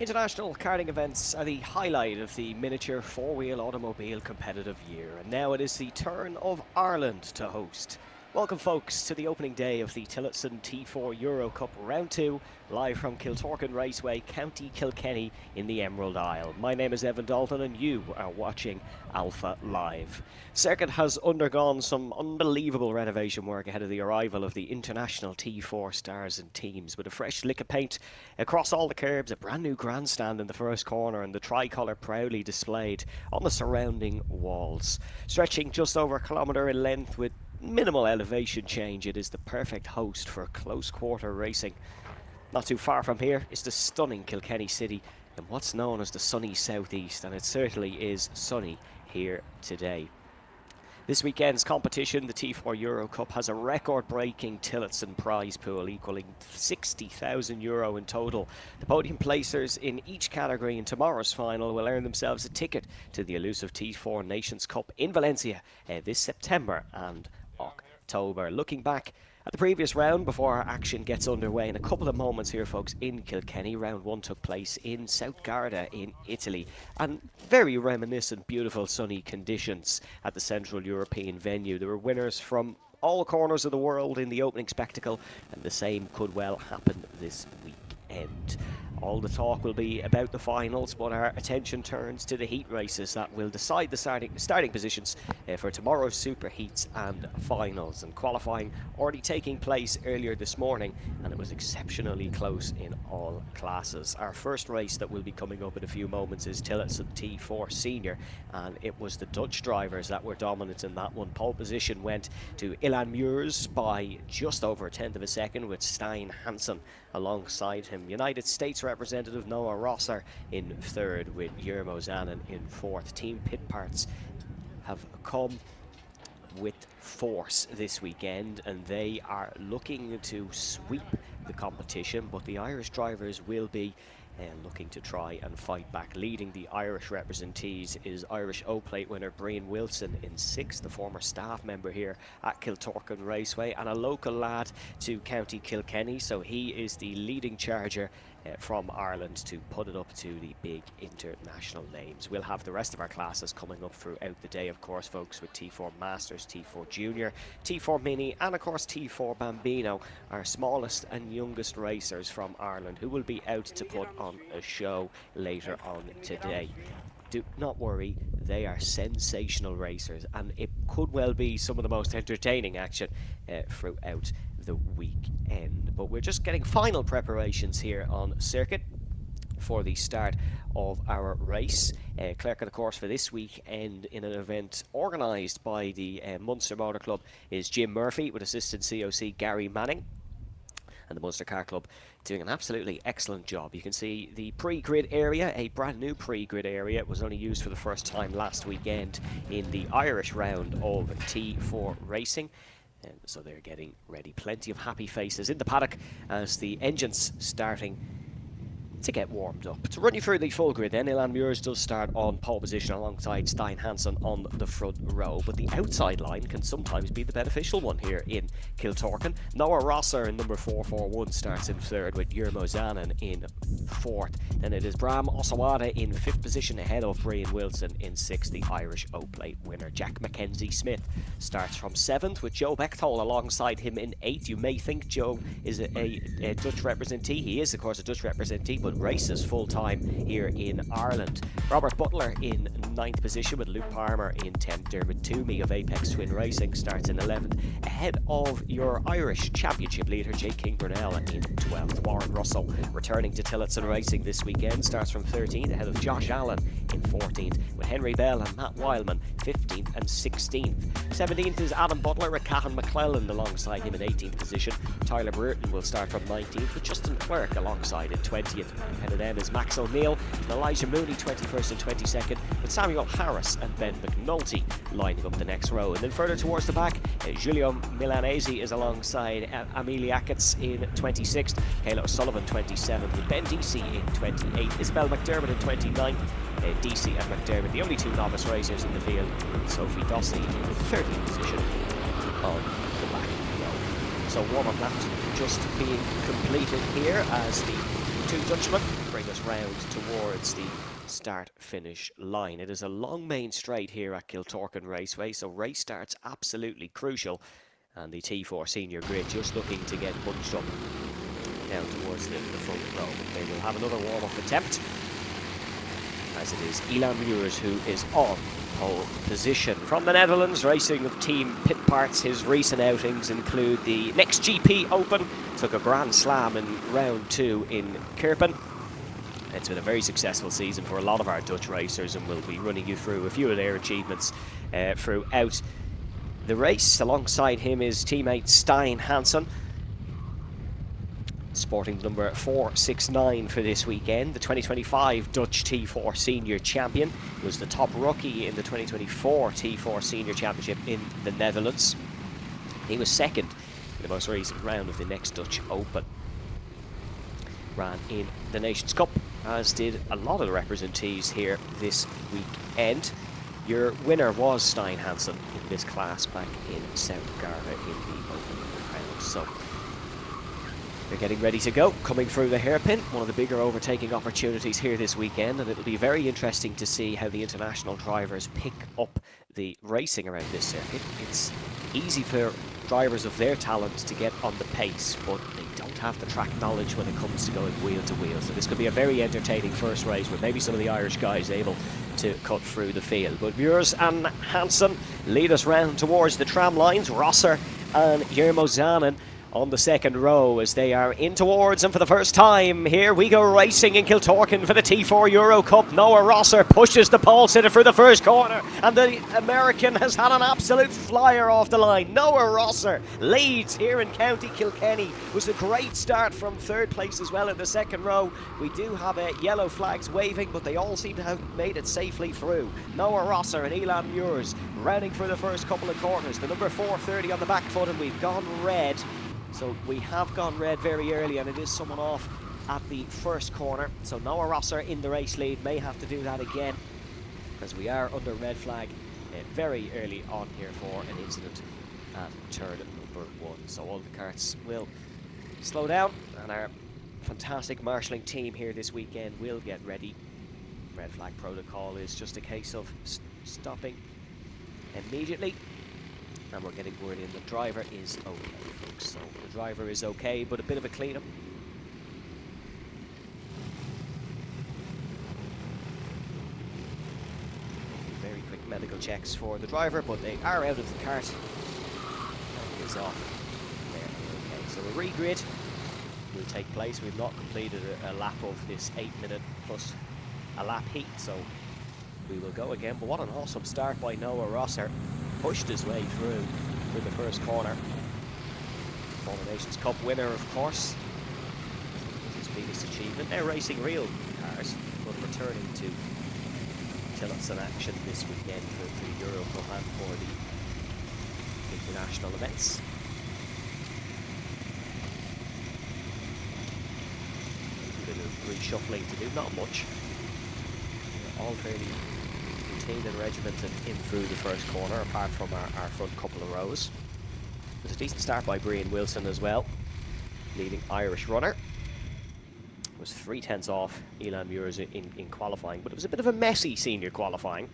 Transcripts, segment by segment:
International karting events are the highlight of the miniature four-wheel automobile competitive year, and now it is the turn of Ireland to host. Welcome folks to the opening day of the Tillotson T4 Euro Cup Round 2, live from Kiltorcan Raceway, County Kilkenny in the Emerald Isle. My name is Evan Dalton and you are watching Alpha Live. Circuit has undergone some unbelievable renovation work ahead of the arrival of the international T4 stars and teams, with a fresh lick of paint across all the curbs, a brand new grandstand in the first corner and the tricolour proudly displayed on the surrounding walls. Stretching just over a kilometre in length with minimal elevation change, it is the perfect host for close quarter racing. Not too far from here is the stunning Kilkenny city in what's known as the sunny southeast, and it certainly is sunny here today. This weekend's competition, the T4 Euro Cup, has a record-breaking Tillotson prize pool equalling €60,000 in total. The podium placers in each category in tomorrow's final will earn themselves a ticket to the elusive T4 Nations Cup in Valencia this September and October. Looking back at the previous round before our action gets underway in a couple of moments here, folks, in Kilkenny. Round 1 took place in South Garda in Italy, and very reminiscent, beautiful sunny conditions at the Central European venue. There were winners from all corners of the world in the opening spectacle, and the same could well happen this weekend. All the talk will be about the finals, but our attention turns to the heat races that will decide the starting positions for tomorrow's super heats and finals. And qualifying already taking place earlier this morning, and it was exceptionally close in all classes. Our first race that will be coming up in a few moments is Tillotson T4 Senior, and it was the Dutch drivers that were dominant in that one. Pole position went to Ilan Muurs by just over a tenth of a second, with Stein Hansen alongside him. United States representative Noah Rosser in third, with Yermo Zanin in fourth. Team pit parts have come with force this weekend, and they are looking to sweep the competition, but the Irish drivers will be looking to try and fight back. Leading the Irish representees is Irish O-Plate winner Brian Wilson in sixth, the former staff member here at Kiltorcan Raceway and a local lad to County Kilkenny, so he is the leading charger from Ireland to put it up to the big international names. We'll have the rest of our classes coming up throughout the day, of course, folks, with T4 Masters, T4 Junior, T4 Mini, and of course T4 Bambino, our smallest and youngest racers from Ireland, who will be out to put on a show later on today. Do not worry, they are sensational racers, and it could well be some of the most entertaining action throughout the weekend. But we're just getting final preparations here on circuit for the start of our race. Clerk of the course for this weekend in an event organised by the Munster Motor Club is Jim Murphy, with assistant COC Gary Manning. And the Munster Car Club doing an absolutely excellent job. You can see the pre-grid area, a brand new pre-grid area. It was only used for the first time last weekend in the Irish round of T4 racing. And so they're getting ready. Plenty of happy faces in the paddock as the engine's starting to get warmed up. To run you through the full grid then, Ilan Muurs does start on pole position alongside Stein Hansen on the front row, but the outside line can sometimes be the beneficial one here in Kiltorcan. Noah Rosser in number 441 starts in third, with Yermo Zanin in fourth. Then it is Bram Osawada in fifth position ahead of Brian Wilson in sixth, the Irish O-Plate winner. Jack Mackenzie Smith starts from seventh, with Joe Bechtold alongside him in eighth. You may think Joe is a Dutch representee. He is, of course, a Dutch representee, but races full-time here in Ireland. Robert Butler in ninth position, with Luke Palmer in 10th. Dermot Toomey of Apex Twin Racing starts in 11th, ahead of your Irish Championship leader Jake King Brunel in 12th. Warren Russell, returning to Tillotson Racing this weekend, starts from 13th, ahead of Josh Allen in 14th, with Henry Bell and Matt Wildman 15th and 16th. 17th is Adam Butler with Cahan McClelland alongside him in 18th position. Tyler Burton will start from 19th, with Justin Clerk alongside in 20th. Ahead of them is Max O'Neill and Elijah Mooney 21st and 22nd, with Samuel Harris and Ben McNulty lining up the next row. And then further towards the back, Giulio Milanese is alongside Amelie Ackett in 26th, Kayla O'Sullivan 27th, with Ben Deasy in 28th, Isabel McDermott in 29th, Deasy and McDermott, the only two novice racers in the field, with Sophie Dossey in 30th position on the back row. So warm-up laps just being completed here as the two Dutchmen bring us round towards the start-finish line. It is a long main straight here at Kiltorcan Raceway, so race start's absolutely crucial. And the T4 senior grid just looking to get bunched up down towards the front row. They will have another warm-up attempt, as it is Ilan Muurs who is on pole position. From the Netherlands, racing of Team Pit Parts, his recent outings include the Next GP Open, took a Grand Slam in round 2 in Kirpen. It's been a very successful season for a lot of our Dutch racers, and we'll be running you through a few of their achievements throughout the race. Alongside him is teammate Stijn Hansen, sporting the number 469 for this weekend. The 2025 Dutch T4 Senior Champion, was the top rookie in the 2024 T4 Senior Championship in the Netherlands. He was second in the most recent round of the Next Dutch Open. Ran in the Nations Cup, as did a lot of the representees here this weekend. Your winner was Stijn Hansen in this class back in South Garda in the opening round. So they're getting ready to go, coming through the hairpin. One of the bigger overtaking opportunities here this weekend, and it'll be very interesting to see how the international drivers pick up the racing around this circuit. It's easy for drivers of their talent to get on the pace, but they don't have the track knowledge when it comes to going wheel to wheel. So this could be a very entertaining first race with maybe some of the Irish guys able to cut through the field. But Muurs and Hansen lead us round towards the tram lines. Rosser and Jermo Zanen on the second row as they are in towards, and for the first time here we go racing in Kiltorcan for the T4 Euro Cup. Noah Rosser pushes the pole sitter through the first corner, and the American has had an absolute flyer off the line. Noah Rosser leads here in County Kilkenny. Was a great start from third place as well in the second row. We do have yellow flags waving, but they all seem to have made it safely through. Noah Rosser and Ilan Muurs rounding for the first couple of corners. The number 430 on the back foot, and we've gone red. So we have gone red very early, and it is someone off at the first corner. So Noah Rosser in the race lead may have to do that again, because we are under red flag very early on here for an incident at turn number 1. So all the karts will slow down, and our fantastic marshalling team here this weekend will get ready. Red flag protocol is just a case of stopping immediately. And we're getting word in the driver is okay, folks. So the driver is okay, but a bit of a clean-up. Very quick medical checks for the driver, but they are out of the kart. And he is off there. Okay, so a regrid will take place. We've not completed a lap of this 8-minute plus a lap heat, so we will go again. But what an awesome start by Noah Rosser. Pushed his way through the first corner. Former Nations Cup winner, of course. His biggest achievement. Now racing real cars, but returning to Tillotson action this weekend for the Euro Cup and for the international events. A bit of reshuffling to do, not much. All fairly contained and regimented in through the first corner, apart from our front couple of rows. It was a decent start by Brian Wilson as well, leading Irish runner. It was 3/10 off Ilan Muurs in qualifying, but it was a bit of a messy senior qualifying.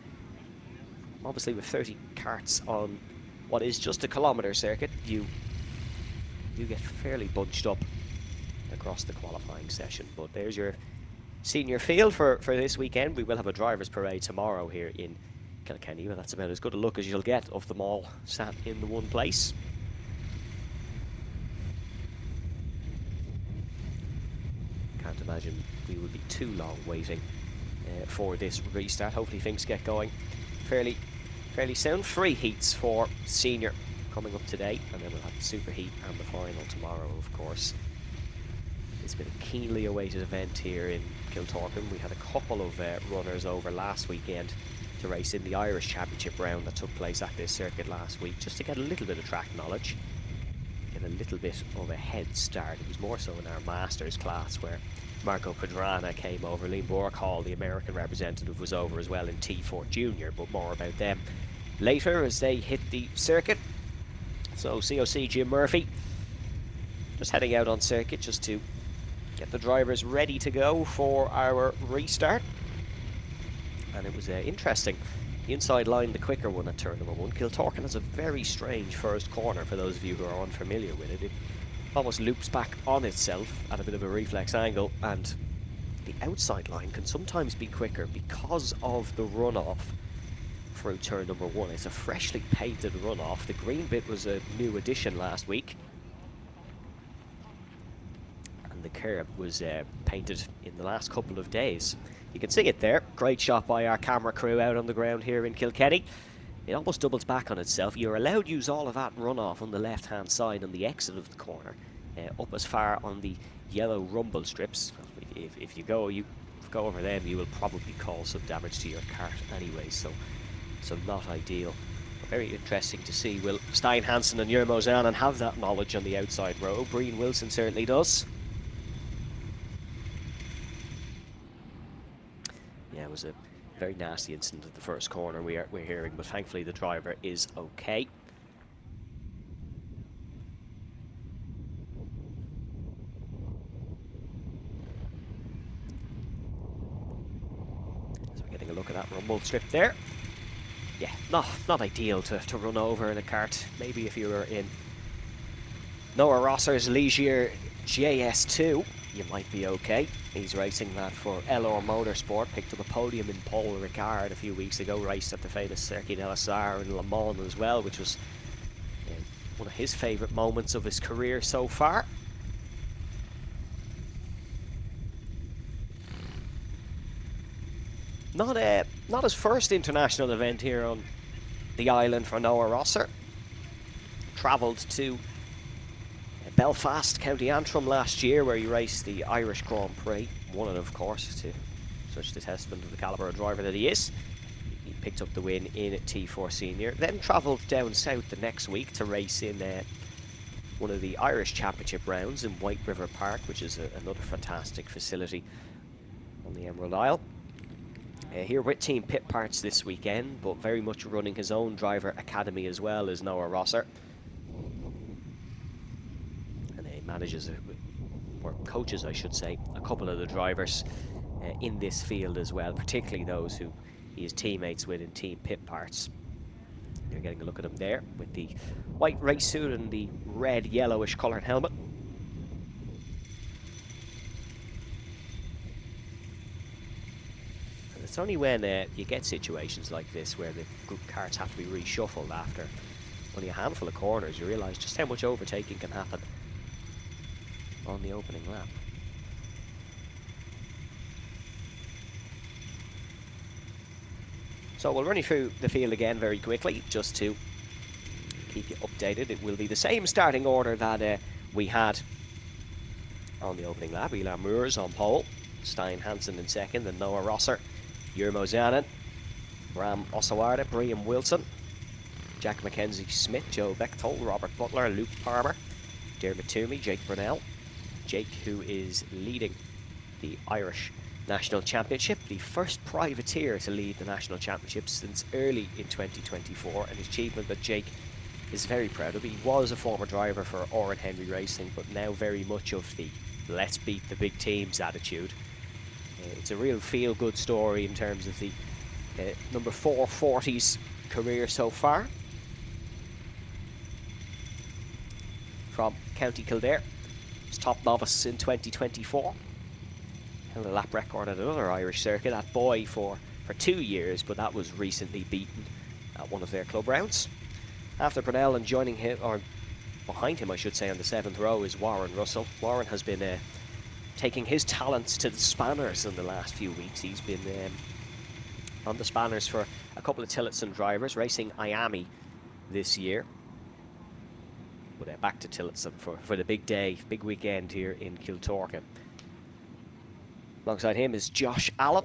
Obviously with 30 karts on what is just a kilometre circuit, you get fairly bunched up across the qualifying session. But there's your senior field for this weekend. We will have a drivers' parade tomorrow here in Kilkenny, but that's about as good a look as you'll get of them all sat in the one place. Can't imagine we would be too long waiting for this restart. Hopefully things get going fairly soon. 3 heats for senior coming up today, and then we'll have the super heat and the final tomorrow, of course. It's been a keenly awaited event here in Kiltorcan. We had a couple of runners over last weekend to race in the Irish Championship round that took place at this circuit last week, just to get a little bit of track knowledge, get a little bit of a head start. It was more so in our Masters class where Marco Pedrana came over. Liam Borkhall, the American representative, was over as well in T4 Junior, but more about them later as they hit the circuit. So COC Jim Murphy just heading out on circuit just to Get the drivers ready to go for our restart. And it was interesting. The inside line, the quicker one at turn number 1. Kiltorcan has a very strange first corner for those of you who are unfamiliar with it. It almost loops back on itself at a bit of a reflex angle, and the outside line can sometimes be quicker because of the runoff through turn number 1. It's a freshly painted runoff. The green bit was a new addition last week. And the curb was painted in the last couple of days. You can see it there. Great shot by our camera crew out on the ground here in Kilkenny. It almost doubles back on itself. You're allowed to use all of that runoff on the left-hand side on the exit of the corner, up as far on the yellow rumble strips. If you go over them, you will probably cause some damage to your kart anyway, so not ideal. But very interesting to see. Will Stein Hansen and Jurmo Zanen have that knowledge on the outside row? Breen Wilson certainly does. Yeah, it was a very nasty incident at the first corner we're hearing, but thankfully the driver is okay. So we're getting a look at that rumble strip there. Yeah, not ideal to run over in a kart. Maybe if you were in Noah Rosser's Ligier JS2, you might be okay. He's racing that for LR Motorsport. Picked up a podium in Paul Ricard a few weeks ago. Raced at the famous Circuit de la Sarre in Le Mans as well, which was one of his favourite moments of his career so far. Not his first international event here on the island for Noah Rosser. Travelled to Belfast, County Antrim last year, where he raced the Irish Grand Prix. Won it, of course, to such the testament of the calibre of driver that he is. He picked up the win in T4 Senior. Then travelled down south the next week to race in one of the Irish Championship rounds in White River Park, which is another fantastic facility on the Emerald Isle. Here with Team Pit Parts this weekend, but very much running his own driver academy as well as Noah Rosser. And he manages, or coaches I should say, a couple of the drivers in this field as well, particularly those who he is teammates with in Team Pit Parts. You're getting a look at him there with the white race suit and the red yellowish coloured helmet. It's only when you get situations like this where the karts have to be reshuffled after only a handful of corners, you realise just how much overtaking can happen on the opening lap. So we'll run you through the field again very quickly, just to keep you updated. It will be the same starting order that we had on the opening lap. Ilan Moores on pole, Stein Hansen in second, and Noah Rosser, Jurmo Zanen, Ram Osawarda, Brian Wilson, Jack Mackenzie Smith, Joe Bechtold, Robert Butler, Luke Palmer, Dermot Toomey, Jake Brunel. Jake, who is leading the Irish National Championship, the first privateer to lead the National Championship since early in 2024, an achievement that Jake is very proud of. He was a former driver for Oran Henry Racing, but now very much of the let's beat the big teams attitude. It's a real feel-good story in terms of the number 440's career so far. From County Kildare, he's top novice in 2024. Held a lap record at another Irish circuit at Boy for 2 years, but that was recently beaten at one of their club rounds. After Brunel, and joining him, or behind him I should say, on the 7th row is Warren Russell. Warren has been taking his talents to the spanners in the last few weeks. He's been on the spanners for a couple of Tillotson drivers, racing Miami this year. But back to Tillotson for the big day, big weekend here in Kiltorcan. Alongside him is Josh Allen,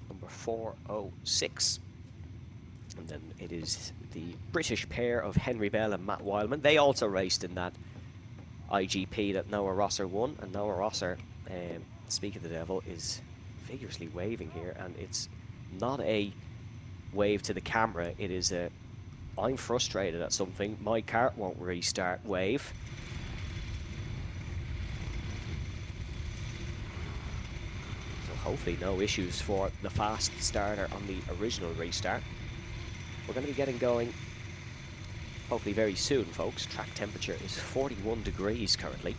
number 406. And then it is the British pair of Henry Bell and Matt Wildman. They also raced in that IGP that Noah Rosser won, and Noah Rosser, speak of the devil, is vigorously waving here, and it's not a wave to the camera, it is a I'm frustrated at something, my kart won't restart wave. hopefully no issues for the fast starter on the original restart. We're going to be getting going hopefully very soon, folks. Track temperature is 41 degrees currently,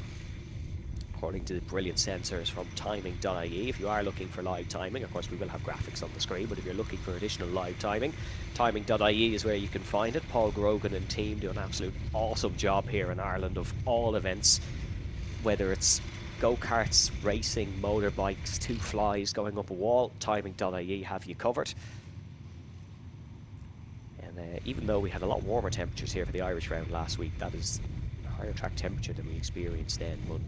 according to the brilliant sensors from timing.ie. If you are looking for live timing, of course we will have graphics on the screen, but if you're looking for additional live timing, timing.ie is where you can find it. Paul Grogan and team do an absolute awesome job here in Ireland of all events, whether it's go-karts, racing, motorbikes, two flies going up a wall, timing.ie have you covered. And even though we had a lot warmer temperatures here for the Irish round last week, that is a higher track temperature than we experienced then. But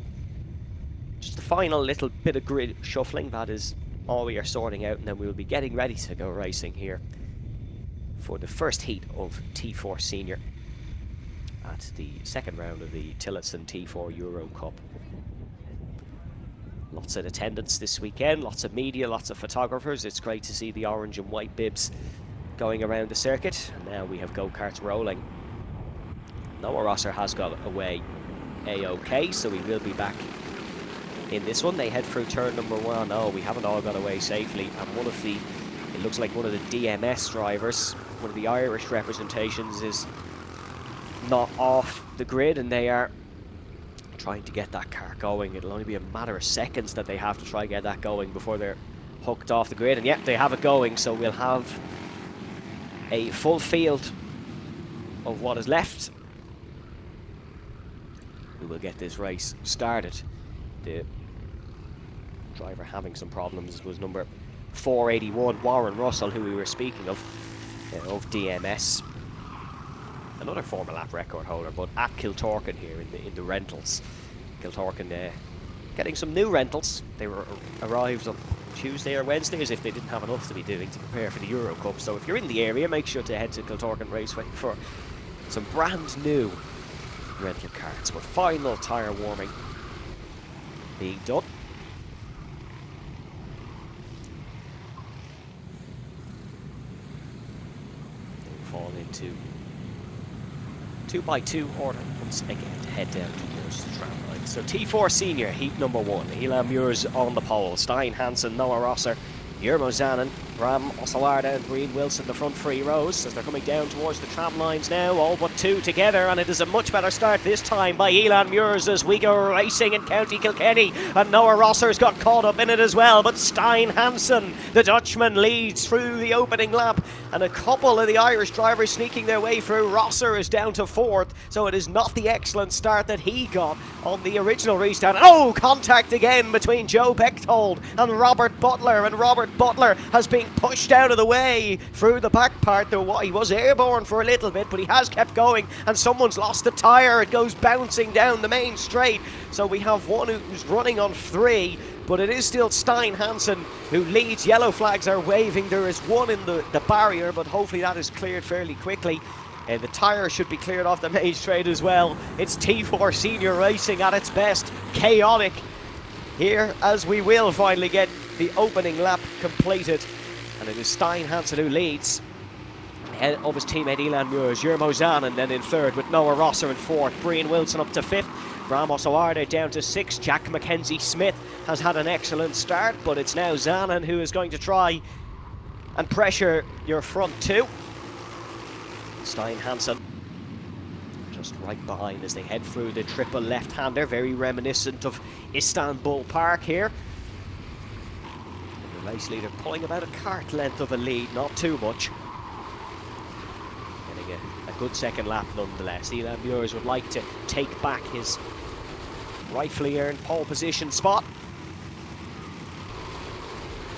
just the final little bit of grid shuffling, that is all we are sorting out, and then we will be getting ready to go racing here for the first heat of T4 Senior at the second round of the Tillotson T4 Euro Cup. Lots of attendance this weekend, lots of media, lots of photographers. It's great to see the orange and white bibs going around the circuit. And now we have go-karts rolling. Noah Rosser has got away a-okay, so we will be back in this one. They head through turn number 1. Oh, we haven't all got away safely, and one of the, it looks like one of the DMS drivers, one of the Irish representations, is not off the grid, and they are trying to get that car going. It'll only be a matter of seconds that they have to try get that going before they're hooked off the grid, and yep, they have it going. So we'll have a full field of what is left. We will get this race started. The driver having some problems was number 481, Warren Russell, who we were speaking of DMS. Another former lap record holder, but at Kiltorcan here in the rentals. Kiltorcan getting some new rentals. They were arrived on Tuesday or Wednesday, as if they didn't have enough to be doing to prepare for the Euro Cup. So if you're in the area, make sure to head to Kiltorcan Raceway for some brand new rental carts. But final tyre warming being done. They fall into 2x2 order once again to head down towards the tram line. So T4 Senior, heat number 1. Elan Muir's on the pole. Stein Hansen, Noah Rosser, Yermo Zanin, Bram Osalarda and Breen Wilson, the front 3 rows as they're coming down towards the tram lines now, all but 2 together, and it is a much better start this time by Elan Muirs as we go racing in County Kilkenny, and Noah Rosser's got caught up in it as well, but Stein Hansen, the Dutchman, leads through the opening lap, and a couple of the Irish drivers sneaking their way through. Rosser is down to 4th, so it is not the excellent start that he got on the original restart. Oh, contact again between Joe Bechtold and Robert Butler, and Robert Butler has been pushed out of the way through the back part. He was airborne for a little bit, but he has kept going, and someone's lost the tyre. It goes bouncing down the main straight, so we have one who's running on 3, but it is still Stein Hansen who leads. Yellow flags are waving. There is one in the barrier, but hopefully that is cleared fairly quickly. The tyre should be cleared off the main straight as well. It's T4 Senior racing at its best. Chaotic here as we will finally get the opening lap completed. And it is Stein Hansen who leads. Ahead of his teammate Elan Muirs, Yermo Zanin then in 3rd with Noah Rosser in 4th. Breen Wilson up to 5th. Ramos Oarde down to 6th. Jack Mackenzie Smith has had an excellent start, but it's now Zanin who is going to try and pressure your front 2. Stein Hansen just right behind as they head through the triple left-hander, very reminiscent of Istanbul Park here. And the race leader pulling about a kart length of a lead, not too much. Getting a good second lap nonetheless. Elan Muirs would like to take back his rightfully earned pole position spot.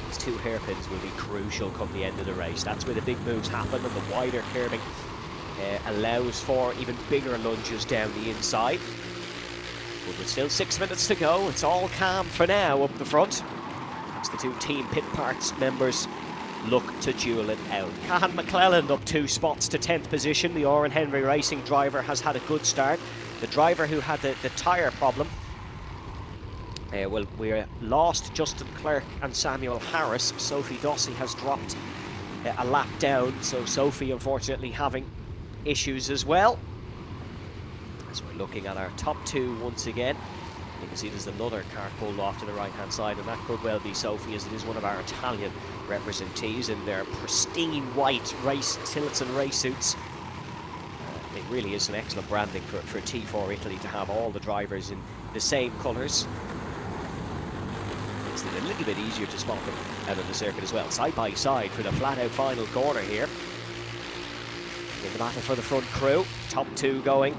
These 2 hairpins will be crucial come the end of the race. That's where the big moves happen, and the wider curving allows for even bigger lunges down the inside. But with still 6 minutes to go, it's all calm for now up the front, as the 2 team pit parts members look to duel it out. Cahan McClelland up 2 spots to 10th position. The Oran Henry Racing driver has had a good start. The driver who had the tyre problem, well, we lost Justin Clerk and Samuel Harris. Sophie Dossie has dropped a lap down, so Sophie unfortunately having issues as well. As we're looking at our top 2 once again You can see there's another cart pulled off to the right-hand side, and that could well be Sophie, as it is one of our Italian representees in their pristine white Tillotson race suits. It really is some excellent branding for T4 Italy to have all the drivers in the same colours. Makes it a little bit easier to spot them out of the circuit as well. Side by side for the flat-out final corner here. In the battle for the front crew, top two going.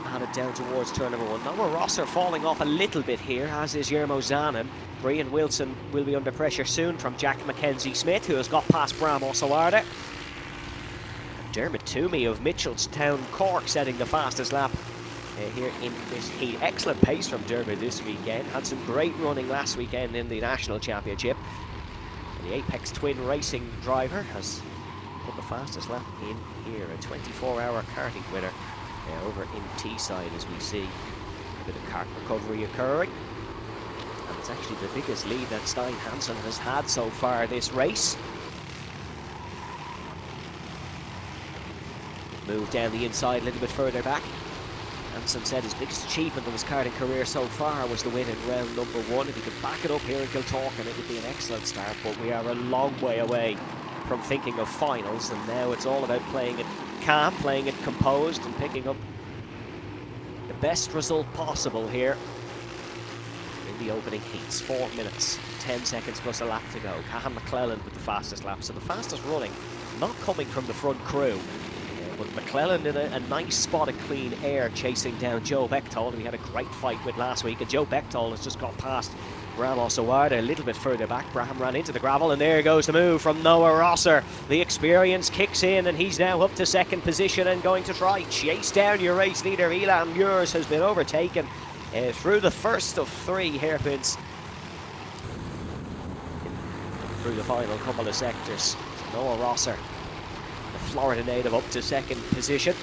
Headed down towards turn number one. Noah Rosser falling off a little bit here, as is Yermo Zanen. Brian Wilson will be under pressure soon from Jack Mackenzie-Smith, who has got past Bram Osoarda. Dermot Toomey of Mitchelstown, Cork, setting the fastest lap here in this heat. Excellent pace from Dermot this weekend. Had some great running last weekend in the National Championship. And the Apex Twin Racing driver has put the fastest lap in here. A 24-hour karting winner. Over in Teesside, as we see a bit of kart recovery occurring, and it's actually the biggest lead that Stein Hansen has had so far this race. Move down the inside a little bit further back. Hansen said his biggest achievement of his karting career so far was the win in round number one. If he could back it up here in Kiltorcan, it would be an excellent start, but we are a long way away from thinking of finals, and now it's all about playing it calm, playing it composed, and picking up the best result possible here in the opening heats. 4 minutes, 10 seconds plus a lap to go. Cahan McClellan with the fastest lap, so the fastest running not coming from the front crew, but McClellan in a nice spot of clean air chasing down Joe Bechtold, who he had a great fight with last week, and Joe Bechtold has just got past Bram Osoarda a little bit further back. Bram ran into the gravel, and there goes the move from Noah Rosser. The experience kicks in, and he's now up to second position and going to try chase down your race leader. Elan Muirs has been overtaken through the first of 3 hairpins through the final couple of sectors. So Noah Rosser, the Florida native, up to second position.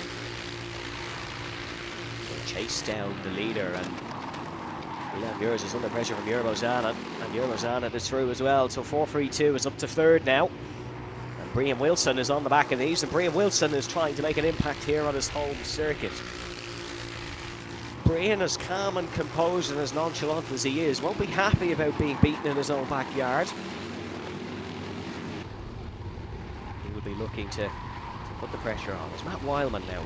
He'll chase down the leader, and Elan Muirs is under pressure from Yermo Zanen, and Yermo Zanen is through as well, so 432 is up to third now. And Brian Wilson is on the back of these, and Brian Wilson is trying to make an impact here on his home circuit. Brian, as calm and composed and as nonchalant as he is, won't be happy about being beaten in his own backyard. He will be looking to put the pressure on. It's Matt Wileman now.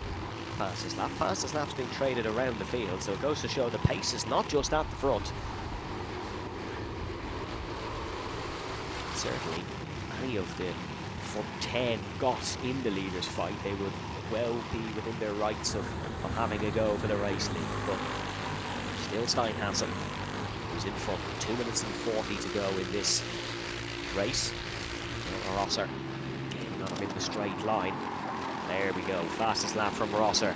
Fastest lap. Fastest lap's being traded around the field, so it goes to show the pace is not just at the front. Certainly, if any of the front 10 got in the leaders' fight, they would well be within their rights of having a go for the race lead. But still Stein Hansen, who's in front. 2 minutes and 40 to go in this race. Rosser getting on him in the straight line. There we go, fastest lap from Rosser.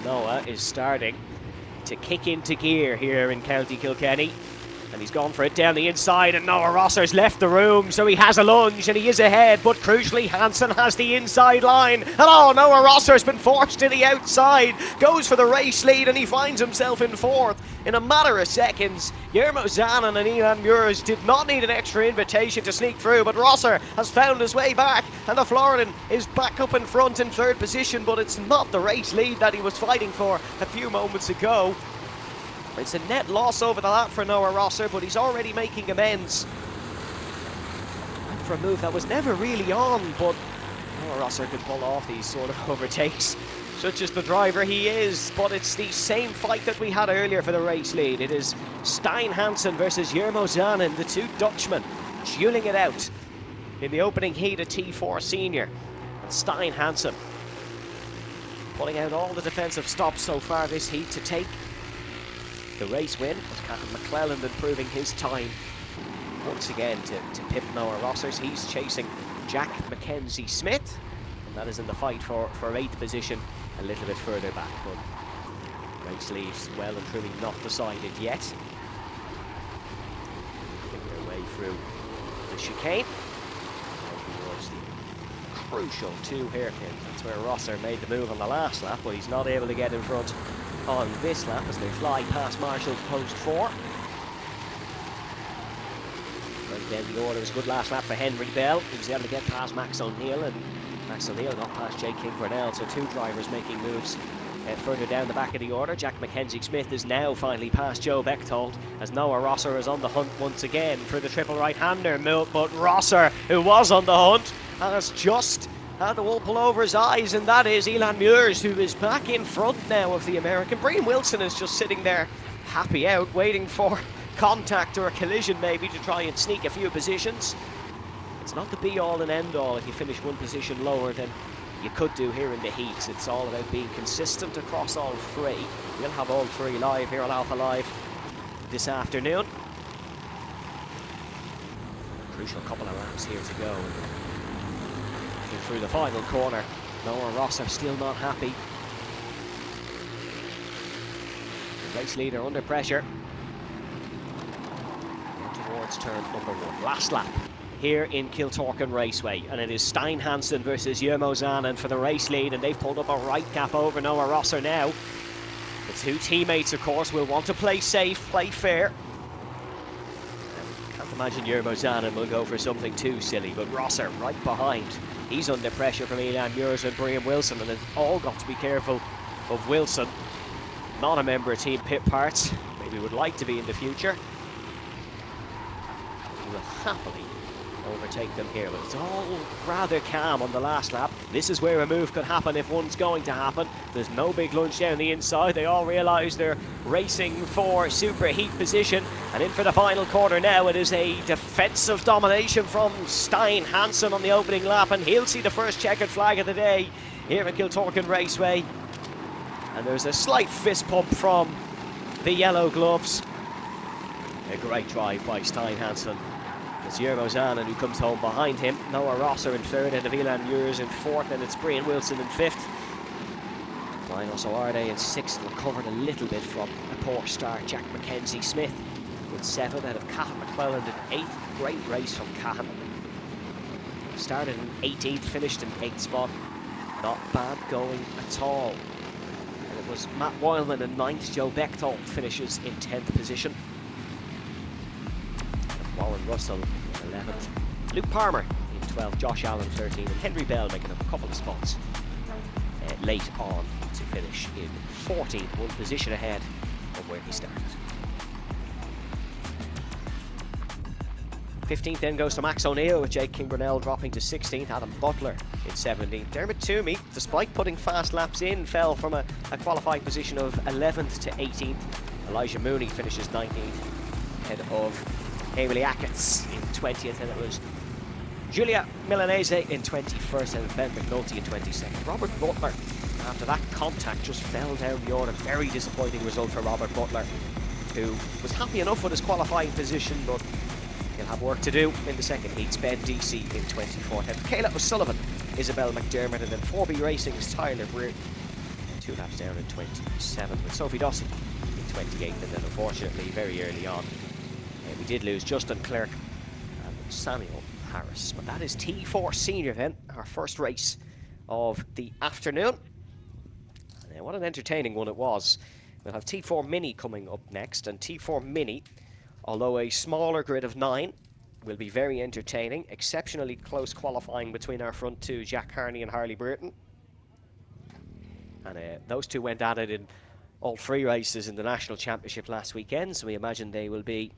Noah is starting to kick into gear here in County Kilkenny, and he's gone for it down the inside, and Noah Rosser's left the room, so he has a lunge and he is ahead, but crucially Hansen has the inside line, and oh, Noah Rosser's been forced to the outside, goes for the race lead, and he finds himself in fourth in a matter of seconds. Yermo Zanen and Elan Muirs did not need an extra invitation to sneak through, but Rosser has found his way back, and the Floridan is back up in front in third position, but it's not the race lead that he was fighting for a few moments ago. It's a net loss over the lap for Noah Rosser, but he's already making amends for a move that was never really on, but Noah Rosser could pull off these sort of overtakes, such as the driver he is. But it's the same fight that we had earlier for the race lead. It is Stein Hansen versus Yermo Zanen, the two Dutchmen, dueling it out in the opening heat of T4 Senior. And Stein Hansen pulling out all the defensive stops so far this heat to take the race win, as Cahan McClellan improving his time once again to pip Noah Rosser's. He's chasing Jack Mackenzie-Smith, and that is in the fight for 8th position a little bit further back, but race leads well and truly not decided yet. Making their way through the chicane towards the crucial 2 hairpins. That's where Rosser made the move on the last lap, but he's not able to get in front on this lap as they fly past Marshall's post 4. Right down the order, it was a good last lap for Henry Bell. He was able to get past Max O'Neill, and Max O'Neill got past Jay King Burnell, so 2 drivers making moves further down the back of the order. Jack Mackenzie-Smith is now finally past Joe Bechtold as Noah Rosser is on the hunt once again for the triple right-hander. But Rosser, who was on the hunt, has just had the wool pull over his eyes, and that is Elan Muirs, who is back in front now of the American. Brian Wilson is just sitting there happy out, waiting for contact or a collision maybe to try and sneak a few positions. It's not the be-all and end-all if you finish one position lower than you could do here in the heats. It's all about being consistent across all three. We'll have all three live here on Alpha Live this afternoon. Crucial couple of laps here to go. Through the final corner, Noah Rosser still not happy. The race leader under pressure. Down towards turn number 1. Last lap here in Kiltorcan Raceway, and it is Stein Hansen versus Jermo Zanen for the race lead, and they've pulled up a right gap over Noah Rosser now. The two teammates, of course, will want to play safe, play fair. Can't imagine Jermo Zanen will go for something too silly, but Rosser right behind. He's under pressure from Elan Muirs and Brian Wilson, and they've all got to be careful of Wilson. Not a member of Team Pit Parts, maybe would like to be in the future. He will happily overtake them here, but it's all rather calm on the last lap. This is where a move could happen if one's going to happen. There's no big lunge down the inside. They all realise they're racing for superheat position, and in for the final corner now. It is a defensive domination from Stein Hansen on the opening lap, and he'll see the first checkered flag of the day here at Kiltorcan Raceway. And there's a slight fist pump from the yellow gloves. A great drive by Stein Hansen. It's Jermo Zanen who comes home behind him. Noah Rosser in third, and Elan Muirs in fourth, and it's Brian Wilson in fifth. Linus O'Arday in sixth, recovered a little bit from a poor start. Jack Mackenzie-Smith in seventh, out of Cahan McClelland in eighth. Great race from Cahan. Started in 18th, finished in 8th spot. Not bad going at all. And it was Matt Wileman in 9th. Joe Bechtold finishes in 10th position. Warren Russell in 11th. Luke Palmer in 12th. Josh Allen 13th. And Henry Bell making up a couple of spots late on to finish in 14th. One position ahead of where he started. 15th then goes to Max O'Neill, with Jake King-Brunel dropping to 16th. Adam Butler in 17th. Dermot Toomey, despite putting fast laps in, fell from a qualifying position of 11th to 18th. Elijah Mooney finishes 19th, ahead of Emily Ackett in 20th, and it was Julia Milanese in 21st and Ben McNulty in 22nd. Robert Butler, after that contact, just fell down the order. Very disappointing result for Robert Butler, who was happy enough with his qualifying position, but he'll have work to do in the second heats. Ben DC in 24th. And Kayla O'Sullivan, Isabel McDermott, and then 4B Racing's Tyler Breer, 2 laps down in 27th, with Sophie Dawson in 28th, and then unfortunately very early on we did lose Justin Clerk and Samuel Harris. But that is T4 Senior then, our first race of the afternoon. And what an entertaining one it was. We'll have T4 Mini coming up next, and T4 Mini, although a smaller grid of 9, will be very entertaining. Exceptionally close qualifying between our front two, Jack Harney and Harley Burton. And those two went at it in all 3 races in the National Championship last weekend, so we imagine they will be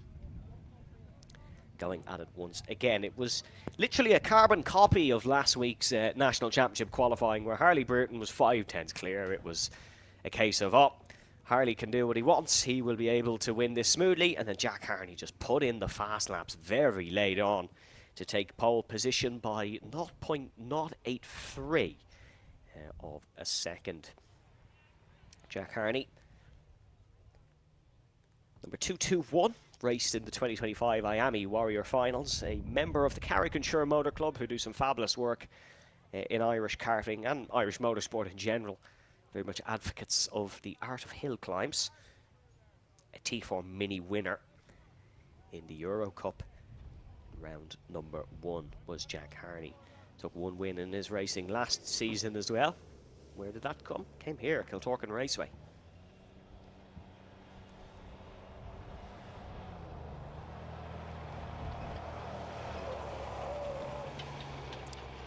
going at it once again. It was literally a carbon copy of last week's National Championship qualifying, where Harley Burton was 5/10 clear. It was a case of, Harley can do what he wants, he will be able to win this smoothly, and then Jack Harney just put in the fast laps very late on to take pole position by 0.083 of a second. Jack Harney, number 221, raced in the 2025 Miami Warrior Finals, a member of the Carrick-on-Suir Motor Club, who do some fabulous work in Irish karting and Irish motorsport in general. Very much advocates of the art of hill climbs. A T4 Mini winner in the Euro Cup. Round number 1 was Jack Harney. Took 1 win in his racing last season as well. Where did that come? Came here, Kiltorcan Raceway.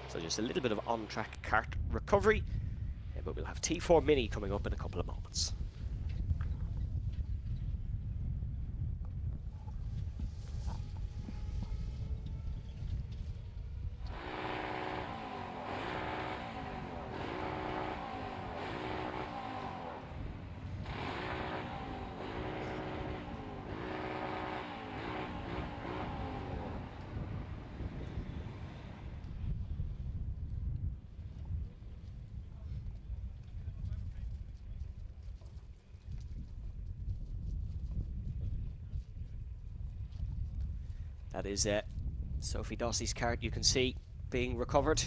So just a little bit of on-track kart recovery but we'll have T4 Mini coming up in a couple of moments. That is Sophie Dossey's kart, you can see, being recovered.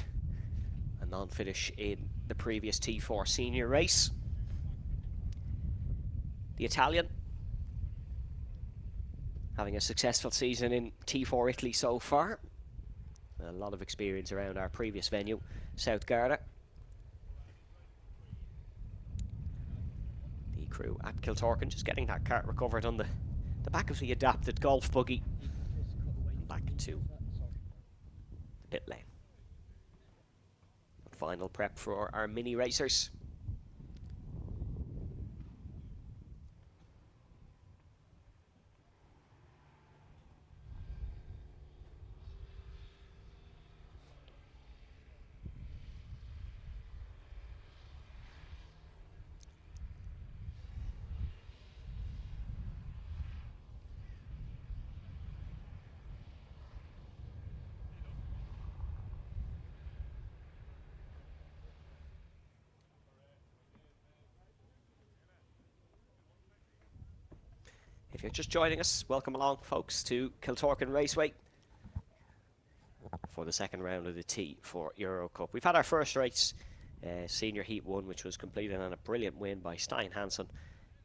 A non-finish in the previous T4 senior race. The Italian having a successful season in T4 Italy so far. A lot of experience around our previous venue, South Garda. The crew at Kiltorcan just getting that kart recovered on the back of the adapted golf buggy. Back to the pit lane. Final prep for our mini racers. If you're just joining us, welcome along, folks, to Kiltorcan Raceway for the second round of the T4 Euro Cup. We've had our first race, Senior Heat 1, which was completed on a brilliant win by Stein Hansen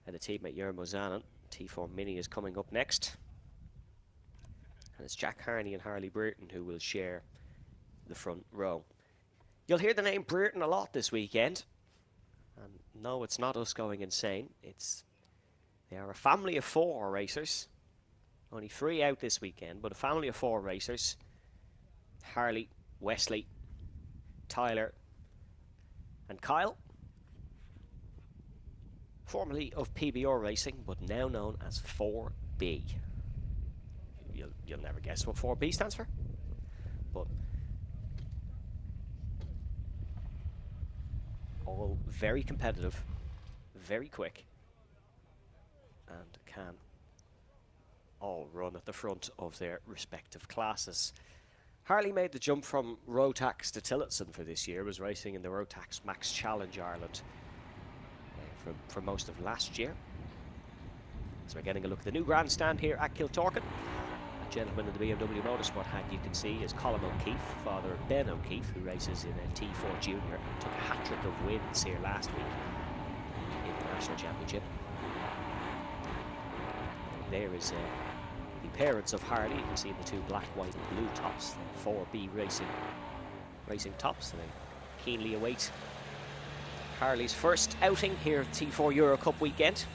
and a teammate Yermo Zanen. T4 Mini is coming up next. And it's Jack Harney and Harley Brereton who will share the front row. You'll hear the name Brereton a lot this weekend. And no, it's not us going insane. They are a family of 4 racers. Only 3 out this weekend, but a family of 4 racers. Harley, Wesley, Tyler, and Kyle. Formerly of PBR Racing, but now known as 4B. You'll never guess what 4B stands for. But all very competitive, very quick, and can all run at the front of their respective classes. Harley made the jump from Rotax to Tillotson for this year, was racing in the Rotax Max Challenge Ireland for most of last year. So we're getting a look at the new grandstand here at Kiltorcan. A gentleman in the BMW Motorsport hat you can see is Colin O'Keefe, father of Ben O'Keefe, who races in a T4 Junior and took a hat-trick of wins here last week in the National Championship. There is the parents of Harley. You can see the 2 black, white and blue tops, 4B racing tops, and I keenly await Harley's first outing here at T4 Euro Cup weekend.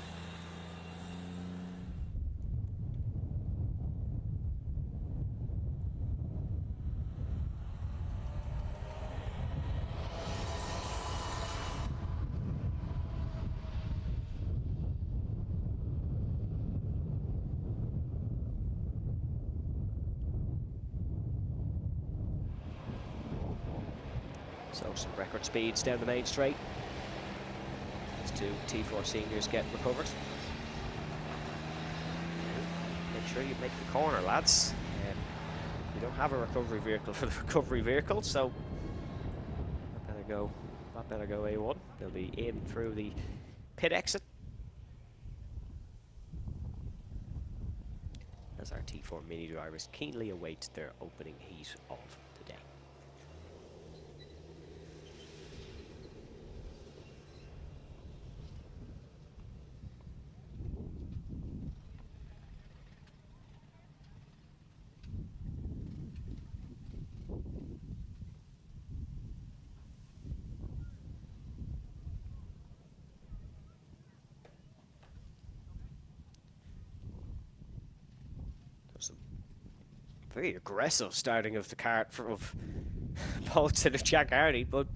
So some record speeds down the main straight. These 2 T4 seniors get recovered. Make sure you make the corner, lads. We don't have a recovery vehicle for the recovery vehicle, so that better go A1. They'll be in through the pit exit. As our T4 Mini drivers keenly await their opening heat of the day. Very aggressive starting of the kart of both to the Jack Harney, but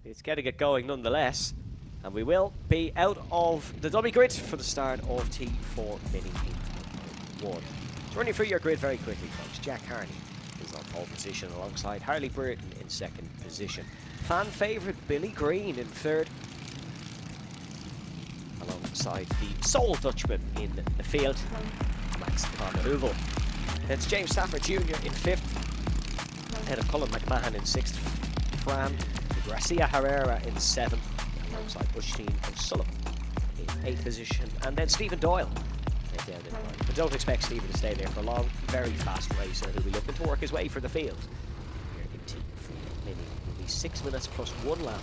it's getting it going nonetheless. And we will be out of the dummy grid for the start of T4 Mini 1. So running through your grid very quickly, folks. Jack Harney is on pole position alongside Harley Burton in second position. Fan favourite Billy Green in third, alongside the sole Dutchman in the field, Max van der Heuvel. It's James Stafford Jr. in fifth, ahead of Colin McMahon in sixth, Fran Garcia Herrera in seventh, alongside Bushteen O'Sullivan in eighth position, and then Stephen Doyle down in ninth. But don't expect Stephen to stay there for long. Very fast racer who'll be looking to work his way for the field. Here in T4 Mini will be 6 minutes plus 1 lap.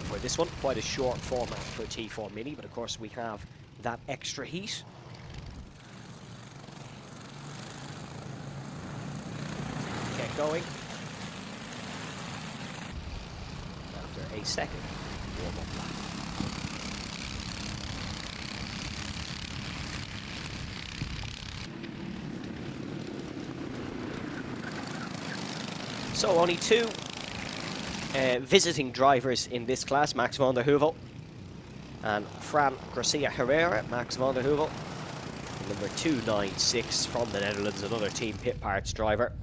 For this one, quite a short format for T4 Mini, but of course we have that extra heat. Get going. After a second warm-up lap. So only two visiting drivers in this class, Max van der Heuvel and Fran Garcia Herrera. Max van der Heuvel, number 296 from the Netherlands, another Team Pit Parts driver.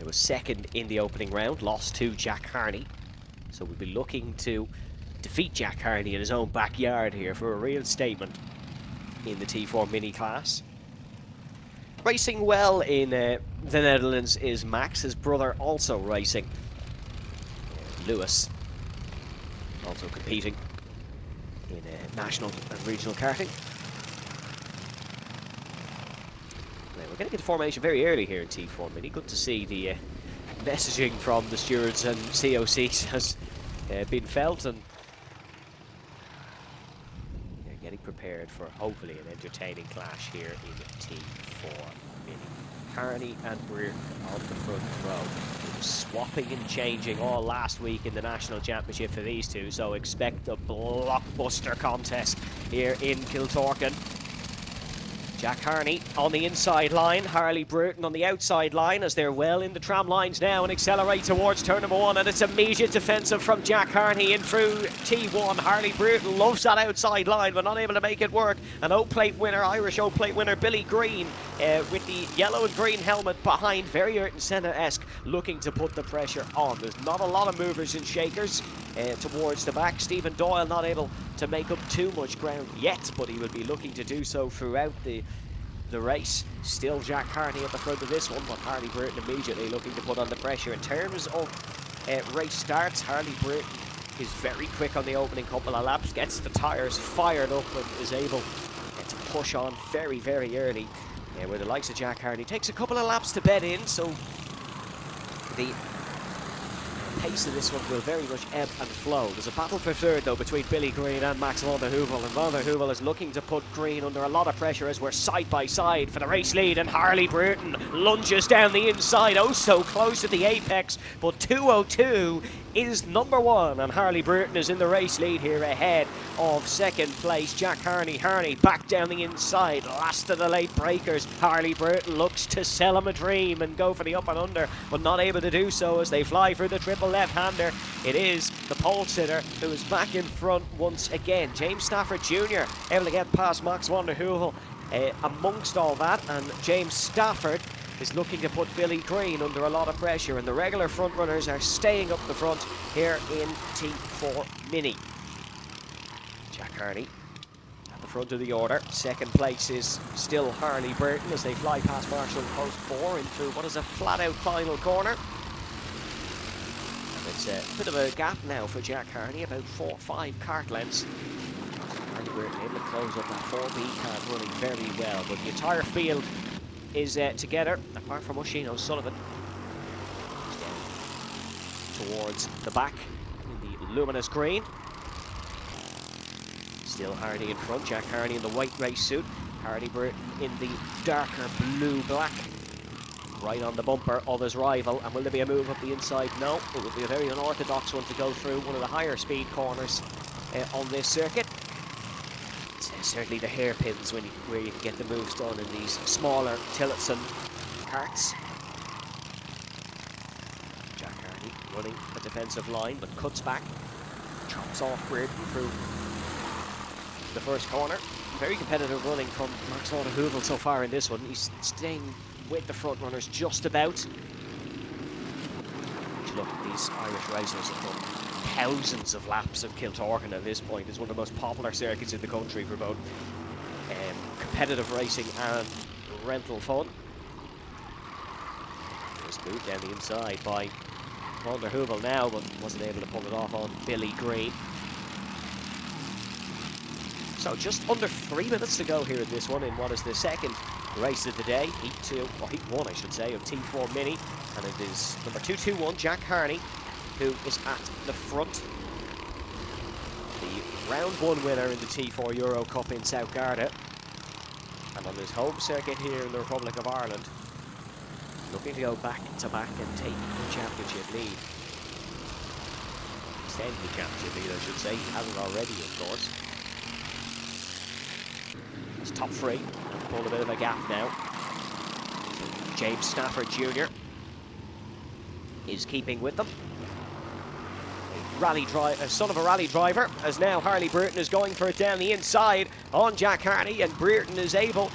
It was second in the opening round, lost to Jack Harney. So we'll be looking to defeat Jack Harney in his own backyard here for a real statement in the T4 Mini class. Racing well in the Netherlands is Max, his brother also racing. Lewis also competing in national and regional karting. Now, we're getting into formation very early here in T4 Mini. Good to see the messaging from the stewards and COCs has been felt, and getting prepared for hopefully an entertaining clash here in T4 Mini. Harney and Breer on the front row. It was swapping and changing all last week in the national championship for these two, so expect a blockbuster contest here in Kiltorcan. Jack Harney on the inside line, Harley Burton on the outside line as they're well in the tram lines now and accelerate towards turn number 1, and it's immediate defensive from Jack Harney in through T1. Harley Burton loves that outside line but not able to make it work. An O-Plate winner, Irish O-Plate winner Billy Green with the yellow and green helmet behind, very Ayrton Senna-esque, looking to put the pressure on. There's not a lot of movers and shakers towards the back. Stephen Doyle not able to make up too much ground yet, but he will be looking to do so throughout the race. Still Jack Harney at the front of this one, but Harley Burton immediately looking to put on the pressure. In terms of race starts, Harley Burton is very quick on the opening couple of laps, gets the tyres fired up and is able to push on very, very early. Where the likes of Jack Harney takes a couple of laps to bed in, so the pace of this one will very much ebb and flow. There's a battle for third though between Billy Green and Max van der Heuvel, and van der Heuvel is looking to put Green under a lot of pressure as we're side by side for the race lead, and Harley Burton lunges down the inside, oh so close to the apex, but 2:02 is number 1, and Harley Burton is in the race lead here ahead of second place Jack Harney. Harney back down the inside, last of the late breakers. Harley Burton looks to sell him a dream and go for the up and under, but not able to do so as they fly through the triple left-hander. It is the pole sitter who is back in front once again. James Stafford Jr. able to get past Max van der Heuvel amongst all that, and James Stafford is looking to put Billy Green under a lot of pressure, and the regular front runners are staying up the front here in T4 Mini. Jack Harney at the front of the order. Second place is still Harley Burton as they fly past Marshall Post 4 into what is a flat-out final corner. And it's a bit of a gap now for Jack Harney, about 4 or 5 kart lengths. Harley Burton able to close up that 4B card, running very well, but the entire field is together, apart from Bushteen O'Sullivan. Towards the back in the luminous green. Still Harney in front, Jack Harney in the white race suit. Harley Burton in the darker blue-black. Right on the bumper of his rival, and will there be a move up the inside? No, it will be a very unorthodox one to go through one of the higher speed corners on this circuit. Certainly the hairpins where you can get the moves done in these smaller Tillotson karts. running a defensive line, but cuts back, chops off Brereton through the first corner. Very competitive running from Max van der Heuvel so far in this one. He's staying with the front runners just about. Look, these Irish racers have done thousands of laps of Kiltorcan at this point. It's one of the most popular circuits in the country for both competitive racing and rental fun. Just moved down the inside by van der Heuvel now, but wasn't able to pull it off on Billy Green. So just under 3 minutes to go here in this one, in what is the second race of the day, Heat 2, or Heat 1 I should say, of T4 Mini. And it is number 221, Jack Harney, who is at the front. The round 1 winner in the T4 Euro Cup in South Garda. And on his home circuit here in the Republic of Ireland, looking to go back to back and take the championship lead. Extend the championship lead, I should say. He hasn't already, of course. It's top 3, pulled a bit of a gap now. James Stafford Jr. is keeping with them. A son of a rally driver, as now Harley Brereton is going for it down the inside on Jack Harney, and Brereton is able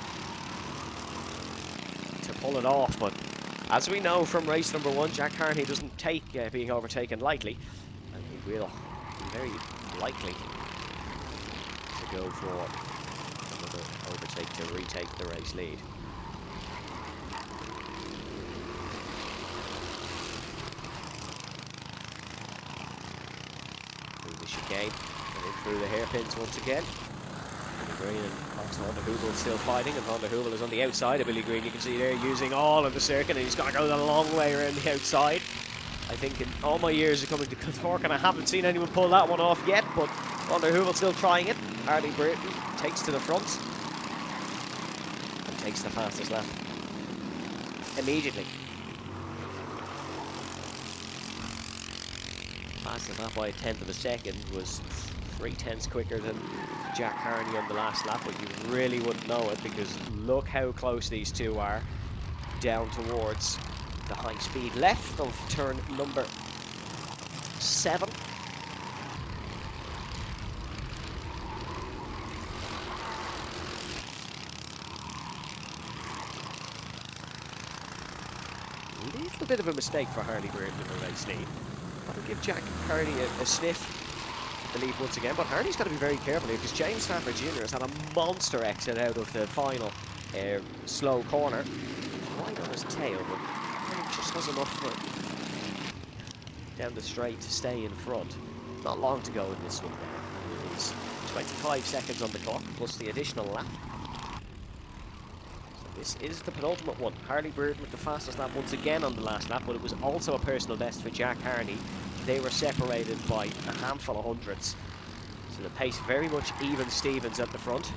to pull it off. But as we know from race number 1, Jack Harney doesn't take being overtaken lightly, and he will be very likely to go for another overtake to retake the race lead. Through the chicane, and in through the hairpins once again. Billy Green and Max van der Heuvel still fighting, and van der Heuvel is on the outside of Billy Green. You can see there using all of the circuit, and he's got to go the long way around the outside. I think in all my years of coming to Kiltorcan, I haven't seen anyone pull that one off yet, but van der Heuvel still trying it. Harley Brereton takes to the front and takes the fastest lap immediately. Fastest lap by 1/10 of a second, was 3/10 quicker than Jack Harney on the last lap, but you really wouldn't know it because look how close these two are down towards the high speed left of turn number 7. A little bit of a mistake for Harley Brereton in the race lead. That'll give Jack Harney a sniff the lead once again, but Harney's got to be very careful here because James Stafford Jr. has had a monster exit out of the final slow corner. Right on his tail, but Harney just has enough down the straight to stay in front. Not long to go in this one now. It's 25 seconds on the clock plus the additional lap. This is the penultimate one. Harley Brereton with the fastest lap once again on the last lap, but it was also a personal best for Jack Harney. They were separated by a handful of hundredths. So the pace very much even Stevens at the front.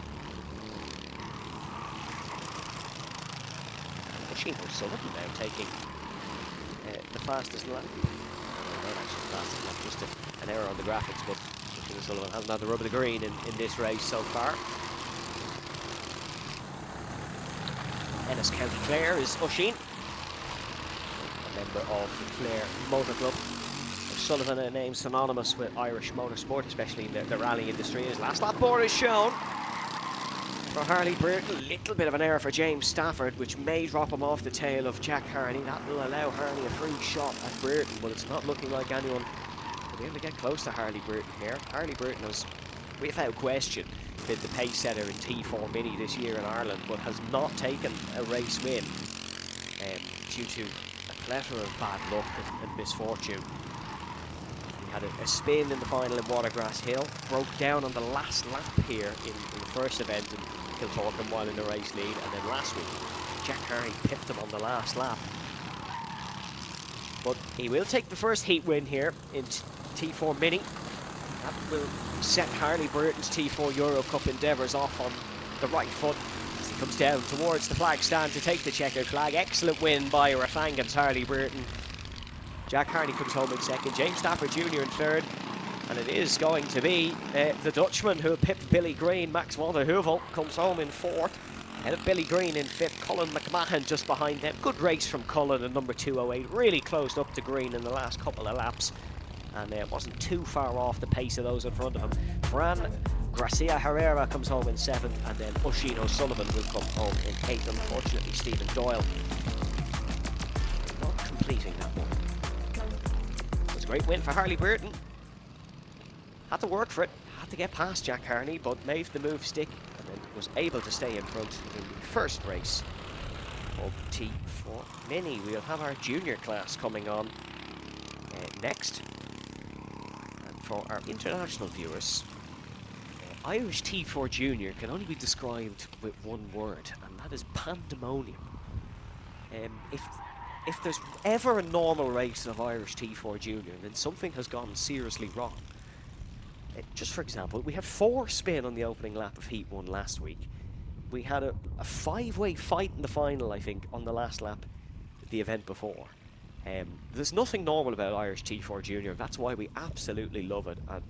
Oisin O'Sullivan now taking the fastest lap. Not actually the fastest lap, just an error on the graphics, but Oisin O'Sullivan hasn't had the rub of the green in this race so far. Ennis County Clare is Oisin, a member of the Clare Motor Club. O'Sullivan, a name synonymous with Irish motorsport, especially in the rally industry. His last lap board is shown for Harley Brereton. A little bit of an error for James Stafford, which may drop him off the tail of Jack Harney. That will allow Harney a free shot at Brereton, but it's not looking like anyone will be able to get close to Harley Brereton here. Harley Brereton has, without question, been the pace setter in T4 Mini this year in Ireland, but has not taken a race win due to a plethora of bad luck and misfortune. He had a spin in the final in Watergrass Hill, broke down on the last lap here in the first event in Kiltorcan while in the race lead, and then last week Jack Harney pipped him on the last lap. But he will take the first heat win here in T4 Mini. That will set Harley Brereton's T4 Euro Cup endeavours off on the right foot as he comes down towards the flag stand to take the checkered flag. Excellent win by Rafangan's Harley Brereton. Jack Harney comes home in second, James Stafford Jr. in third, and it is going to be the Dutchman who pipped Billy Green. Max van der Heuvel comes home in fourth. Ahead of Billy Green in 5th, Colin McMahon just behind them. Good race from Cullen in number 208. Really closed up to Green in the last couple of laps. And it wasn't too far off the pace of those in front of him. Fran Gracia Herrera comes home in 7th, and then Oisin O'Sullivan will come home in 8th. Unfortunately, Stephen Doyle not completing that one. It was a great win for Harley Burton. Had to work for it, had to get past Jack Harney, but made the move stick and then was able to stay in front in the first race of T4 Mini. We'll have our junior class coming on next. And for our international viewers, Irish T4 Junior can only be described with one word, and that is pandemonium. If there's ever a normal race of Irish T4 Junior, then something has gone seriously wrong. Just for example, we had 4 spin on the opening lap of Heat 1 last week. We had a 5-way fight in the final, I think, on the last lap of the event before. There's nothing normal about Irish T4 Junior. That's why we absolutely love it. And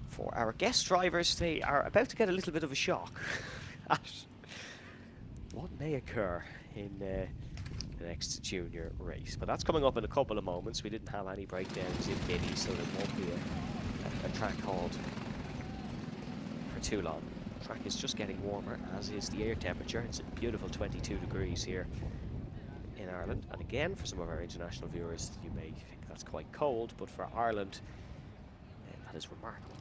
for our guest drivers, they are about to get a little bit of a shock at what may occur in the next junior race. But that's coming up in a couple of moments. We didn't have any breakdowns in Mini, so there won't be a track called for too long. The track is just getting warmer, as is the air temperature. It's a beautiful 22 degrees here in Ireland. And again, for some of our international viewers, you may think that's quite cold, but for Ireland, that is remarkable.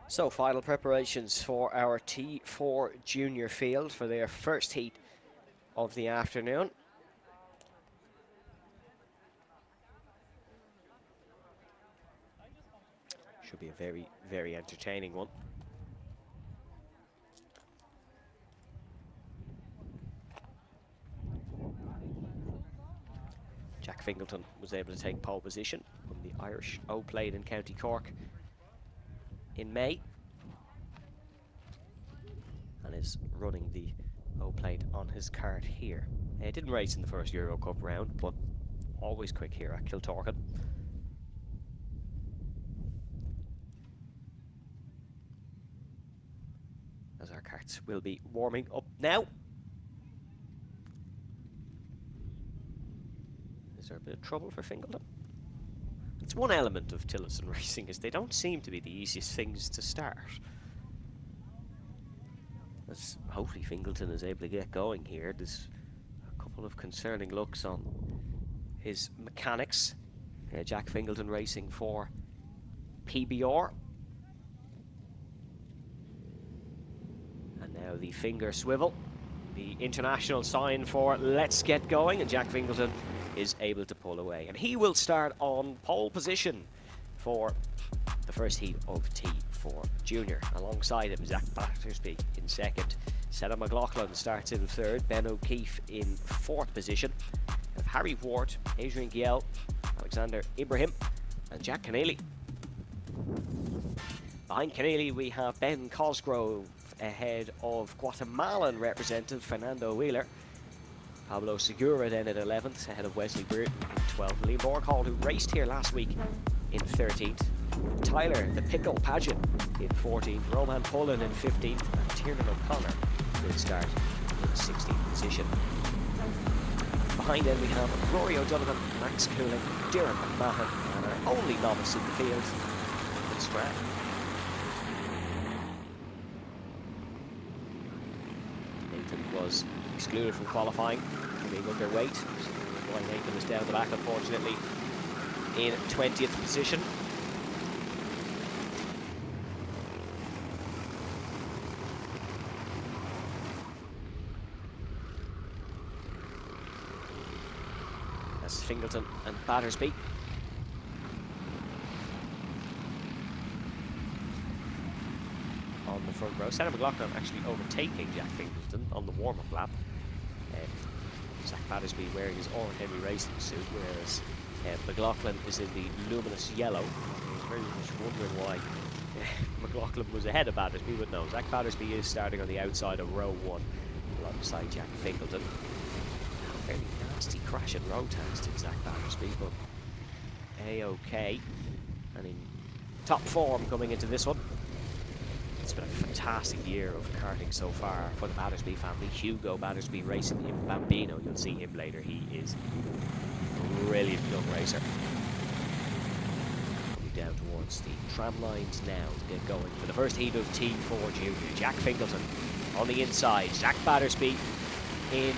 So, final preparations for our T4 Junior field for their first heat of the afternoon. Should be a very, very entertaining one. Jack Fingleton was able to take pole position when the Irish O played in County Cork in May, and is running the O plate on his card here. He didn't race in the first Euro Cup round, but always quick here at Kiltorcan. As our carts will be warming up now. Is there a bit of trouble for Fingleton? It's one element of Tillotson racing is they don't seem to be the easiest things to start. As hopefully Fingleton is able to get going here. There's a couple of concerning looks on his mechanics. Jack Fingleton racing for PBR. And now the finger swivel, the international sign for let's get going, and Jack Fingleton is able to pull away, and he will start on pole position for the first heat of T4 Junior. Alongside him, Zach Battersby in 2nd. Senna McLaughlin starts in 3rd. Ben O'Keefe in 4th position. Harry Ward, Adrian Giel, Alexander Ibrahim, and Jack Keneally. Behind Keneally, we have Ben Cosgrove ahead of Guatemalan representative Fernando Wheeler. Pablo Segura then at 11th, ahead of Wesley Burton in 12th. Lee Morghall, who raced here last week, in 13th. Tyler, the Pickle Pageant, in 14th. Roman Pullen in 15th. And Tiernan O'Connor will start in 16th position. Behind them we have Rory O'Donovan, Max Cooling, Darren McMahon, and our only novice in the field, Strad. Nathan was excluded from qualifying for being underweight. Why Nathan is down the back, unfortunately, in 20th position. That's Fingleton and Battersby. On the front row. Senna McLaughlin actually overtaking Jack Fingleton on the warm-up lap. Zach Battersby wearing his Oran Henry racing suit, whereas McLaughlin is in the luminous yellow. I was very much wondering why McLaughlin was ahead of Battersby, but no, Zach Battersby is starting on the outside of row 1 alongside Jack Fingleton. A fairly nasty crash at road tax to Zach Battersby, but A-OK. And in top form coming into this one. It's been a fantastic year of karting so far for the Battersby family. Hugo Battersby racing in Bambino. You'll see him later. He is a brilliant young racer. Coming down towards the tram lines now to get going for the first heat of T4 Junior. Jack Fingleton on the inside. Zach Battersby in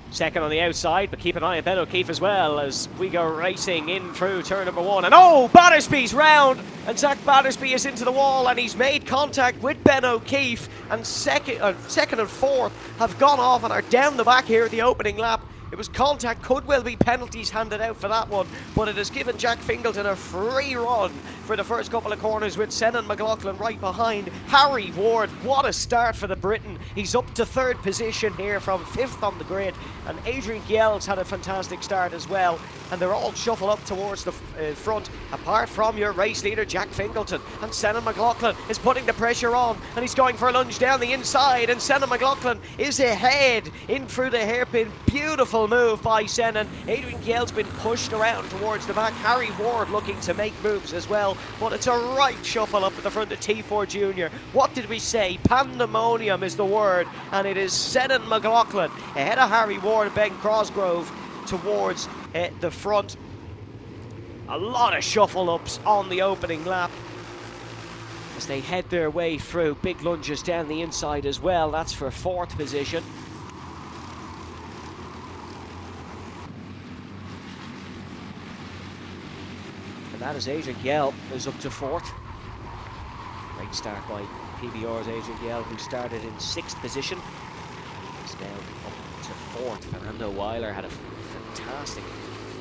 second on the outside, but keep an eye on Ben O'Keefe as well as we go racing in through turn number 1. And oh, Battersby's round, and Zach Battersby is into the wall, and he's made contact with Ben O'Keefe, and second and fourth have gone off and are down the back here at the opening lap. It was contact, could well be penalties handed out for that one, but it has given Jack Fingleton a free run for the first couple of corners with Senan McLaughlin right behind. Harry Ward, what a start for the Briton. He's up to 3rd position here from 5th on the grid, and Adrian Gyel's had a fantastic start as well, and they're all shuffled up towards the front, apart from your race leader Jack Fingleton. And Senan McLaughlin is putting the pressure on, and he's going for a lunge down the inside, and Senan McLaughlin is ahead in through the hairpin. Beautiful move by Senan. Adrian Gyel's been pushed around towards the back. Harry Ward looking to make moves as well, but it's a right shuffle up at the front of T4 Junior. What did we say? Pandemonium is the word, and it is Senan McLaughlin ahead of Harry Ward and Ben Cosgrove towards the front. A lot of shuffle ups on the opening lap as they head their way through. Big lunges down the inside as well. That's for 4th position. And that is Adrian Gyel, who's up to 4th. Great start by PBR's Adrian Gyel, who started in 6th position. He's now up to 4th. Fernando Weiler had a fantastic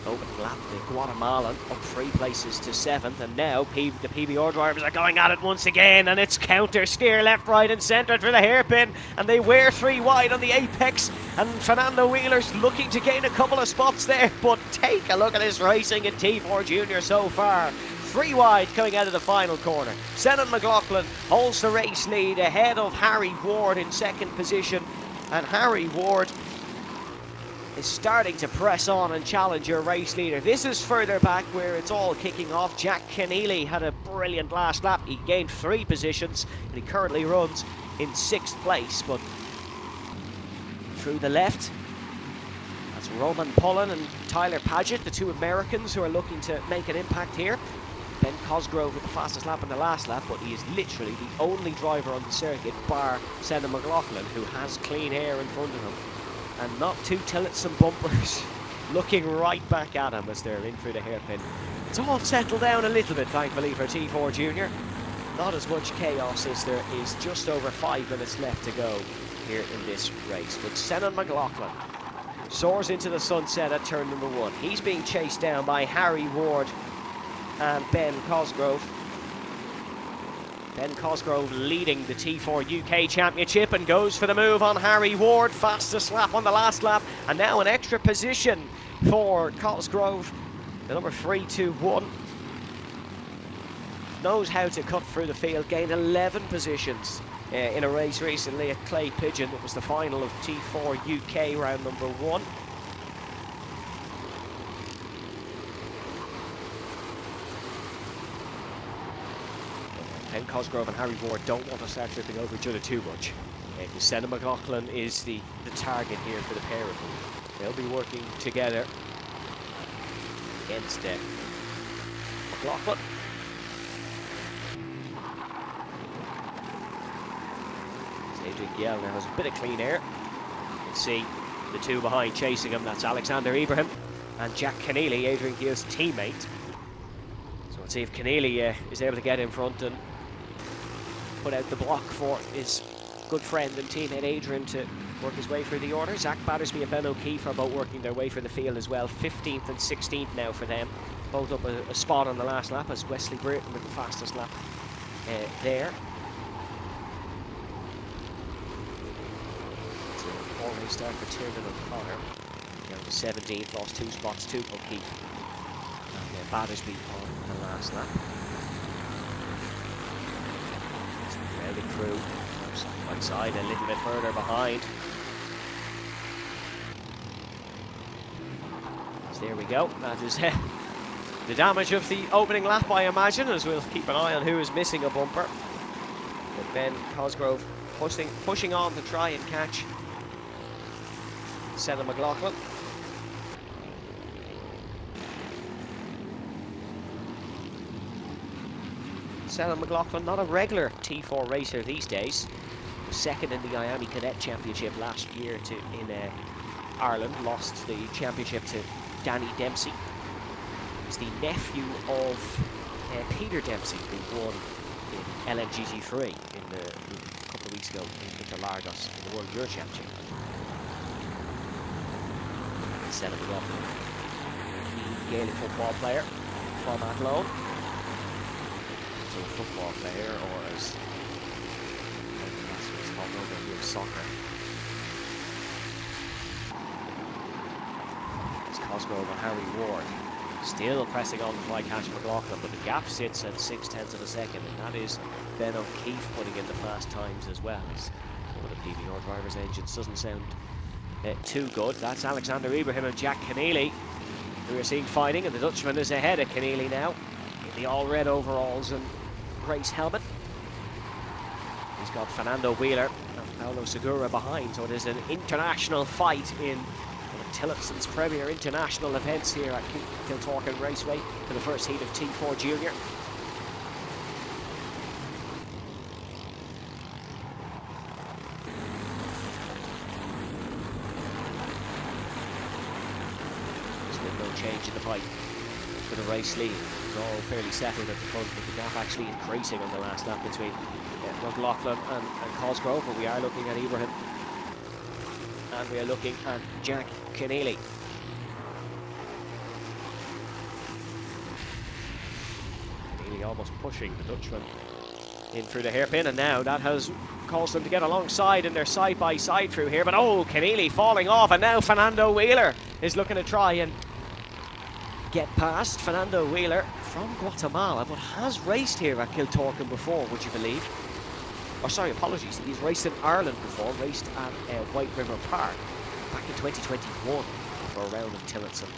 opening lap. The Guatemalan up 3 places to 7th, and now the PBR drivers are going at it once again, and it's counter steer left, right and centre through the hairpin, and they wear 3 wide on the apex, and Fernando Wheeler's looking to gain a couple of spots there, but take a look at his racing in T4 Junior so far. 3 wide coming out of the final corner. Senan McLaughlin holds the race lead ahead of Harry Ward in 2nd position, and Harry Ward is starting to press on and challenge your race leader. This is further back where it's all kicking off. Jack Keneally had a brilliant last lap. He gained 3 positions and he currently runs in 6th place, but through the left, that's Roman Pullen and Tyler Paget, the 2 Americans who are looking to make an impact here. Ben Cosgrove with the fastest lap in the last lap, but he is literally the only driver on the circuit, bar Senan McLaughlin, who has clean air in front of him. And not 2 Tillotson bumpers looking right back at him as they're in through the hairpin. It's all settled down a little bit, thankfully, for T4 Junior. Not as much chaos as there is just over 5 minutes left to go here in this race. But Senan McLaughlin soars into the sunset at turn number 1. He's being chased down by Harry Ward and Ben Cosgrove. Ben Cosgrove leading the T4 UK Championship and goes for the move on Harry Ward. Fastest lap on the last lap, and now an extra position for Cosgrove. The number 321 knows how to cut through the field, gained 11 positions in a race recently at Clay Pigeon. It was the final of T4 UK round number 1. Ben Cosgrove and Harry Ward don't want to start tripping over each other too much. Because Senna McLaughlin is the target here for the pair of them. They'll be working together against McLaughlin. Adrian Giel now has a bit of clean air. You can see the two behind chasing him. That's Alexander Ibrahim and Jack Keneally, Adrian Giel's teammate. So let's see if Keneally is able to get in front and put out the block for his good friend and teammate Adrian to work his way through the order. Zach Battersby and Ben O'Keefe are both working their way through the field as well. 15th and 16th now for them. Both up a spot on the last lap as Wesley Britton with the fastest lap there. Four-race start for Tiernan O'Connor. Down to 17th, lost 2 spots to O'Keefe. And Battersby on the last lap. It's the rally crew side by side, a little bit further behind. So there we go. That is the damage of the opening lap, I imagine, as we'll keep an eye on who is missing a bumper. But Ben Cosgrove pushing on to try and catch Senna McLaughlin. Senna McLaughlin, not a regular T4 racer these days. Second in the Miami Cadet Championship last year in Ireland. Lost the championship to Danny Dempsey. He's the nephew of Peter Dempsey, who won in LMGT3 a couple of weeks ago in Interlagos in the World Euro Championship. Senna McLaughlin, key Gaelic football player from Athlone. So a football player, or as that's what it's called over here, soccer. It's Cosgrove and Harry Ward still pressing on to try catch McLaughlin, but the gap sits at 0.6 of a second, and that is Ben O'Keefe putting in the fast times as well. As one of the PBR drivers' engines doesn't sound too good. That's Alexander Ibrahim and Jack Keneally who are seeing fighting, and the Dutchman is ahead of Keneally now in the all-red overalls and race helmet. He's got Fernando Wheeler and Paulo Segura behind, so it is an international fight in one of Tillotson's premier international events here at Kiltorcan Raceway for the first heat of T4 Junior. Change in the fight for the race lead. It's all fairly settled at the front, but the gap actually increasing on the last lap between McLaughlin and Cosgrove. But we are looking at Ibrahim and we are looking at Jack Keneally. Keneally almost pushing the Dutchman in through the hairpin, and now that has caused them to get alongside, and they're side by side through here. But oh, Keneally falling off, and now Fernando Wheeler is looking to try and get past. Fernando Wheeler from Guatemala, but has raced here at Kiltorcan before, would you believe? Or sorry, apologies, he's raced in Ireland before, raced at White River Park back in 2021 for a round of Tillotson.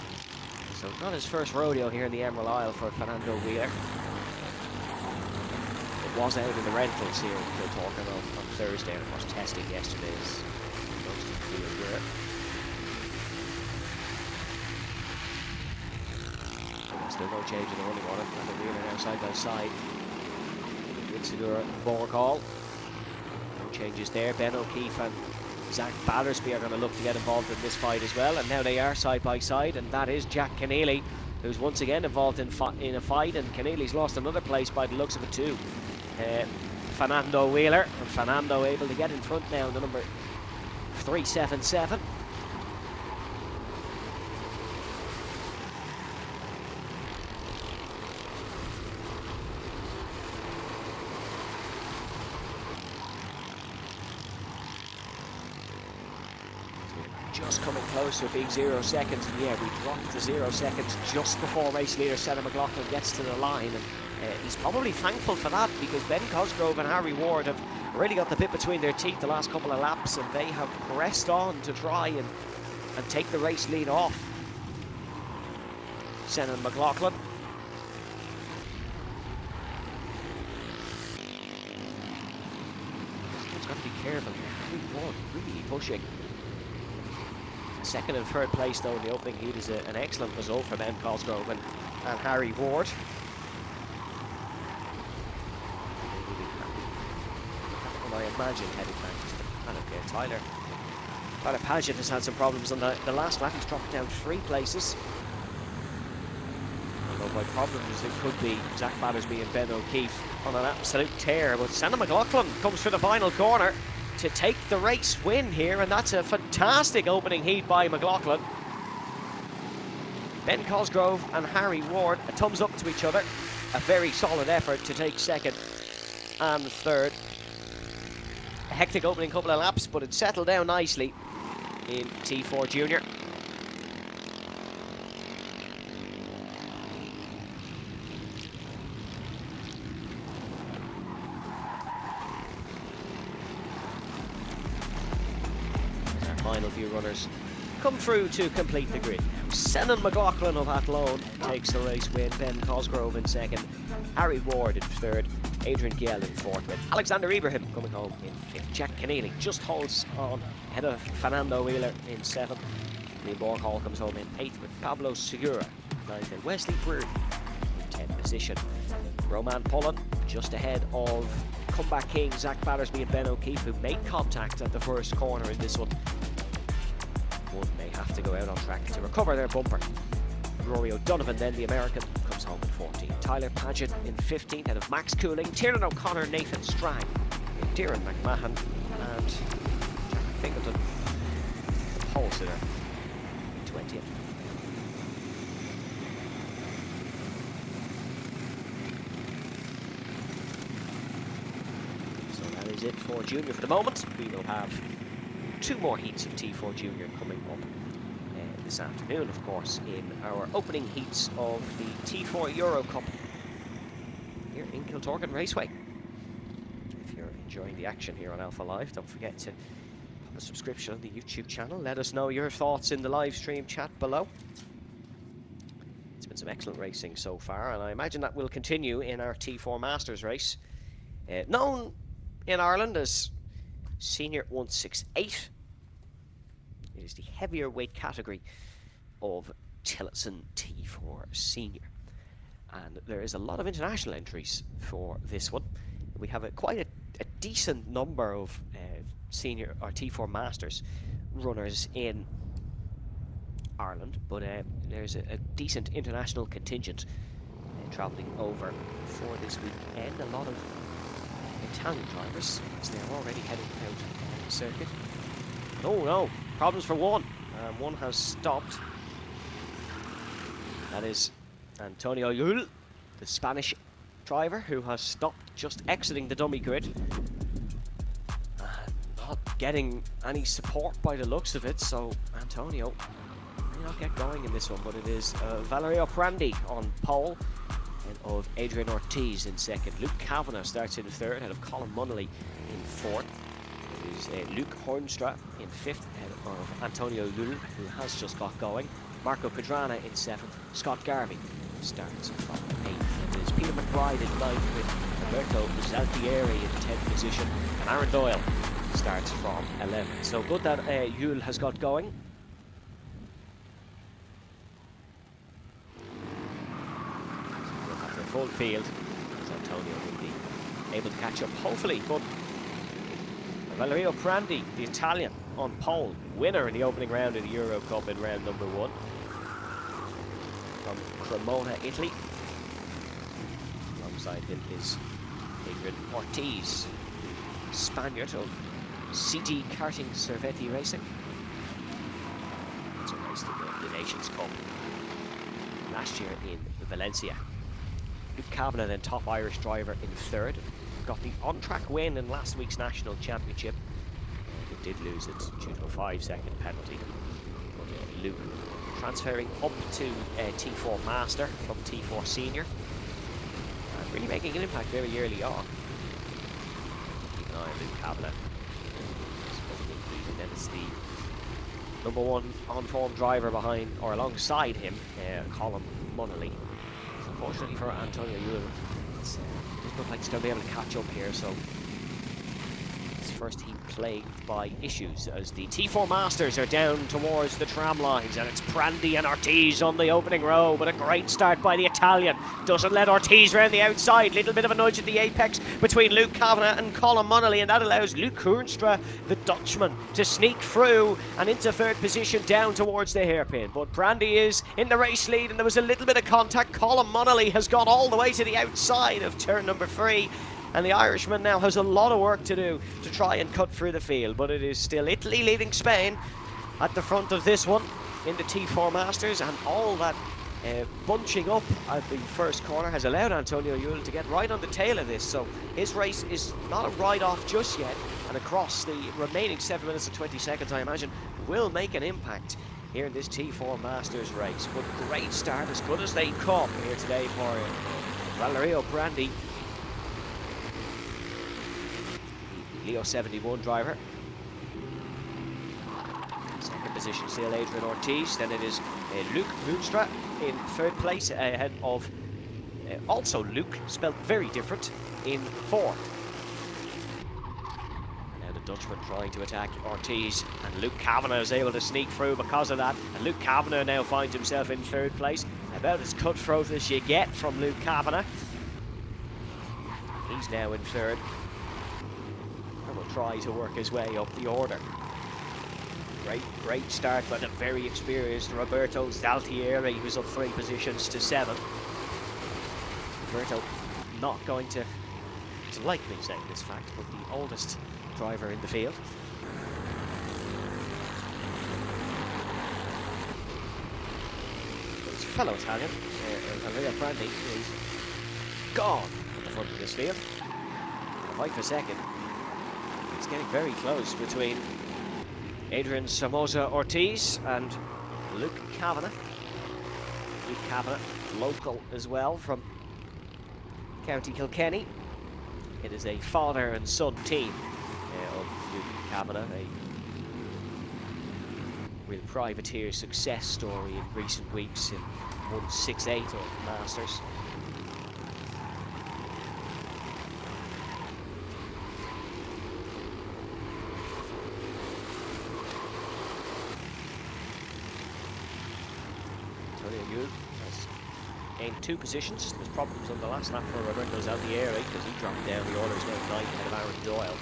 So not his first rodeo here in the Emerald Isle for Fernando Wheeler. It was out in the rentals here at Kiltorcan on Thursday, and of course testing yesterday as most of the field were. Still no change in the running order. Fernando Wheeler now side by side with Segura Borgall. No changes there. Ben O'Keefe and Zach Battersby are going to look to get involved in this fight as well, and now they are side by side, and that is Jack Keneally, who's once again involved in a fight, and Keneally's lost another place by the looks of it too. Fernando Wheeler, and Fernando able to get in front now in the number 377. Just coming close to being 0 seconds, and yeah, we dropped to 0 seconds just before race leader Senna McLaughlin gets to the line, and he's probably thankful for that, because Ben Cosgrove and Harry Ward have really got the bit between their teeth the last couple of laps, and they have pressed on to try and take the race lead off Senna McLaughlin. He's got to be careful here. Really pushing. Second and third place, though, in the opening heat is an excellent result for Ben Cosgrove and Harry Ward. And I imagine heading back to the paddock here. Tyler Paget has had some problems on the last lap. He's dropped down 3 places. Although by problems, it could be Zach Battersby and Ben O'Keefe on an absolute tear. But Senna McLaughlin comes for the final corner to take the race win here, and that's a fantastic opening heat by McLaughlin. Ben Cosgrove and Harry Ward, a thumbs up to each other. A very solid effort to take second and third. A hectic opening couple of laps, but it settled down nicely in T4 Junior. Final few runners come through to complete the grid. Senan McLaughlin of Athlone takes the race win. Ben Cosgrove in second. Harry Ward in third. Adrian Giel in fourth, with Alexander Ibrahim coming home in fifth. Jack Keneally just holds on ahead of Fernando Wheeler in seventh. Liam Borghall comes home in eighth, with Pablo Segura ninth, and Wesley Brewer in 10th position. Roman Pullen just ahead of comeback king Zach Battersby and Ben O'Keefe, who made contact at the first corner in this one. One may have to go out on track to recover their bumper. Rory O'Donovan, then the American, comes home in 14th. Tyler Paget in 15th, ahead of Max Cooling, Tiernan O'Connor, Nathan Strang, Darren McMahon, and Jack Fingleton, Paul Sitter in 20th. So that is it for Junior for the moment. We will have 2 more heats of T4 Junior coming up this afternoon, of course, in our opening heats of the T4 Euro Cup here in Kiltorcan Raceway. If you're enjoying the action here on Alpha Live, don't forget to pop a subscription on the YouTube channel. Let us know your thoughts in the live stream chat below. It's been some excellent racing so far, and I imagine that will continue in our T4 Masters race, known in Ireland as Senior 168. It is the heavier weight category of Tillotson T4 Senior. And there is a lot of international entries for this one. We have quite a decent number of Senior or T4 Masters runners in Ireland, but there's a decent international contingent travelling over for this weekend. A lot of Italian drivers, as they're already heading out on the circuit. Oh no, problems for one. One has stopped. That is Antonio Yul, the Spanish driver, who has stopped just exiting the dummy grid. Not getting any support by the looks of it, so Antonio may not get going in this one, but it is Valerio Prandi on pole, and of Adrian Ortiz in second. Luke Kavanagh starts in third, ahead of Colin Munnelly in fourth. It is Luke Hornstra in fifth, ahead of Antonio Lul, who has just got going. Marco Pedrana in seventh. Scott Garvey starts from eighth. It is Peter McBride in ninth, with Alberto Zaltieri in 10th position. And Aaron Doyle starts from 11th. So good that Yul has got going. We'll have the full field, as Antonio will be able to catch up, hopefully. But Valerio Prandi, the Italian, on pole, winner in the opening round of the Euro Cup in round number 1. From Cremona, Italy. Alongside him is Adrian Ortiz, Spaniard of CT Karting Servetti Racing. It's a race to the Nations Cup last year in Valencia. Luke Kavanagh, then top Irish driver, in third. Got the on-track win in last week's national championship. It did lose it due to a 5-second penalty. But Luke transferring up to T4 Master from T4 Senior, and really making an impact very early on. Keep an eye on Luke Kavanagh. And then it's the #1 on-form driver behind, or alongside him, Colin Munnelly. Unfortunately for Antonio Yul, doesn't look like he's going to be able to catch up here, so it's first heat plagued by issues as the T4 Masters are down towards the tram lines, and it's Brandy and Ortiz on the opening row, but a great start by the Italian. Doesn't let Ortiz round the outside. Little bit of a nudge at the apex between Luke Kavanagh and Colin Munnelly, and that allows Luke Hoornstra, the Dutchman, to sneak through and into third position down towards the hairpin. But Brandy is in the race lead, and there was a little bit of contact. Colin Munnelly has got all the way to the outside of turn number 3. And the Irishman now has a lot of work to do to try and cut through the field, but it is still Italy leading Spain at the front of this one in the T4 Masters, and all that bunching up at the first corner has allowed Antonio Yule to get right on the tail of this, so his race is not a ride-off just yet, and across the remaining 7 minutes and 20 seconds, I imagine, will make an impact here in this T4 Masters race. But great start, as good as they come here today for Valerio Brandy, Leo 71 driver. Second position still Adrian Ortiz. Then it is Luke Hoornstra in third place, ahead of also Luke, spelled very different, in fourth. Now the Dutchman trying to attack Ortiz, and Luke Kavanagh is able to sneak through because of that. And Luke Kavanagh now finds himself in third place, about as cutthroat as you get from Luke Kavanagh. He's now in third. Will try to work his way up the order. Great start by the very experienced Roberto Zaltieri, who's up 3 positions to 7. Roberto not going to like me saying this fact, but the oldest driver in the field. His fellow Italian, Valerio Brandy, is gone at the front of this field. Fight for second. It's getting very close between Adrian Somoza Ortiz and Luke Kavanagh. Luke Kavanagh, local as well, from County Kilkenny. It is a father and son team of Luke Kavanagh, a real privateer success story in recent weeks in 168 or Masters. Has gained 2 positions. There's problems on the last lap for Roberto Zaltieri because he dropped down the order. He's now 9th ahead of Aaron Doyle.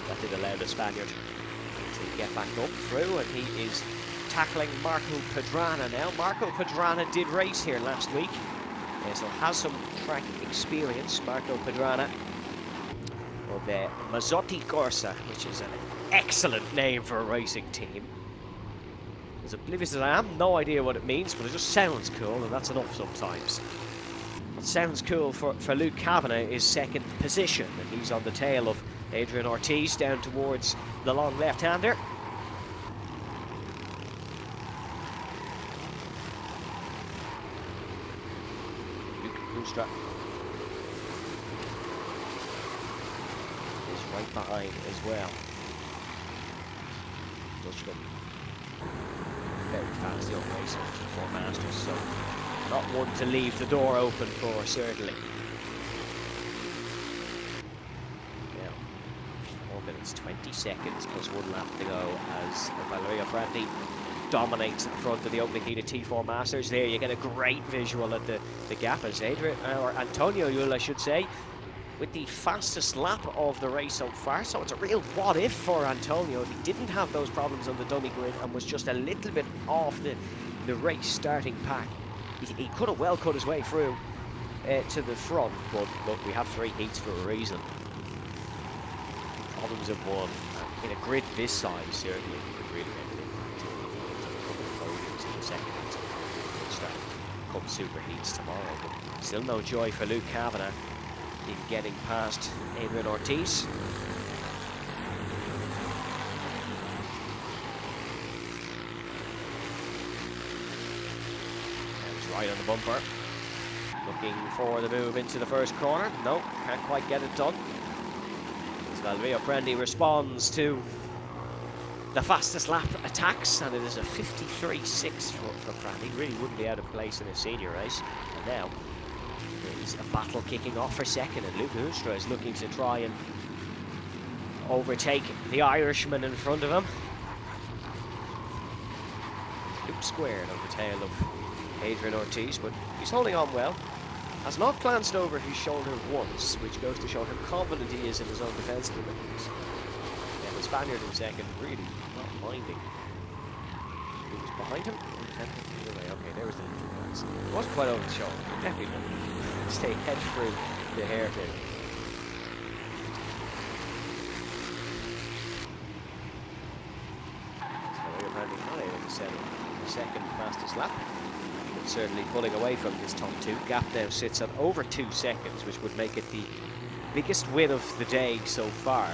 That did allow the Spaniard to get back up through, and he is tackling Marco Pedrana now. Marco Pedrana did race here last week, so has some track experience. Marco Pedrana of Mazzotti Corsa, which is an excellent name for a racing team. As oblivious as I am, no idea what it means, but it just sounds cool, and that's enough sometimes. What sounds cool for Luke Kavanagh is second position, and he's on the tail of Adrian Ortiz down towards the long left-hander. Luke Hoornstra is right behind as well. Dutchman. Very fast young racer for Masters, so not one to leave the door open for, certainly. Now, 4 minutes 20 seconds plus 1 lap to go as Valerio Brandy dominates at the front of the opening heat of T4 Masters. There you get a great visual at the gap as Antonio Yule, I should say, with the fastest lap of the race so far. So it's a real what if for Antonio if he didn't have those problems on the dummy grid and was just a little bit off the race starting pack. He could have well cut his way through to the front, but look, we have 3 heats for a reason. Problems of 1. In a grid this size, certainly you could really make an impact. A couple of podiums in the second heat. Start a couple super heats tomorrow, but still no joy for Luke Kavanagh in getting past Adrian Ortiz. And he's right on the bumper. Looking for the move into the first corner. No, can't quite get it done. As Valerio Brandy responds to the fastest lap attacks, and it is a 53.6 for Brandy. Really wouldn't be out of place in a senior race. And now there is a battle kicking off for second, and Luke Hoornstra is looking to try and overtake the Irishman in front of him. Loop squared on the tail of Adrian Ortiz, but he's holding on well. Has not glanced over his shoulder once, which goes to show how confident he is in his own defensive abilities. Yeah, the Spaniard in second, really not minding. He was behind him. Okay, there was the little glance. It wasn't quite over the shoulder, but definitely not. Stay head through the hairpin. So Randy not able to set the second fastest lap. Certainly pulling away from his top two. Gap now sits at over 2 seconds, which would make it the biggest win of the day so far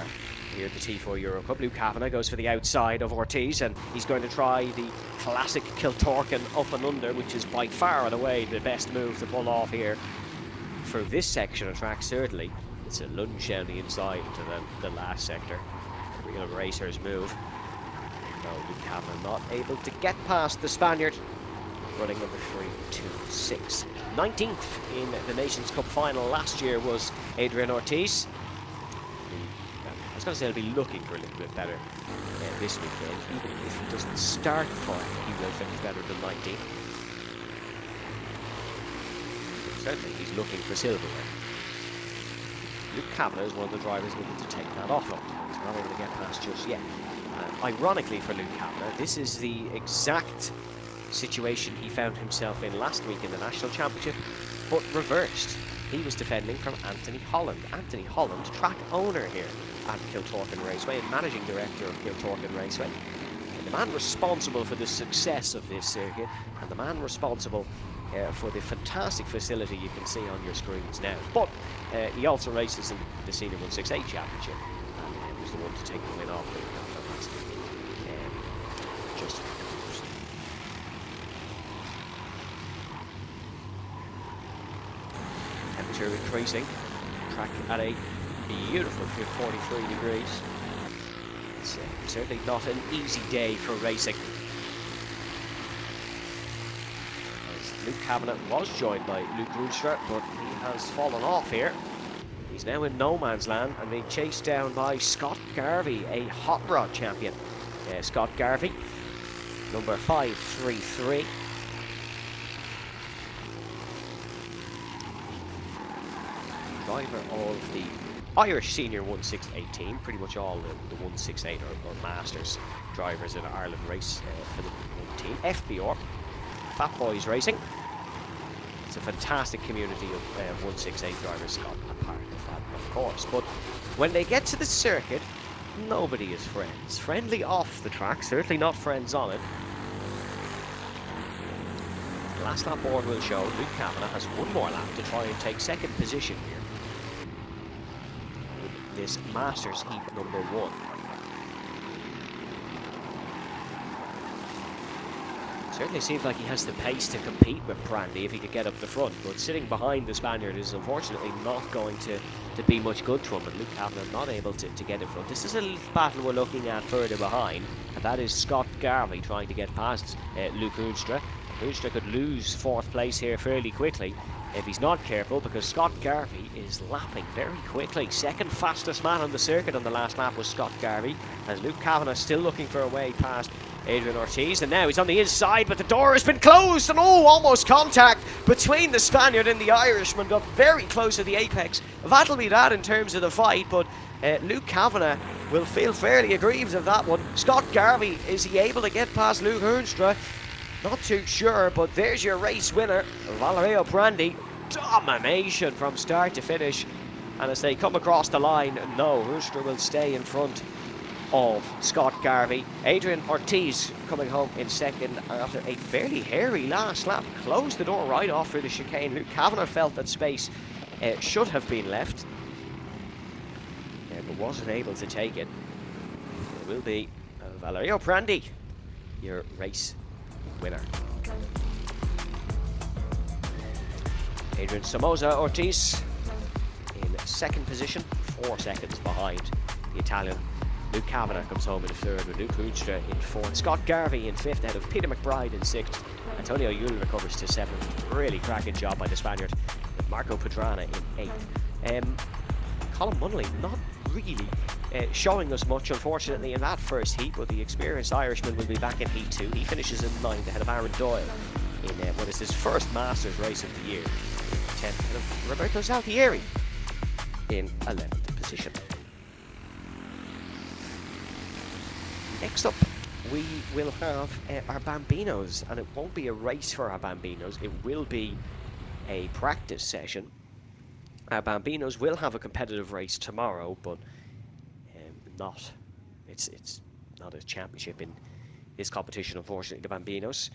here at the T4 Euro Cup. Luke Kavanagh goes for the outside of Ortiz, and he's going to try the classic Kiltorcan up and under, which is by far and away the best move to pull off here for this section of track. Certainly it's a lunge down the inside into the last sector. A real racer's move. No, Luke Kavanagh not able to get past the Spaniard, running number 3.26. 19th in the Nations Cup final last year was Adrian Ortiz. I was going to say he'll be looking for a little bit better this weekend. Even if he doesn't start the final, he will finish better than 19th. Certainly he's looking for silverware. Luke Kavanagh is one of the drivers looking to take that off him. He's not able to get past just yet. Ironically for Luke Kavanagh, this is the exact situation he found himself in last week in the National Championship, but reversed. He was defending from Anthony Holland. Anthony Holland, track owner here at Kiltorcan Raceway and managing director of Kiltorcan Raceway. And the man responsible for the success of this circuit, and the man responsible for the fantastic facility you can see on your screens now. But he also races in the Senior 168 Championship, and was the one to take the win off Luke Kavanagh last week. Just temperature increasing, track at a beautiful 43 degrees. It's certainly not an easy day for racing. As Luke Kavanagh was joined by Luke Rudstra, but he has fallen off here. He's now in no man's land and being chased down by Scott Garvey, a hot rod champion. Scott Garvey, number 533. Driver of the Irish Senior 168 team, pretty much all the 168 or Masters drivers in Ireland race for the one team. FBR, Fat Boys Racing. It's a fantastic community of 168 drivers, Scott, a part of that, of course. But when they get to the circuit, nobody is friends. Friendly off the track, certainly not friends on it. The last lap board will show Luke Kavanagh has one more lap to try and take second position here. This Masters heat number 1. Certainly seems like he has the pace to compete with Brandy if he could get up the front, but sitting behind the Spaniard is unfortunately not going to be much good to him, and Luke Kavanagh not able to get in front. This is a battle we're looking at further behind, and that is Scott Garvey trying to get past Luke Rudstra. Rudstra could lose 4th place here fairly quickly if he's not careful, because Scott Garvey is lapping very quickly. Second fastest man on the circuit on the last lap was Scott Garvey, as Luke Kavanagh still looking for a way past Adrian Ortiz, and now he's on the inside, but the door has been closed, and almost contact between the Spaniard and the Irishman. Got very close to the apex. That'll be that in terms of the fight, but Luke Kavanagh will feel fairly aggrieved of that one. Scott Garvey, is he able to get past Luke Rudstra? Not too sure, but there's your race winner, Valerio Brandy. Domination from start to finish, and as they come across the line, no, Rudstra will stay in front of Scott Garvey. Adrian Ortiz coming home in second after a fairly hairy last lap. Closed the door right off through the chicane. Luke Kavanagh felt that space should have been left, but wasn't able to take it. It will be Valerio Brandy, your race winner. Adrian Somoza Ortiz in second position, 4 seconds behind the Italian. Luke Kavanagh comes home in third with Luke Rudstra in fourth. Scott Garvey in fifth ahead of Peter McBride in sixth. Antonio Yule recovers to seventh. Really cracking job by the Spaniard. With Marco Pedrana in eighth. Colin Munnelly not really showing us much, unfortunately, in that first heat, but the experienced Irishman will be back in Heat 2. He finishes in 9th ahead of Aaron Doyle in what is his first Masters race of the year. 10th ahead of Roberto Zaltieri in 11th position. Next up, we will have our Bambinos, and it won't be a race for our Bambinos, it will be a practice session. Our Bambinos will have a competitive race tomorrow, but it's not a championship in this competition, unfortunately, the Bambinos.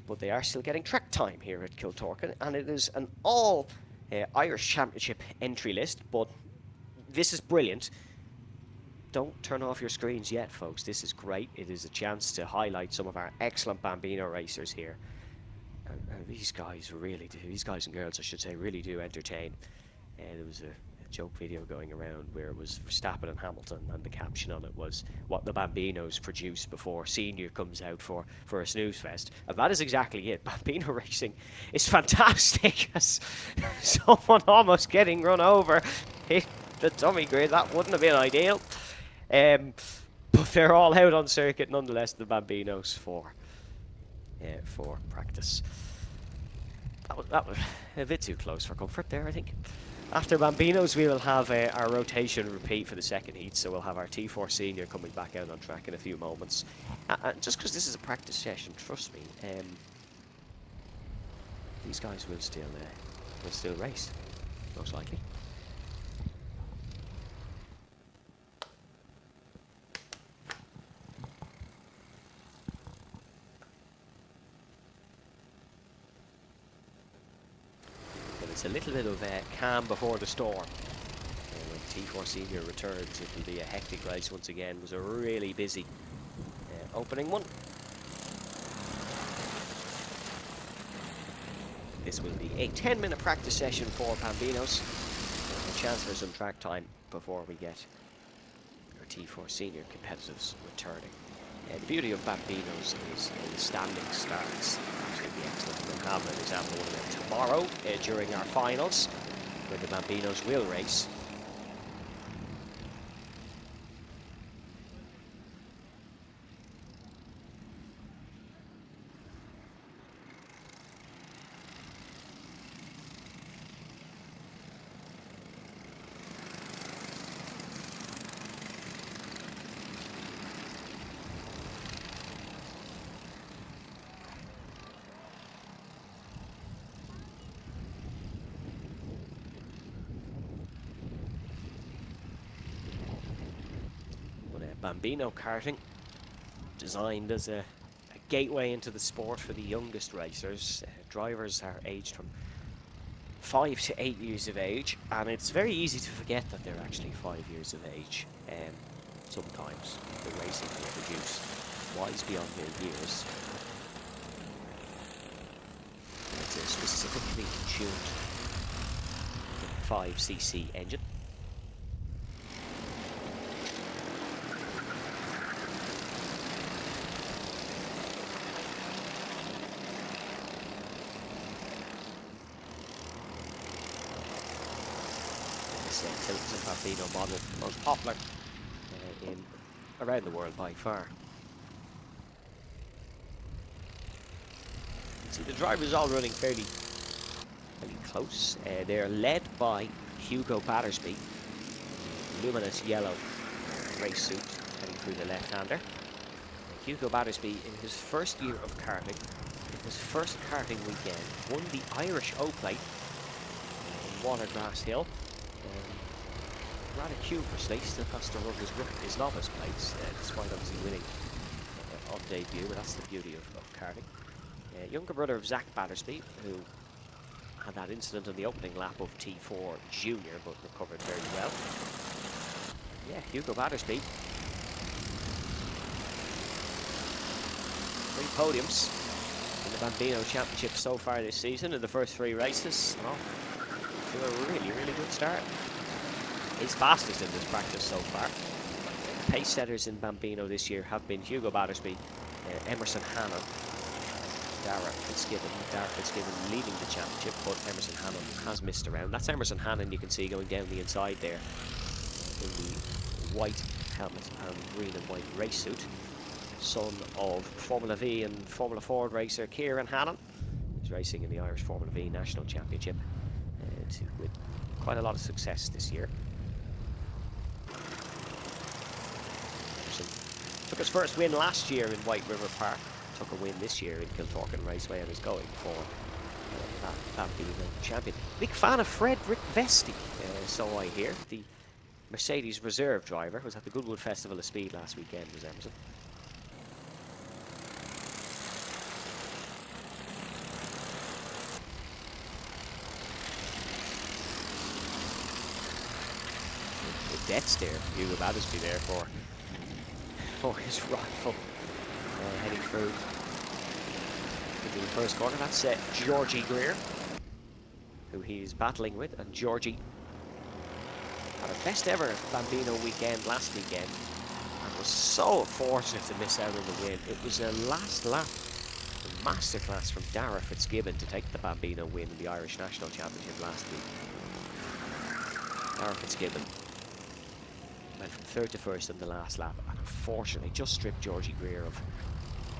But they are still getting track time here at Kiltorcan, and it is an all Irish Championship entry list, but this is brilliant. Don't turn off your screens yet, folks. This is great. It is a chance to highlight some of our excellent Bambino racers here. And these guys really do, these guys and girls, I should say, really do entertain. There was a joke video going around where it was Verstappen and Hamilton, and the caption on it was what the Bambinos produce before Senior comes out for a snooze fest. And that is exactly it. Bambino racing is fantastic. Someone almost getting run over in the dummy grid. That wouldn't have been ideal. But they're all out on circuit nonetheless, the Bambinos, for practice. That was a bit too close for comfort there, I think. After Bambinos, we will have our rotation repeat for the second heat, so we'll have our T4 Senior coming back out on track in a few moments. Just because this is a practice session, trust me, these guys will still race, most likely. It's a little bit of calm before the storm. When T4 Senior returns, it will be a hectic race once again. It was a really busy opening one. This will be a 10-minute practice session for Bambinos. A chance for some track time before we get our T4 Senior competitives returning. The beauty of Bambinos is the standing starts. Absolutely excellent. We'll have an example of it tomorrow during our finals, where the Bambinos will race. Bambino karting, designed as a gateway into the sport for the youngest racers. Drivers are aged from 5 to 8 years of age, and it's very easy to forget that they're actually 5 years of age. Sometimes the racing they produce wise beyond their years. It's a specifically tuned 5cc engine. Tillotson Bambino model, the most popular around the world by far. See, the drivers all running fairly close. They're led by Hugo Battersby, luminous yellow race suit heading through the left-hander. Hugo Battersby, in his first year of karting, in his first karting weekend, won the Irish O-Plate in Watergrass Hill. Rather humorously, still has to run his novice plates, despite obviously winning on debut, but that's the beauty of karting. Younger brother of Zach Battersby, who had that incident on the opening lap of T4 Junior, but recovered very well. Yeah, Hugo Battersby. 3 podiums in the Bambino Championship so far this season in the first 3 races. Off to a really, really good start. His fastest in this practice so far. The pace setters in Bambino this year have been Hugo Battersby, Emerson Hannon, Darragh Fitzgibbon leading the championship, but Emerson Hannon has missed around. That's Emerson Hannon you can see going down the inside there in the white helmet and green and white race suit. Son of Formula V and Formula Ford racer Kieran Hannon. He's racing in the Irish Formula V National Championship with quite a lot of success this year. Took his first win last year in White River Park, took a win this year in Kiltorcan Raceway, and is going for that being a champion. Big fan of Frederick Vesti, so I hear. The Mercedes reserve driver was at the Goodwood Festival of Speed last weekend, was Emerson. The death stare Hugo Battersby there for his rifle heading through into the first corner. That's Georgie Greer, who he's battling with, and Georgie had a best ever Bambino weekend last weekend and was so fortunate to miss out on the win. It was a last lap, a masterclass from Dara Fitzgibbon to take the Bambino win in the Irish National Championship last week. Dara Fitzgibbon went from third to first in the last lap, and unfortunately just stripped Georgie Greer of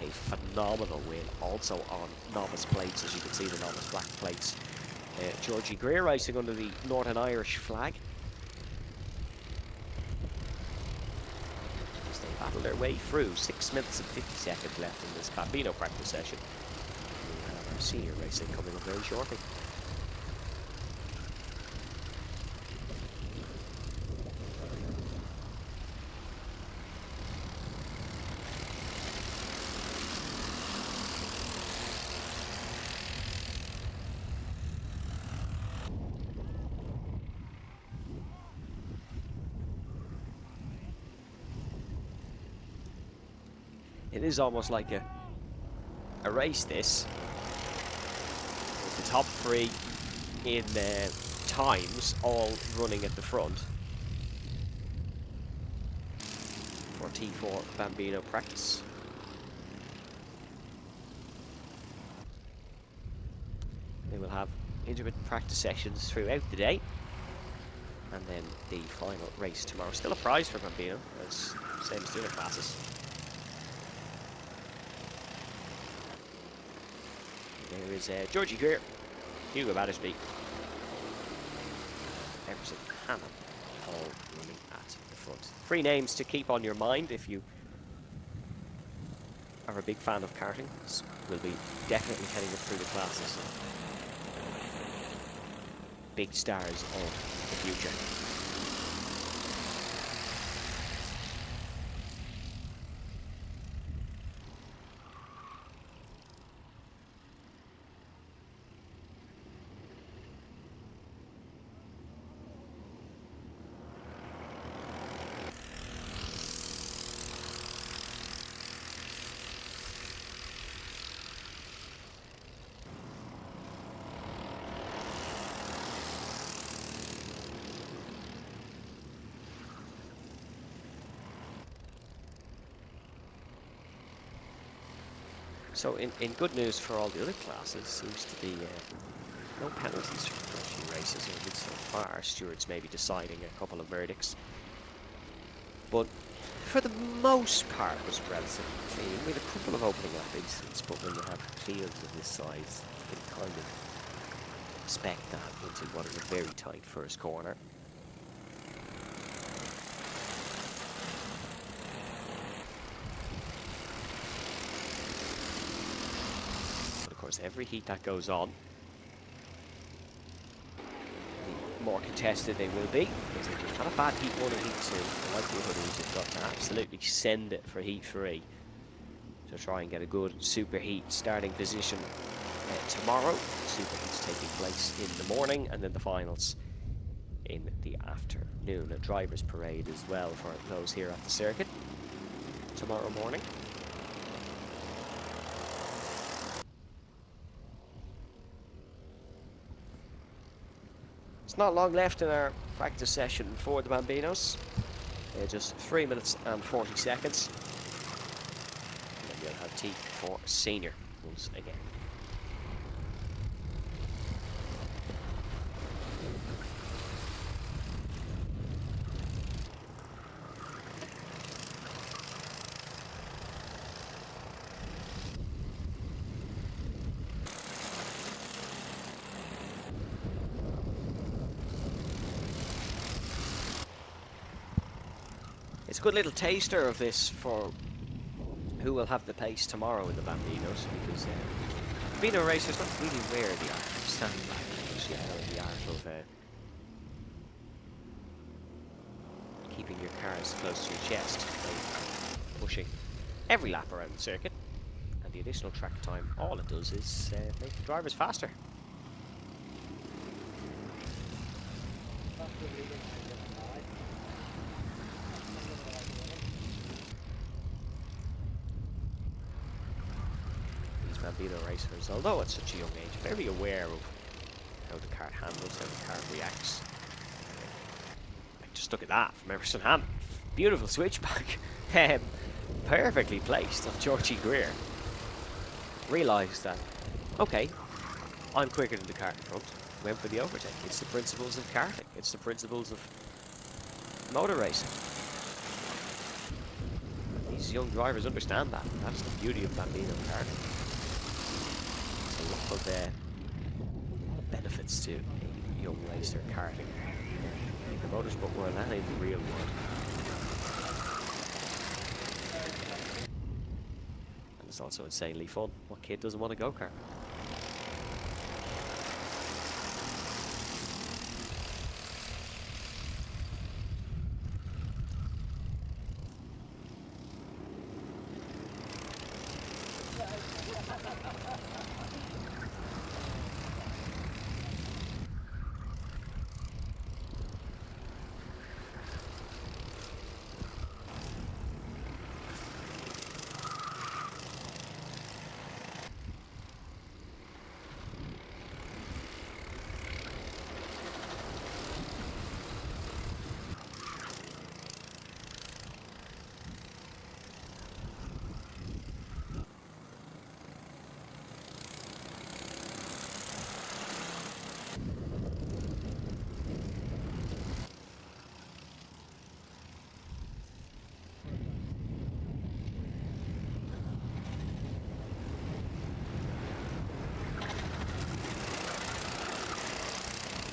a phenomenal win, also on novice plates, as you can see, the novice black plates. Georgie Greer racing under the Northern Irish flag as they battle their way through. 6 minutes and 50 seconds left in this Bambino practice session. We have our senior racing coming up very shortly. It is almost like a race, this. With the top three in times all running at the front for T4 Bambino practice. They will have intermittent practice sessions throughout the day, and then the final race tomorrow. Still a prize for Bambino, as same as the other classes. There is Georgie Greer, Hugo Battersby, Emerson Hannon, all running at the front. 3 names to keep on your mind if you are a big fan of karting. Will be definitely heading up through the classes. Big stars of the future. So in good news for all the other classes, seems to be no penalties for the first few races, or at least so far. Stewards may be deciding a couple of verdicts, but for the most part it was relatively clean, with a couple of opening up incidents. But when you have fields of this size, you can kind of expect that into what is a very tight first corner. Every heat that goes on, the more contested they will be. Because if you've had a bad heat 1 and heat 2, the likelihood is you've got to absolutely send it for heat 3 to try and get a good super heat starting position tomorrow. Super heats taking place in the morning, and then the finals in the afternoon. A driver's parade as well for those here at the circuit tomorrow morning. It's not long left in our practice session for the Bambinos. Just 3 minutes and 40 seconds. And then we'll have T for senior once again. It's a good little taster of this for who will have the pace tomorrow in the Bambinos, because Bambino racers, that's really rare, the art of sandbagging, the art of keeping your cars close to your chest, pushing every lap around the circuit, and the additional track time, all it does is make the drivers faster. These Bambino racers, although at such a young age, very aware of how the kart handles, how the kart reacts. Just look at that from Emerson Ham. Beautiful switchback. Perfectly placed on Georgie Greer. Realised that, okay, I'm quicker than the kart in front. Went for the overtake. It's the principles of karting. It's the principles of motor racing. These young drivers understand that. That's the beauty of Bambino karting. There's a lot of benefits to a young racer karting in the motorsport world and in the real world. And it's also insanely fun. What kid doesn't want a go-kart?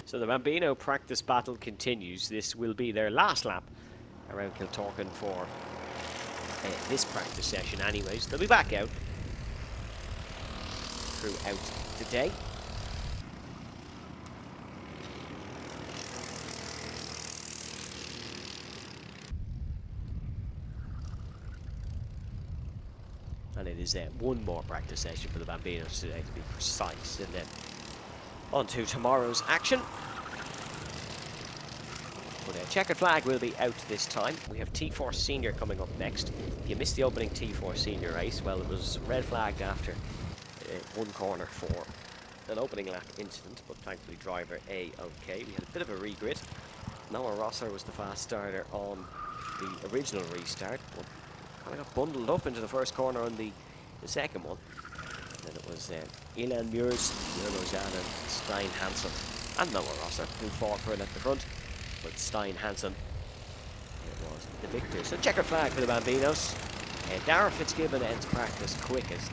So the Bambino practice battle continues. This will be their last lap around Kiltorcan for this practice session anyways. They'll be back out throughout the day. And it is one more practice session for the Bambinos today, to be precise, and then on to tomorrow's action. But checkered flag will be out this time. We have T4 Senior coming up next. If you missed the opening T4 Senior race, well, it was red flagged after one corner for an opening lap incident, but thankfully driver A-OK. We had a bit of a regrid. Noah Rosser was the fast starter on the original restart, but kind of got bundled up into the first corner on the second one. And it was Ilan Mures, Jan and Stein Hansen and Noah Rosser who fought for it at the front, but Stein Hansen was the victor. So checker flag for the Bambinos. Darragh Fitzgibbon ends practice quickest,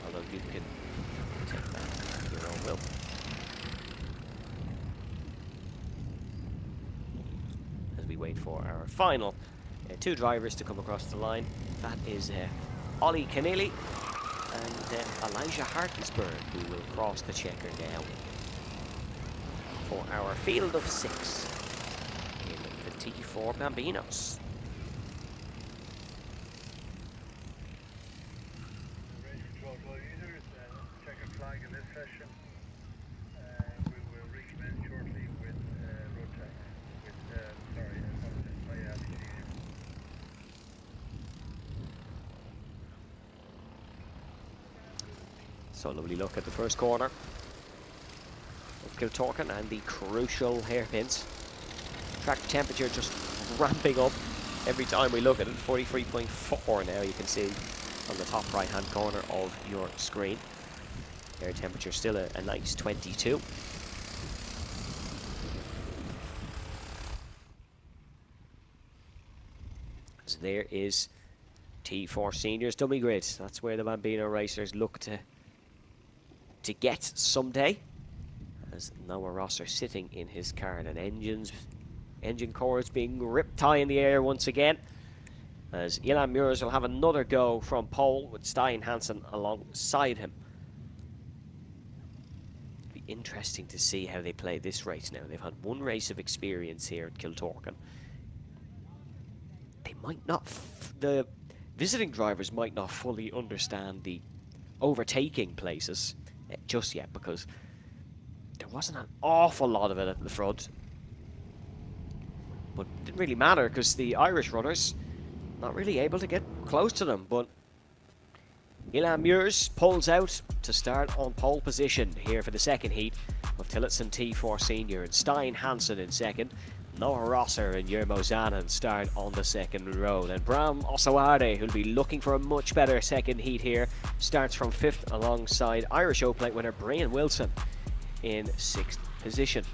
although you can take that at your own will. As we wait for our final two drivers to come across the line. That is Ollie Keneally and Elijah Hartensberg, who will cross the checker now for our field of 6 in the T4 Bambinos. Race control to all users, checker flag in this session. We will recommence shortly with road tax. So a lovely look at the first corner of Kiltorcan and the crucial hairpins. Track temperature just ramping up every time we look at it. 43.4 now, you can see on the top right hand corner of your screen. Air temperature still a nice 22. So there is T4 Seniors dummy grid. That's where the Bambino racers look to get someday, as Noah Rosser sitting in his car, and engines Engine cords being ripped high in the air once again, as Ilan Meurs will have another go from pole with Stein Hansen alongside him. It'll be interesting to see how they play this race now. They've had one race of experience here at Kiltorcan. They might not, the visiting drivers might not fully understand the overtaking places just yet, because there wasn't an awful lot of it at the front. But it didn't really matter, because the Irish runners not really able to get close to them. But Ilan Meurs pulls out to start on pole position here for the second heat of Tillotson T4 Senior, and Stein Hansen in second. Noah Rosser and Yermo Zanen start on the second row. Then Bram Osoade, who'll be looking for a much better second heat here, starts from 5th alongside Irish Oplate winner Brian Wilson in 6th position.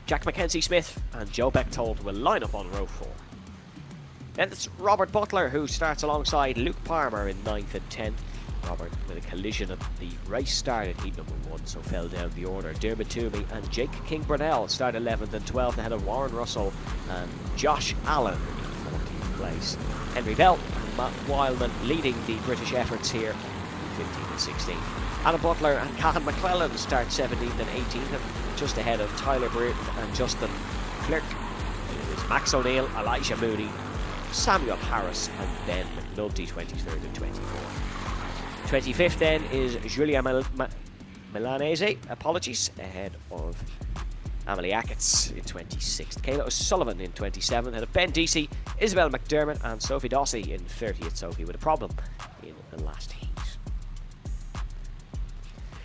Jack Mackenzie Smith and Joe Bechtold will line up on row 4. Then it's Robert Butler, who starts alongside Luke Palmer in 9th and 10th. Robert with a collision at the race start in heat number 1, so fell down the order. Dermot Toomey and Jake King-Brunel start 11th and 12th ahead of Warren Russell and Josh Allen in 14th place. Henry Bell and Matt Wildman leading the British efforts here in 15th and 16th. Adam Butler and Cahan McClellan start 17th and 18th, and just ahead of Tyler Brereton and Justin Clerk. It is Max O'Neill, Elijah Mooney, Samuel Harris and Ben McNulty 23rd and 24th. 25th then is Julia Milanese, ahead of Amelie Ackett in 26th. Kayla O'Sullivan in 27th, ahead of Ben Deasy, Isabel McDermott and Sophie Dossie in 30th. Sophie with a problem in the last heat.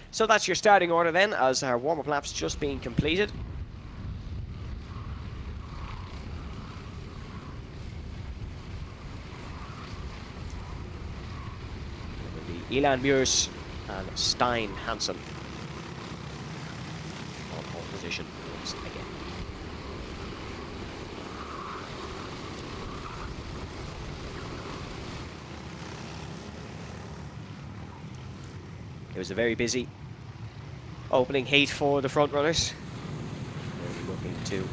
So that's your starting order then, as our warm-up laps just being completed. Ilan Meurs and Stein Hansen on pole position once again. It was a very busy opening heat for the front runners. They're looking to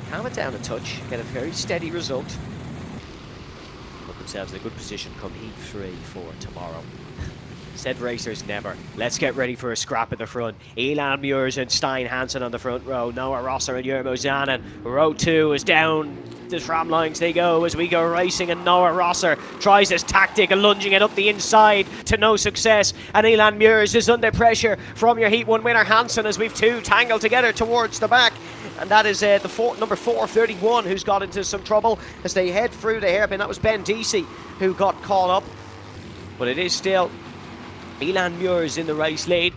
calm it down a touch, get a very steady result. Put themselves in a good position come heat 3 for tomorrow. Said racers never. Let's get ready for a scrap at the front. Ilan Meurs and Stein Hansen on the front row. Noah Rosser and Yermo Zanen. Row 2 is down the tram lines they go as we go racing, and Noah Rosser tries his tactic and lunging it up the inside to no success, and Ilan Meurs is under pressure from your heat 1 winner Hansen, as we've two tangled together towards the back. And that is number 431 who's got into some trouble as they head through the hairpin. That was Ben Deasy who got caught up, but it is still Ilan Meurs in the race lead.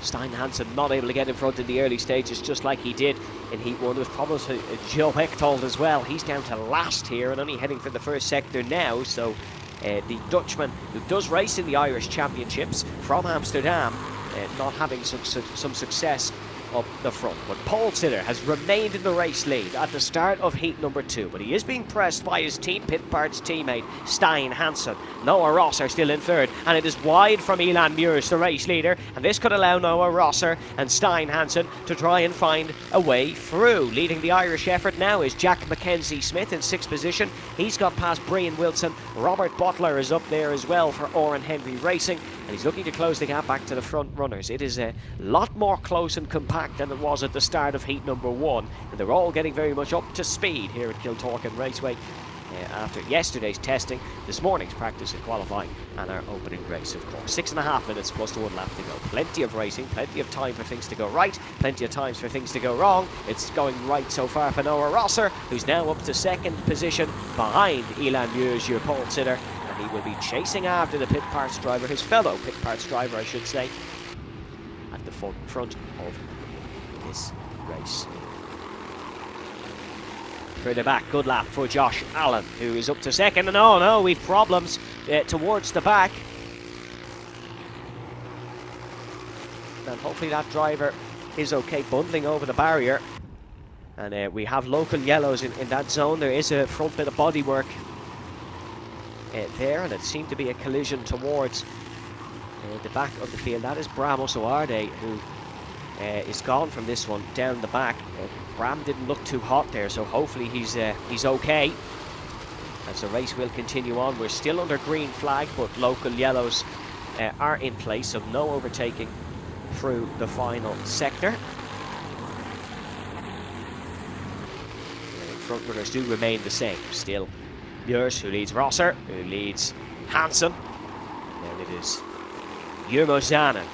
Stein Hansen not able to get in front in the early stages, just like he did in Heat 1. There was problems with Joe Bechtold as well. He's down to last here and only heading for the first sector now. So the Dutchman, who does race in the Irish Championships from Amsterdam, not having some success up the front. But Paul Sitter has remained in the race lead at the start of heat number 2, but he is being pressed by his team Pitpart's teammate Stein Hansen. Noah Rosser still in third, and it is wide from Ilan Meurs, the race leader, and this could allow Noah Rosser and Stein Hansen to try and find a way through. Leading the Irish effort now is Jack Mackenzie Smith in 6th position. He's got past Brian Wilson. Robert Butler is up there as well for Oran Henry Racing, and he's looking to close the gap back to the front runners. It is a lot more close and compact than it was at the start of heat number 1, and they're all getting very much up to speed here at Kiltorcan Raceway after yesterday's testing, this morning's practice and qualifying, and our opening race, of course. 6.5 minutes plus 1 lap to go. Plenty of racing, plenty of time for things to go right, plenty of times for things to go wrong. It's going right so far for Noah Rosser, who's now up to 2nd position behind Ilan Meurs, your pole sitter, and he will be chasing after the Pitpart's driver, his fellow Pitpart's driver I should say, at the front of this race. Further back, good lap for Josh Allen, who is up to 2nd, and oh no, we've problems towards the back. And hopefully that driver is okay bundling over the barrier. And we have local yellows in that zone. There is a front bit of bodywork there, and it seemed to be a collision towards the back of the field. That is Bram Osuarde, who is gone from this one down the back. Bram didn't look too hot there, so hopefully he's okay. As the race will continue on, we're still under green flag, but local yellows are in place, so no overtaking through the final sector. Front runners do remain the same. Still Bjers, who leads Rosser, who leads Hansen. Then it is Jurmo Zanen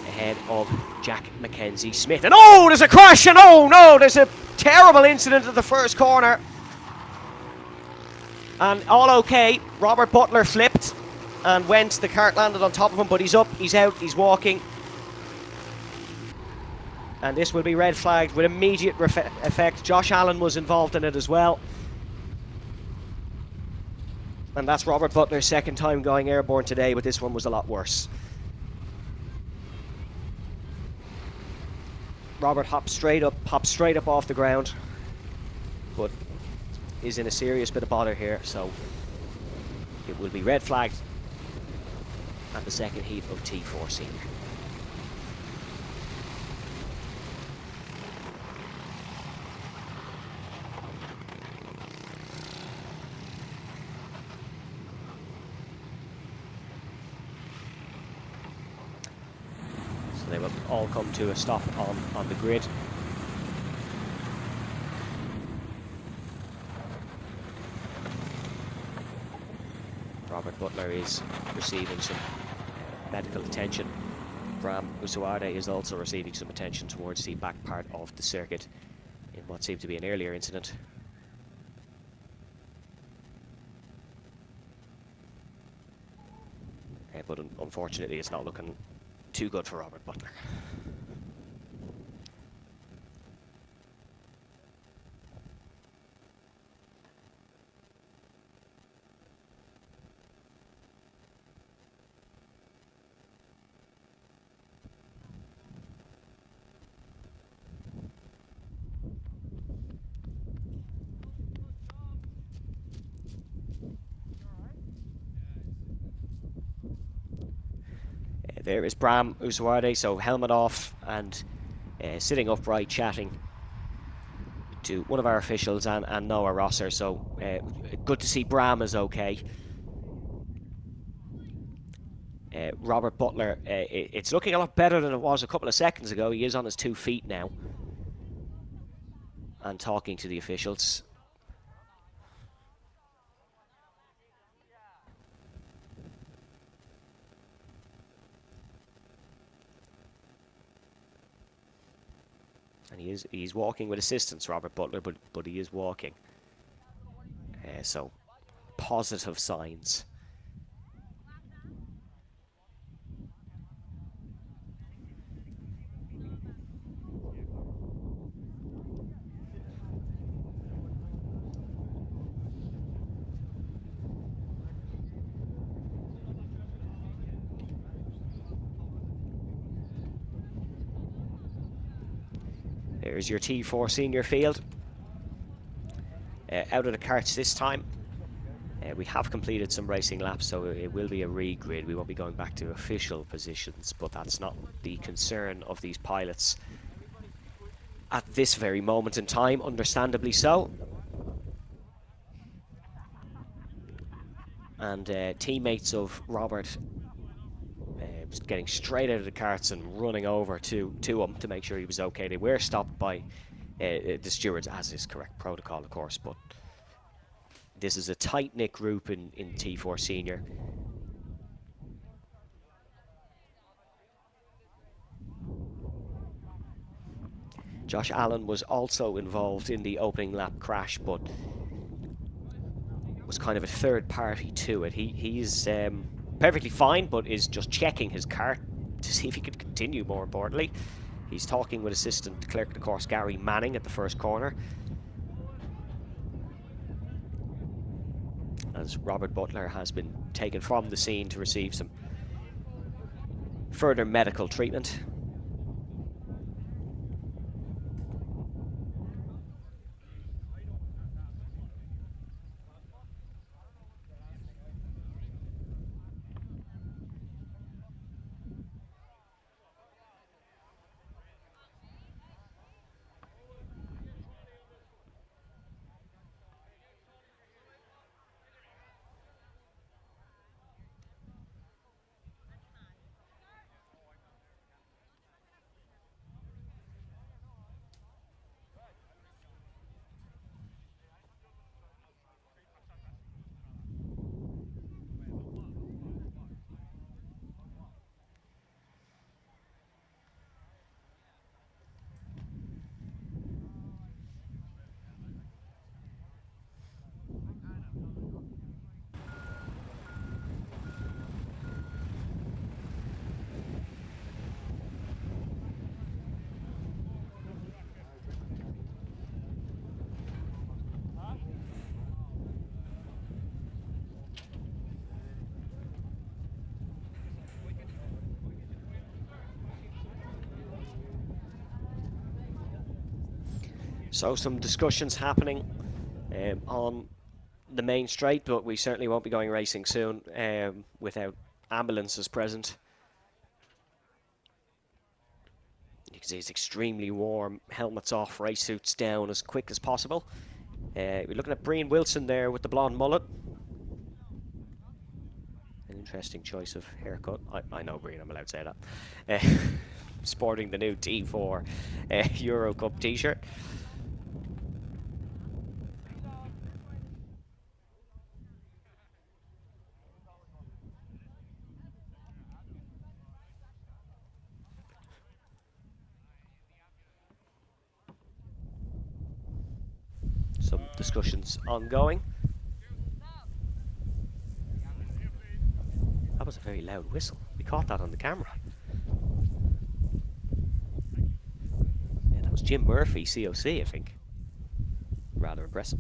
ahead of Jack Mackenzie Smith. And oh, there's a crash, and oh no, there's a terrible incident at the first corner. And all okay, Robert Butler flipped and went, the kart landed on top of him, but he's up, he's out, he's walking. And this will be red flagged with immediate effect. Josh Allen was involved in it as well. And that's Robert Butler's second time going airborne today, but this one was a lot worse. Robert hopped straight up off the ground, but is in a serious bit of bother here, so it will be red flagged at the second heat of T4 Senior. They will all come to a stop on the grid. Robert Butler is receiving some medical attention. Bram Osuarde is also receiving some attention towards the back part of the circuit in what seemed to be an earlier incident. But unfortunately it's not looking too good for Robert Butler. There is Bram Osuarde, so helmet off and sitting upright chatting to one of our officials and Noah Rosser, so good to see Bram is okay. Robert Butler, it's looking a lot better than it was a couple of seconds ago. He is on his 2 feet now and talking to the officials. And he's walking with assistance, Robert Butler, but he is walking. So positive signs. There's your T4 Senior field. Out of the karts this time. We have completed some racing laps, so it will be a regrid. We won't be going back to official positions, but that's not the concern of these pilots at this very moment in time, understandably so. And teammates of Robert getting straight out of the karts and running over to him to make sure he was okay. They were stopped by the stewards, as is correct protocol, of course, but this is a tight-knit group in T4 Senior. Josh Allen was also involved in the opening lap crash, but was kind of a third party to it. He's perfectly fine, but is just checking his kart to see if he could continue, more importantly. He's talking with assistant clerk of the course Gary Manning at the first corner. As Robert Butler has been taken from the scene to receive some further medical treatment. So some discussions happening on the main straight, but we certainly won't be going racing soon without ambulances present. You can see it's extremely warm, helmets off, race suits down as quick as possible. We're looking at Brian Wilson there with the blonde mullet. An interesting choice of haircut. I know, Brian, I'm allowed to say that. Sporting the new T4 Euro Cup t-shirt. Some discussions ongoing. That was a very loud whistle. We caught that on the camera. Yeah, that was Jim Murphy, COC, I think. Rather impressive.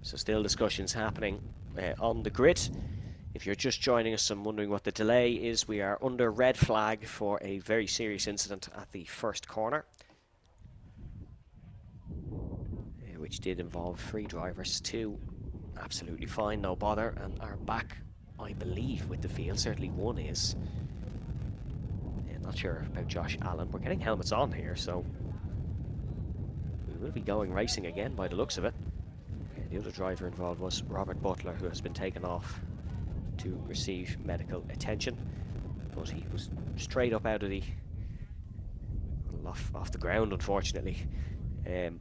So still discussions happening on the grid. If you're just joining us and wondering what the delay is, we are under red flag for a very serious incident at the first corner, which did involve 3 drivers, 2 absolutely fine, no bother, and are back, I believe, with the field. Certainly one is. Not sure about Josh Allen. We're getting helmets on here, so we will be going racing again by the looks of it. The other driver involved was Robert Butler, who has been taken off to receive medical attention, but he was straight up out of the off the ground, unfortunately. Yeah,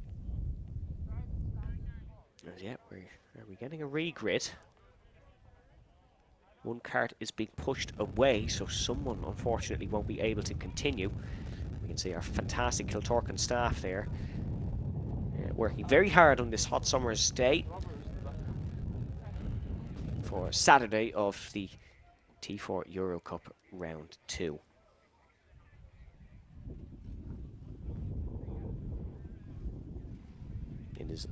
are we getting a regrid? One kart is being pushed away, so someone unfortunately won't be able to continue. We can see our fantastic Kiltorcan staff there working very hard on this hot summer's day for Saturday of the T4 Euro Cup Round 2. It is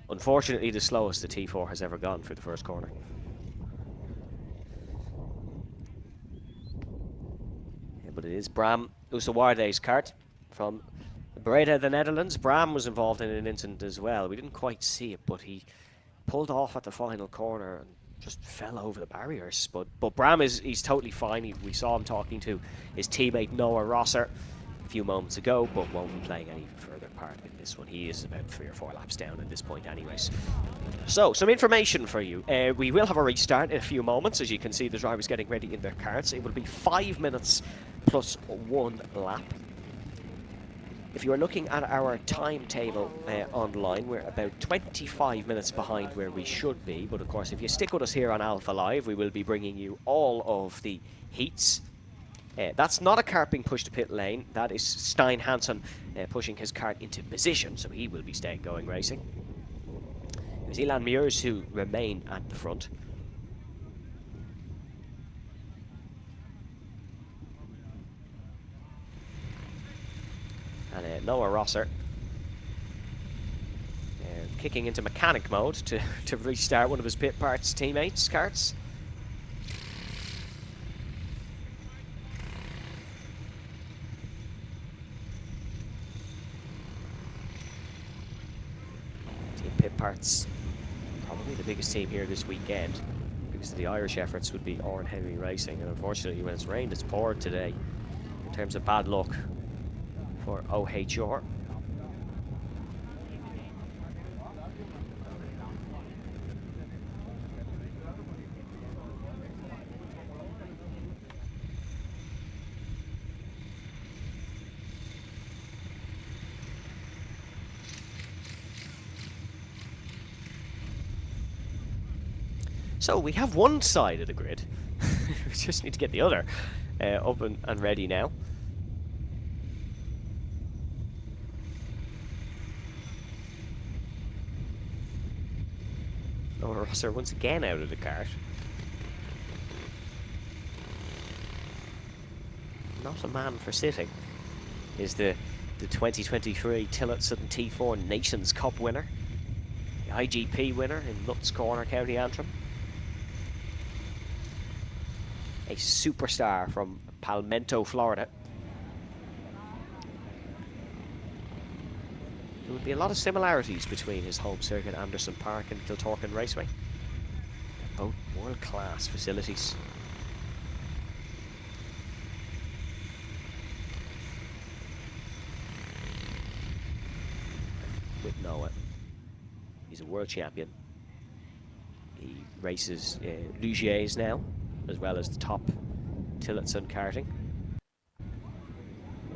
unfortunately the slowest the T4 has ever gone for the first corner. Yeah, but it is Bram Usawarde's kart from Breda, the Netherlands. Bram was involved in an incident as well. We didn't quite see it, but he pulled off at the final corner and just fell over the barriers. But Bram he's totally fine. We saw him talking to his teammate Noah Rosser a few moments ago, but won't be playing any further part in this one. He is about 3 or 4 laps down at this point anyways. So, some information for you. We will have a restart in a few moments. As you can see, the drivers getting ready in their karts. It will be 5 minutes plus 1 lap. If you are looking at our timetable online, we're about 25 minutes behind where we should be. But of course, if you stick with us here on Alpha Live, we will be bringing you all of the heats. That's not a kart being pushed to pit lane. That is Stein Hansen pushing his kart into position, so he will be staying going racing. There's Ilan Mears, who remain at the front. And Noah Rosser kicking into mechanic mode to restart one of his pit parts teammates' karts. Team Pit Parts, probably the biggest team here this weekend, because of the Irish efforts would be Oran Henry Racing, and unfortunately when it's rained it's poured today, in terms of bad luck for OHR. So we have one side of the grid. We just need to get the other up and ready now. Noah Rosser once again out of the kart. Not a man for sitting. Is the 2023 Tillotson T4 Nations Cup winner, the IGP winner in Nuts Corner, County Antrim. A superstar from Palmetto, Florida. There would be a lot of similarities between his home circuit, Anderson Park, and Kiltorcan Raceway. Both world-class facilities. With Noah, he's a world champion. He races Lugiers now, as well as the top Tillotson karting.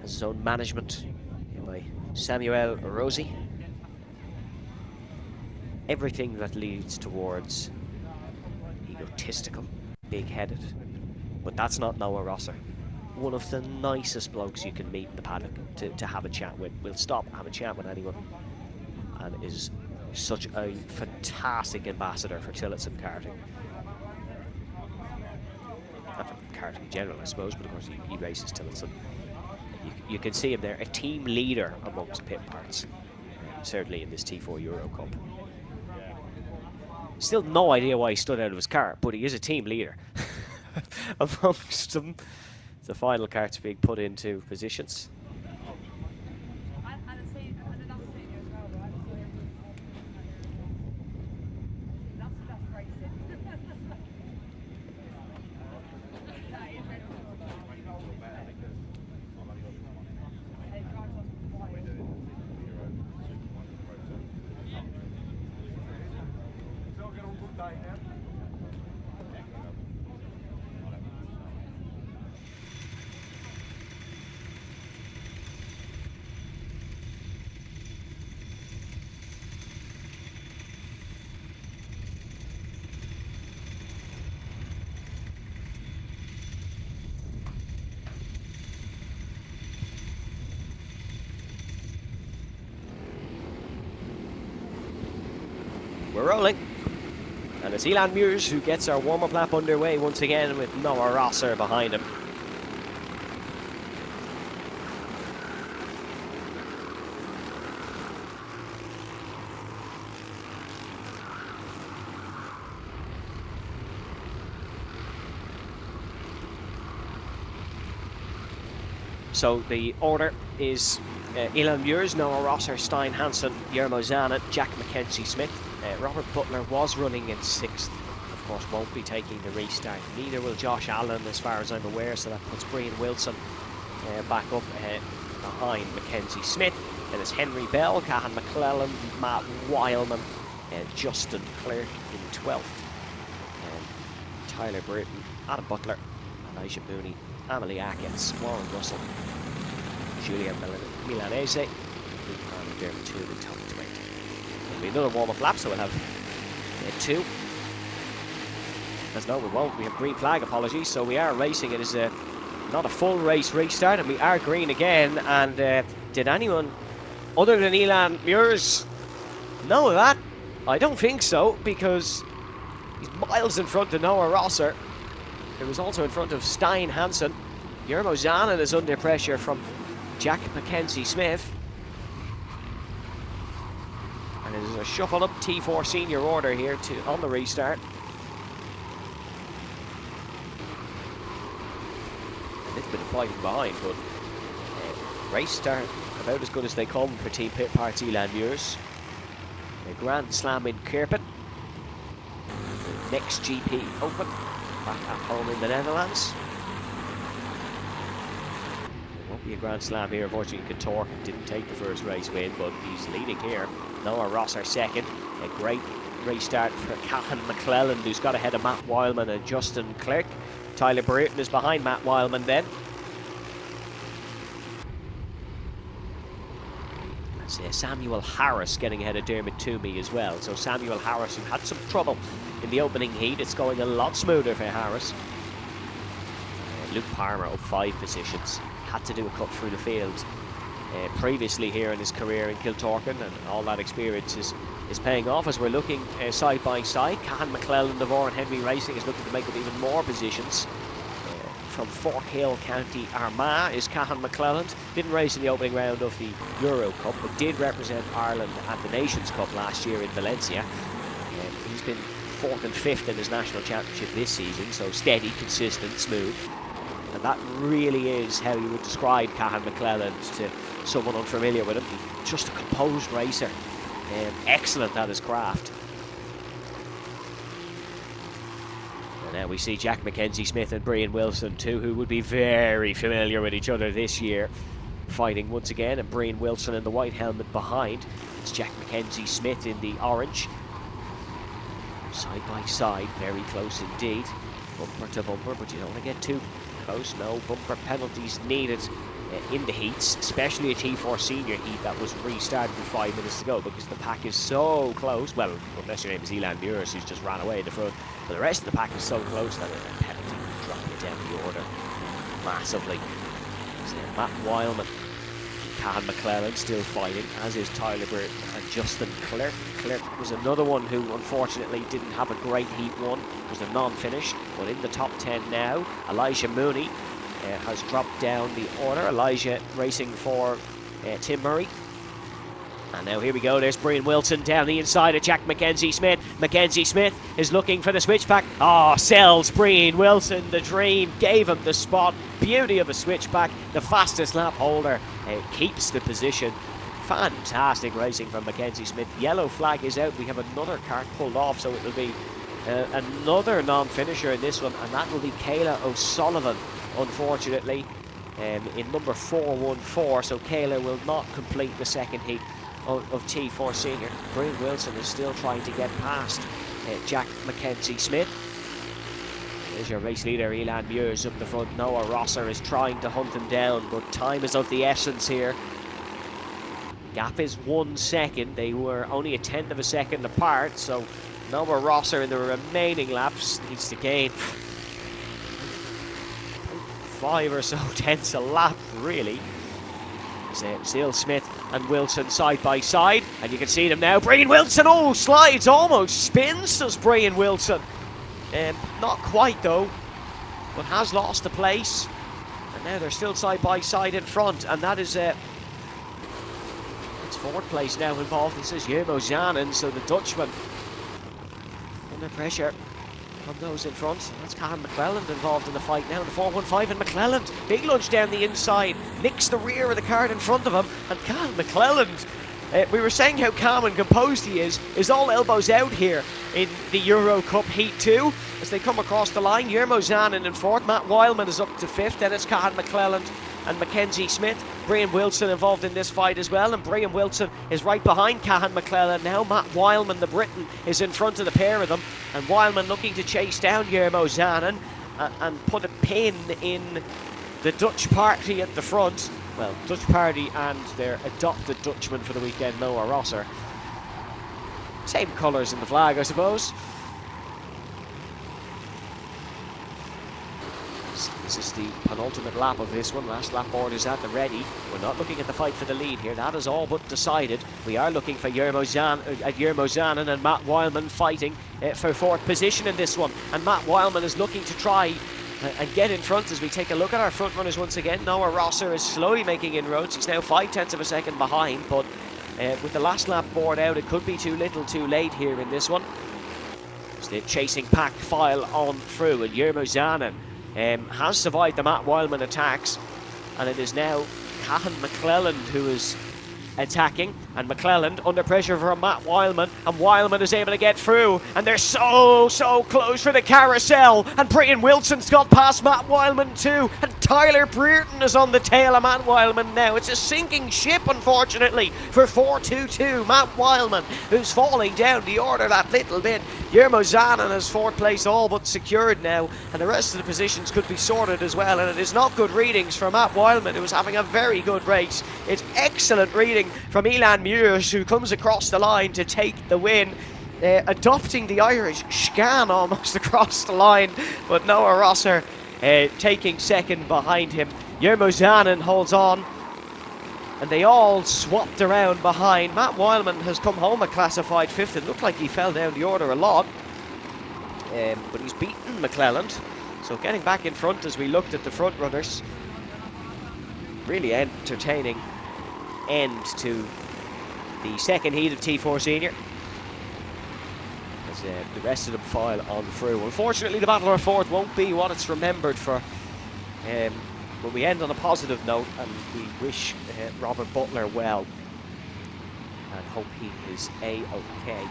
Has his own management by Samuel Rosi. Everything that leads towards egotistical, big-headed. But that's not Noah Rosser. One of the nicest blokes you can meet in the paddock to have a chat with. We'll stop and have a chat with anyone. And is such a fantastic ambassador for Tillotson karting. And for karting in general, I suppose, but of course he races Tillotson. You can see him there, a team leader amongst pit parts, certainly in this T4 Euro Cup. Still no idea why he stood out of his car, but he is a team leader amongst them. The final carts being put into positions. We're rolling. And it's Elan Muirs who gets our warm-up lap underway once again with Noah Rosser behind him. So the order is Elan Muirs, Noah Rosser, Stein Hansen, Yermo Zanen, Jack Mackenzie Smith. Robert Butler was running in 6th, of course won't be taking the restart. Neither will Josh Allen as far as I'm aware, so that puts Brian Wilson back up behind Mackenzie Smith. Then it's Henry Bell, Cahan McClellan, Matt Wileman, and Justin Clerk in 12th. Tyler Britton, Adam Butler, Elijah Mooney, Emily Atkins, Warren Russell, Julia Milanese, and Dermot 2 in the top 20. It'll be another warm-up lap, so we'll have 2. As no, we won't. We have green flag, apologies. So we are racing. It is not a full race restart, and we are green again. And did anyone other than Elan Muirs know that? I don't think so, because he's miles in front of Noah Rosser. It was also in front of Stein Hansen. Yermo Zanen is under pressure from Jack Mackenzie Smith. And it is a shuffle up T4 senior order here on the restart. A little bit of fighting behind, but race start about as good as they come for Team Pit Parts Elan Muirs. A Grand Slam in Kirpen. Next GP Open, back at home in the Netherlands. There won't be a Grand Slam here, unfortunately. Kiltorcan didn't take the first race win, but he's leading here. Noah Rosser second. A great restart for Cahan McClellan, who's got ahead of Matt Wileman and Justin Clerk. Tyler Burton is behind Matt Wileman then. That's Samuel Harris getting ahead of Dermot Toomey as well. So Samuel Harris, who had some trouble in the opening heat. It's going a lot smoother for Harris. Luke Palmer up 5 positions. Had to do a cut through the field previously here in his career in Kiltorcan, and all that experience is paying off as we're looking side by side. Cahan McClelland of Oran Henry Racing is looking to make up even more positions. From Forkhill, County Armagh is Cahan McClelland. Didn't race in the opening round of the Euro Cup, but did represent Ireland at the Nations Cup last year in Valencia. He's been 4th and 5th in his national championship this season, so steady, consistent, smooth. And that really is how you would describe Cahan McClelland to someone unfamiliar with him. Just a composed racer, excellent at his craft. And now we see Jack Mackenzie Smith and Brian Wilson, two who would be very familiar with each other this year, fighting once again, and Brian Wilson in the white helmet behind. It's Jack Mackenzie Smith in the orange. Side by side, very close indeed. Bumper to bumper, but you don't want to get too close. No bumper penalties needed in the heats, especially a T4 senior heat that was restarted with 5 minutes to go, because the pack is so close. Well, unless your name is Elan Muirs, who's just ran away in the front, but the rest of the pack is so close that a penalty would drop you down the order massively. So Matt Wileman, Cahan McClelland still fighting, as is Tyler Burton and Justin Clerk. Clerk was another one who unfortunately didn't have a great heat one, was a non-finish, but in the top 10 now. Elijah Mooney has dropped down the order. Elijah racing for Tim Murray. And now here we go, there's Brian Wilson down the inside of Jack Mackenzie Smith. Mackenzie Smith is looking for the switchback. Oh, sells Brian Wilson the dream, gave him the spot. Beauty of a switchback, the fastest lap holder, keeps the position. Fantastic racing from Mackenzie Smith. Yellow flag is out, we have another kart pulled off, so it will be another non-finisher in this one, and that will be Kayla O'Sullivan, unfortunately, in number 414, so Kayla will not complete the second heat of T4 Senior. Brian Wilson is still trying to get past Jack Mackenzie Smith. There's your race leader, Elan Muirs up the front. Noah Rosser is trying to hunt him down, but time is of the essence here. Gap is 1 second. They were only a 1/10 of a second apart, so Noah Rosser in the remaining laps needs to gain 5 or so tenths a lap, really. Still Smith and Wilson side by side, and you can see them now. Brian Wilson, oh, slides, almost spins, does Brian Wilson. Not quite though, but has lost the place. And now they're still side by side in front, and that is it's 4th place now involved. This is Jermo Zanen, so the Dutchman under pressure from those in front. That's Cahan McClelland involved in the fight now in the 415, and McClelland, big lunge down the inside, nicks the rear of the cart in front of him, and Cahan McClelland, we were saying how calm and composed he is all elbows out here in the Euro Cup Heat 2 as they come across the line. Jermo Zanen in 4th, Matt Wileman is up to 5th, then it's Cahan McClelland and Mackenzie Smith. Brian Wilson involved in this fight as well, and Brian Wilson is right behind Cahan McClelland now. Matt Wileman, the Briton, is in front of the pair of them, and Wileman looking to chase down Jermo Zanen and put a pin in the Dutch party at the front. Well, Dutch party and their adopted Dutchman for the weekend, Noah Rosser. Same colours in the flag, I suppose. This is the penultimate lap of this one. Last lap board is at the ready. We're not looking at the fight for the lead here. That is all but decided. We are looking for Jermo Zanen and Matt Wileman fighting for 4th position in this one. And Matt Wileman is looking to try and get in front as we take a look at our front runners once again. Noah Rosser is slowly making inroads. He's now 5/10 of a second behind, but with the last lap board out, it could be too little too late here in this one. As the chasing pack file on through, and Jermo Zanen has survived the Matt Wileman attacks, and it is now Cahan McClelland who is attacking, and McClelland under pressure from Matt Wileman, and Wileman is able to get through, and they're so close for the carousel, and Brian Wilson's got past Matt Wileman too, and Tyler Brereton is on the tail of Matt Wileman now. It's a sinking ship, unfortunately, for 422. Matt Wileman, who's falling down the order that little bit. Jermo Zanen has 4th place all but secured now, and the rest of the positions could be sorted as well, and it is not good readings for Matt Wileman, who is having a very good race. It's excellent reading from Elan Muirs, who comes across the line to take the win. adopting the Irish scan almost across the line, but Noah Rosser taking second behind him. Yermo Zanin holds on, and they all swapped around behind. Matt Wildman has come home a classified fifth. It looked like he fell down the order a lot, but he's beaten McClelland, so getting back in front as we looked at the front runners. Really entertaining end to the second heat of T4 Senior, as the rest of them file on through. Unfortunately, the Battle of Fourth won't be what it's remembered for, but we end on a positive note, and we wish Robert Butler well and hope he is A-OK.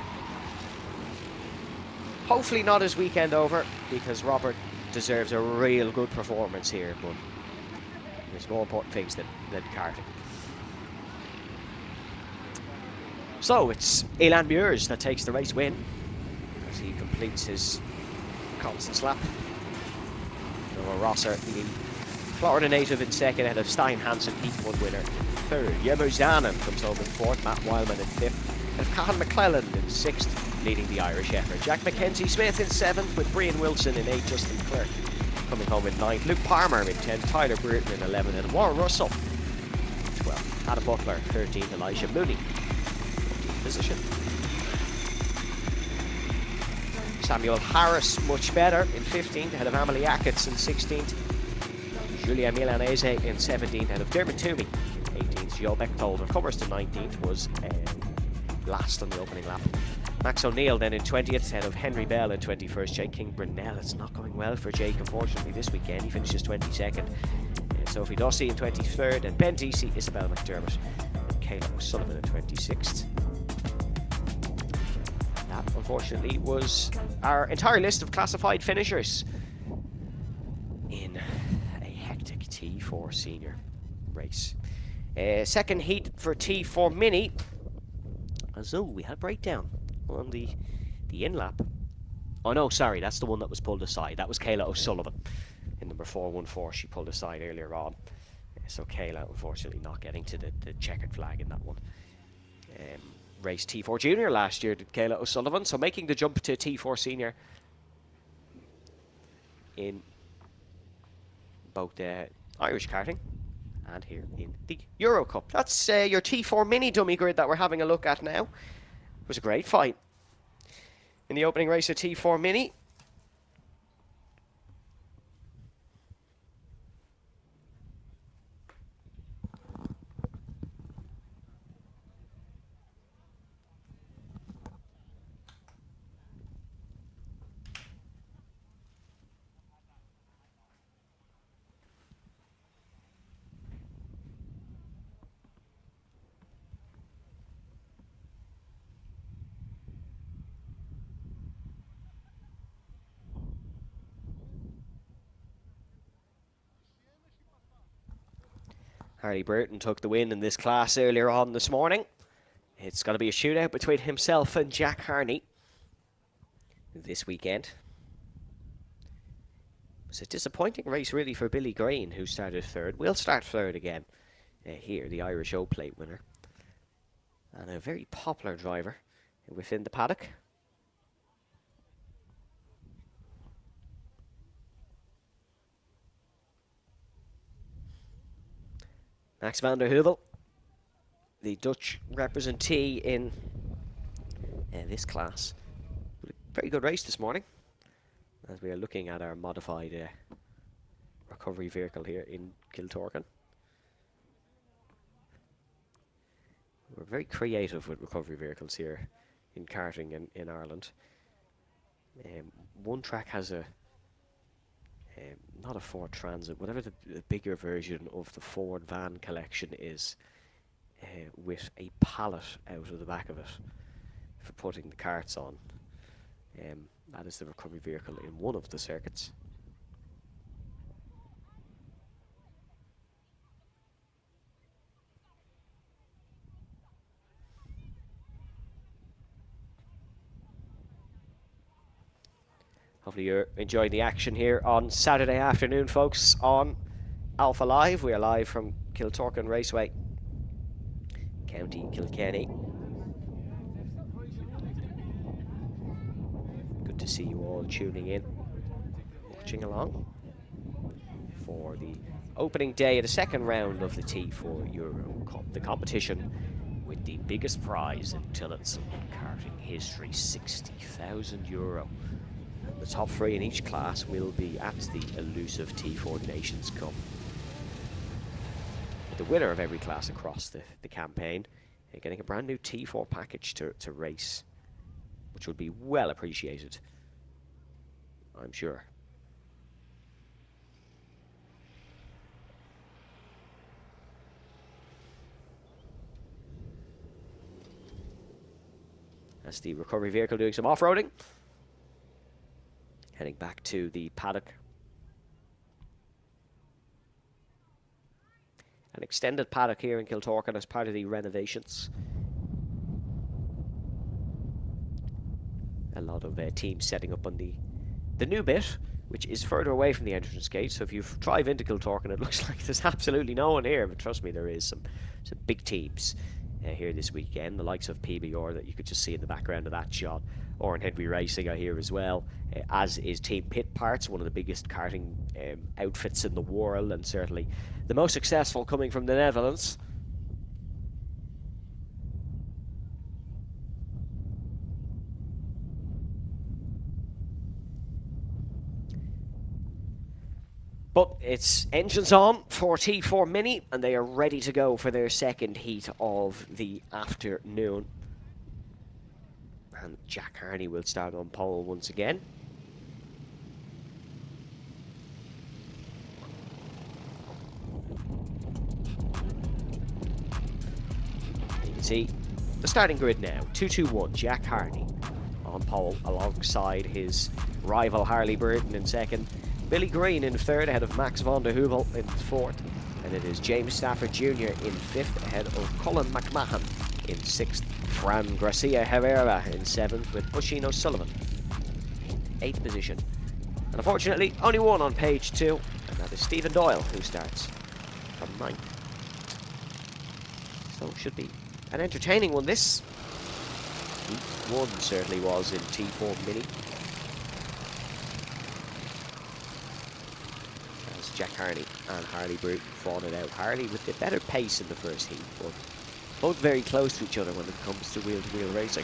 Hopefully not his weekend over, because Robert deserves a real good performance here, but there's more important things than karting. So it's Elan Muirs that takes the race win as he completes his constant lap. Noah Rosser, the Florida native, in second, ahead of Stein Hansen, Heat 1 winner in third. Yermo Zanin comes home in fourth, Matt Wildman in fifth, and Cahan McClelland in sixth, leading the Irish effort. Jack Mackenzie Smith in seventh, with Brian Wilson in eighth, Justin Clerk coming home in ninth, Luke Palmer in 10th, Tyler Bruton in 11th, and Warren Russell in 12th. Adam Butler 13th, Elijah Mooney 14th position. Samuel Harris much better in 15th, ahead of Amelie Ackett in 16th. Julia Milanese in 17th, ahead of Dermot Toomey in 18th. Joe Bechtolder covers to 19th, was last on the opening lap. Max O'Neill then in 20th, ahead of Henry Bell in 21st. Jake King Brunel, it's not going well for Jake, unfortunately, this weekend. He finishes 22nd. Sophie Dossie in 23rd, and Ben Deasy, Isabel McDermott, and Kayla O'Sullivan in 26th. That, unfortunately, was our entire list of classified finishers in a hectic T4 Senior race. Second heat for T4 Mini. As though we had a breakdown on the in lap. Oh no, sorry, that's the one that was pulled aside. That was Kayla O'Sullivan in number 414. She pulled aside earlier on. So Kayla, unfortunately, not getting to the checkered flag in that one. Raced T4 Junior last year, did Kayla O'Sullivan. So making the jump to T4 Senior in both Irish karting and here in the Euro Cup. That's your T4 Mini dummy grid that we're having a look at now. It was a great fight in the opening race of T4 Mini. Harley Burton took the win in this class earlier on this morning. It's going to be a shootout between himself and Jack Harney this weekend. It was a disappointing race really for Billy Green, who started third. Will start third again here, the Irish O-Plate winner. And a very popular driver within the paddock. Max van der Heuvel, the Dutch representee in this class. Very good race this morning, as we are looking at our modified recovery vehicle here in Kiltorcan. We're very creative with recovery vehicles here in karting in Ireland. One track has a not a Ford Transit, whatever the bigger version of the Ford van collection is, with a pallet out of the back of it for putting the carts on. That is the recovery vehicle in one of the circuits. Hopefully you're enjoying the action here on Saturday afternoon, folks, on Alpha Live. We are live from Kiltorcan Raceway, County Kilkenny. to see you all tuning in, watching along for the opening day of the second round of the T4 Euro Cup, the competition with the biggest prize in Tillotson karting history, €60,000. The top three in each class will be at the elusive T4 Nations Cup. The winner of every class across the campaign getting a brand new T4 package to race, which will be well appreciated, I'm sure. That's the recovery vehicle doing some off-roading. Heading back to the paddock. An extended paddock here in Kiltorcan as part of the renovations. A lot of teams setting up on the new bit, which is further away from the entrance gate. So if you drive into Kiltorcan, it looks like there's absolutely no one here. But trust me, there is some big teams here this weekend. The likes of PBR that you could just see in the background of that shot. Oran Henry Racing are here as well, as is Team Pit Parts, one of the biggest karting outfits in the world, and certainly the most successful coming from the Netherlands. But it's engines on for T4 Mini, and they are ready to go for their second heat of the afternoon. And Jack Harney will start on pole once again. You can see the starting grid now. 2-2-1, Jack Harney on pole alongside his rival Harley Burton in second. Billy Green in third ahead of Max van der Heuvel in fourth. And it is James Stafford Jr. in fifth ahead of Colin McMahon in sixth. Fran Garcia Herrera in seventh with Oisin O'Sullivan in eighth position. And unfortunately, only one on page two, and that is Stephen Doyle, who starts from ninth. So it should be an entertaining one. This one certainly was in T4 Mini. As Jack Harney and Harley Bruton fought it out. Harley with the better pace in the first heat, but both very close to each other when it comes to wheel-to-wheel racing.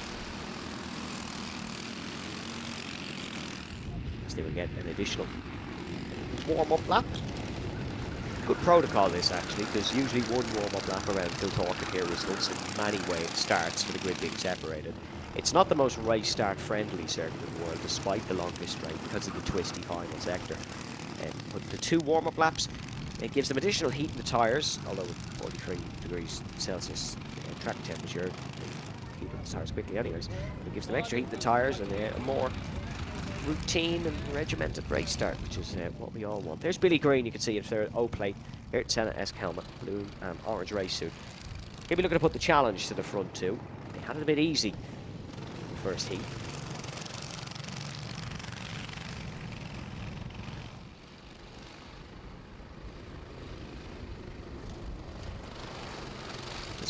So they will get an additional warm-up lap. Good protocol this actually, because usually one warm-up lap around Kiltorcan here results in many starts for the grid being separated. It's not the most race start friendly circuit in the world, despite the longest straight, because of the twisty final sector. But the two warm-up laps, it gives them additional heat in the tyres, although with 43 degrees Celsius track temperature, they heat up the tyres quickly anyways. But it gives them extra heat in the tyres and a more routine and regimented race start, which is what we all want. There's Billy Green, you can see in third, O-plate, Ayrton Senna-esque helmet, blue and orange race suit. He'll be looking to put the challenge to the front too. They had it a bit easy in the first heat.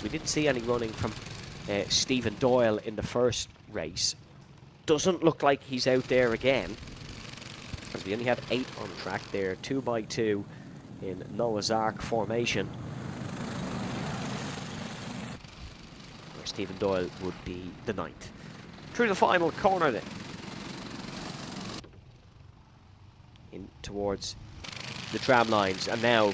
We didn't see any running from Stephen Doyle in the first race. Doesn't look like he's out there again, because we only have 8 on track there, 2x2 in Noah's Ark formation, where Stephen Doyle would be the 9th. Through the final corner then, in towards the tram lines, and now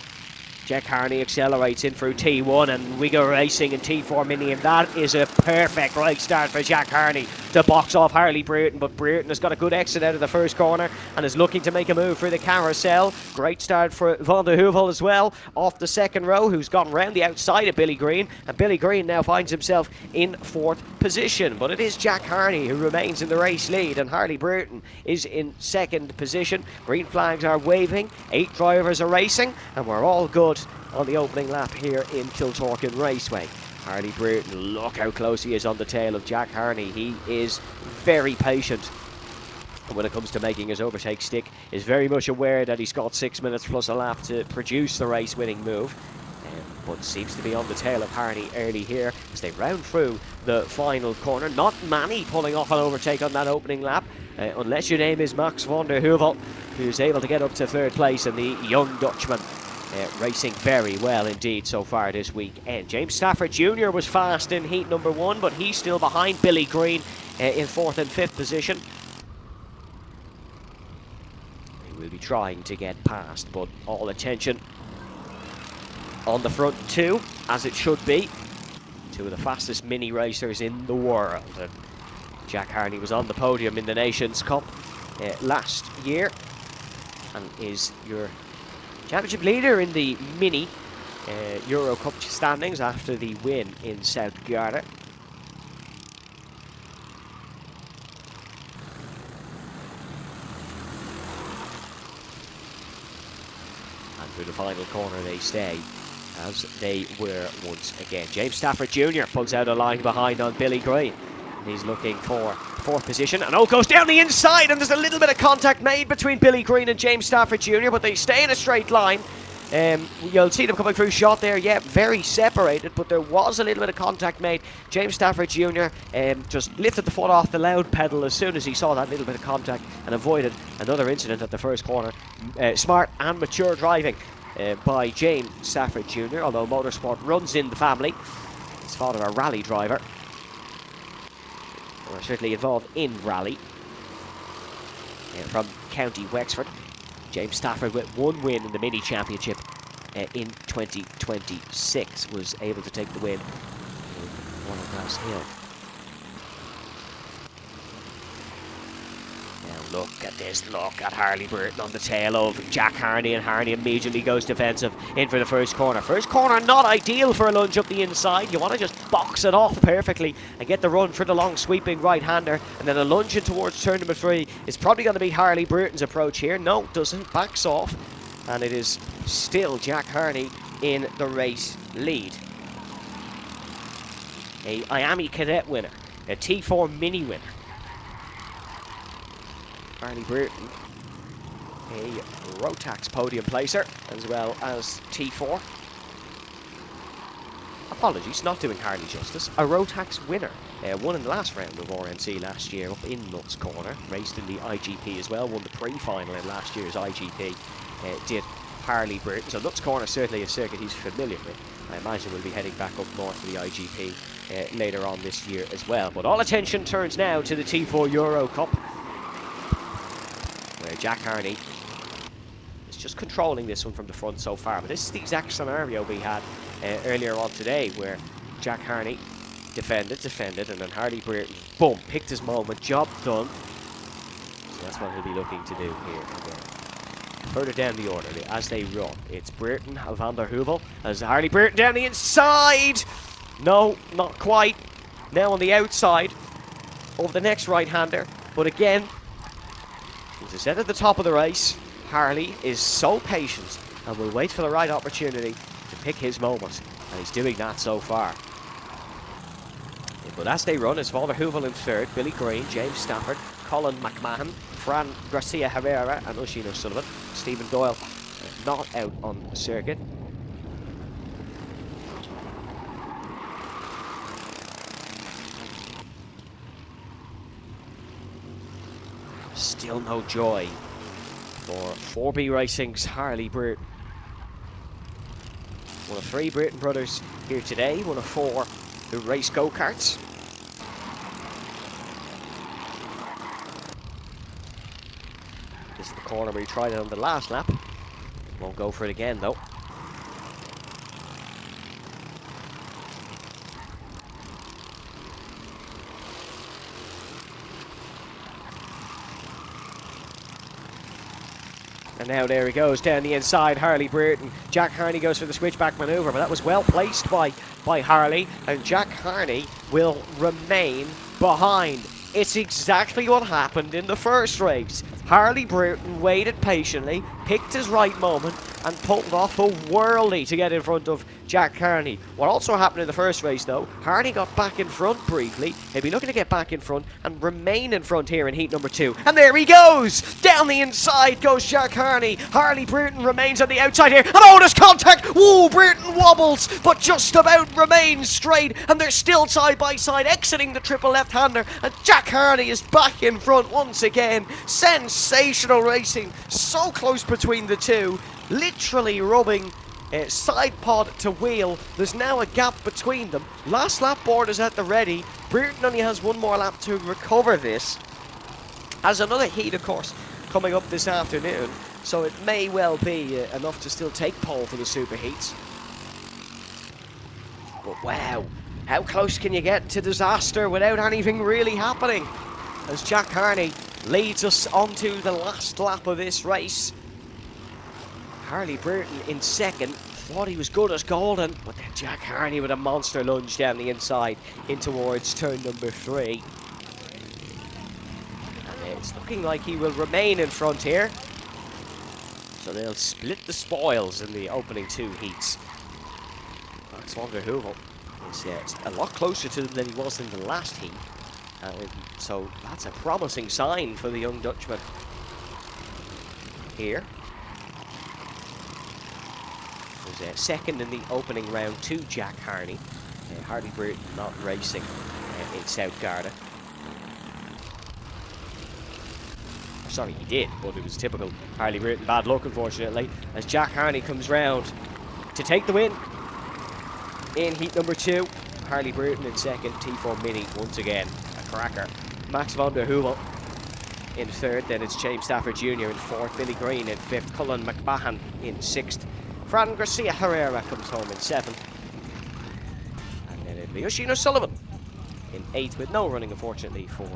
Jack Harney accelerates in through T1, and we go racing in T4 Mini, and that is a perfect right start for Jack Harney to box off Harley Bruton. But Bruton has got a good exit out of the first corner and is looking to make a move through the carousel. Great start for Van der Heuvel as well, off the second row, who's gone round the outside of Billy Green, and Billy Green now finds himself in 4th position. But it is Jack Harney who remains in the race lead, and Harley Bruton is in 2nd position. Green flags are waving, 8 drivers are racing, and we're all good on the opening lap here in Kiltorcan Raceway. Harley Bruton, look how close he is on the tail of Jack Harney. He is very patient when it comes to making his overtake stick, is very much aware that he's got 6 minutes plus a lap to produce the race winning move. but seems to be on the tail of Harney early here as they round through the final corner. Not many pulling off an overtake on that opening lap, unless your name is Max van der Heuvel, who's able to get up to third place, and the young Dutchman racing very well indeed so far this weekend. James Stafford Jr. was fast in heat number 1, but he's still behind Billy Green in 4th and 5th position. He will be trying to get past, but all attention on the front two, as it should be. Two of the fastest mini racers in the world. And Jack Harney was on the podium in the Nations Cup last year and is your championship leader in the mini Euro Cup standings after the win in South Garda. And through the final corner they stay, as they were once again. James Stafford Jr. pulls out a line behind on Billy Green. He's looking for 4th position, and goes down the inside, and there's a little bit of contact made between Billy Green and James Stafford Jr., but they stay in a straight line. You'll see them coming through shot there, yeah, very separated, but there was a little bit of contact made. James Stafford Jr. Just lifted the foot off the loud pedal as soon as he saw that little bit of contact and avoided another incident at the first corner. Smart and mature driving by James Stafford Jr., although motorsport runs in the family. His father a rally driver. Or certainly involved in rally. From County Wexford. James Stafford with 1 win in the Mini Championship in 2026 was able to take the win in Watergrass Hill. Now look at this, look at Harley Burton on the tail of Jack Harney, and Harney immediately goes defensive in for the first corner. First corner not ideal for a lunge up the inside. You want to just box it off perfectly and get the run for the long sweeping right-hander, and then a lunge in towards turn number 3 is probably going to be Harley Burton's approach here. No, it doesn't, backs off, and it is still Jack Harney in the race lead. A Miami Cadet winner, a T4 Mini winner. Harley Burton, a Rotax podium placer, as well as T4. Apologies, not doing Harley justice. A Rotax winner, won in the last round of RNC last year up in Nuts Corner, raced in the IGP as well, won the pre-final in last year's IGP, did Harley Burton. So Nuts Corner certainly a circuit he's familiar with. I imagine we'll be heading back up north to the IGP later on this year as well. But all attention turns now to the T4 Euro Cup, where Jack Harney is just controlling this one from the front so far. But this is the exact scenario we had earlier on today, where Jack Harney defended, and then Harley Burton, boom, picked his moment, job done. So that's what he'll be looking to do here again. Further down the order, as they run, it's Burton, van der Heuvel, as Harley Burton down the inside. No, not quite. Now on the outside of the next right-hander, but again, as I said at the top of the race, Harley is so patient and will wait for the right opportunity to pick his moment, and he's doing that so far. But as they run, it's van der Heuvel in 3rd, Billy Green, James Stafford, Colin McMahon, Fran Garcia Herrera and Oisin O'Sullivan. Stephen Doyle not out on the circuit. Still no joy for 4B Racing's Harley Burton. One of 3 Burton brothers here today, one of 4 who race go-karts. This is the corner where he tried it on the last lap. Won't go for it again though. And now there he goes down the inside, Harley Burton. Jack Harney goes for the switchback manoeuvre, but that was well placed by Harley, and Jack Harney will remain behind. It's exactly what happened in the first race. Harley Bruton waited patiently, picked his right moment, and pulled off a whirly to get in front of Jack Carney. What also happened in the first race, though, Harney got back in front briefly. He'll be looking to get back in front and remain in front here in heat number 2. And there he goes! Down the inside goes Jack Carney. Harley Bruton remains on the outside here. And oh, there's contact! Woo! Bruton wobbles, but just about remains straight. And they're still side by side, exiting the triple left-hander. And Jack Carney is back in front once again. Sensational racing. So close between the two. Literally rubbing side pod to wheel. There's now a gap between them. Last lap board is at the ready. Bruton only has one more lap to recover this. Has another heat, of course, coming up this afternoon. So it may well be enough to still take pole for the super heats. But wow, how close can you get to disaster without anything really happening? As Jack Carney leads us onto the last lap of this race. Harley Bruton in second, thought he was good as golden, but then Jack Carney with a monster lunge down the inside in towards turn number 3. And it's looking like he will remain in front here. So they'll split the spoils in the opening 2 heats. Max van der Heuvel is a lot closer to them than he was in the last heat. So that's a promising sign for the young Dutchman here. Second in the opening round to Jack Carney. Harley Bruton not racing in South Garda. Sorry, he did, but it was typical Harley Bruton bad luck, unfortunately, as Jack Carney comes round to take the win in heat number 2. Harley Bruton in second, T4 Mini once again a cracker. Max van der Heuvel in third, then it's James Stafford Jr. in fourth, Billy Green in fifth, Cullen McMahon in sixth. Fran Garcia Herrera comes home in 7th. And then it'll be Oisin O'Sullivan in 8th, with no running, unfortunately, for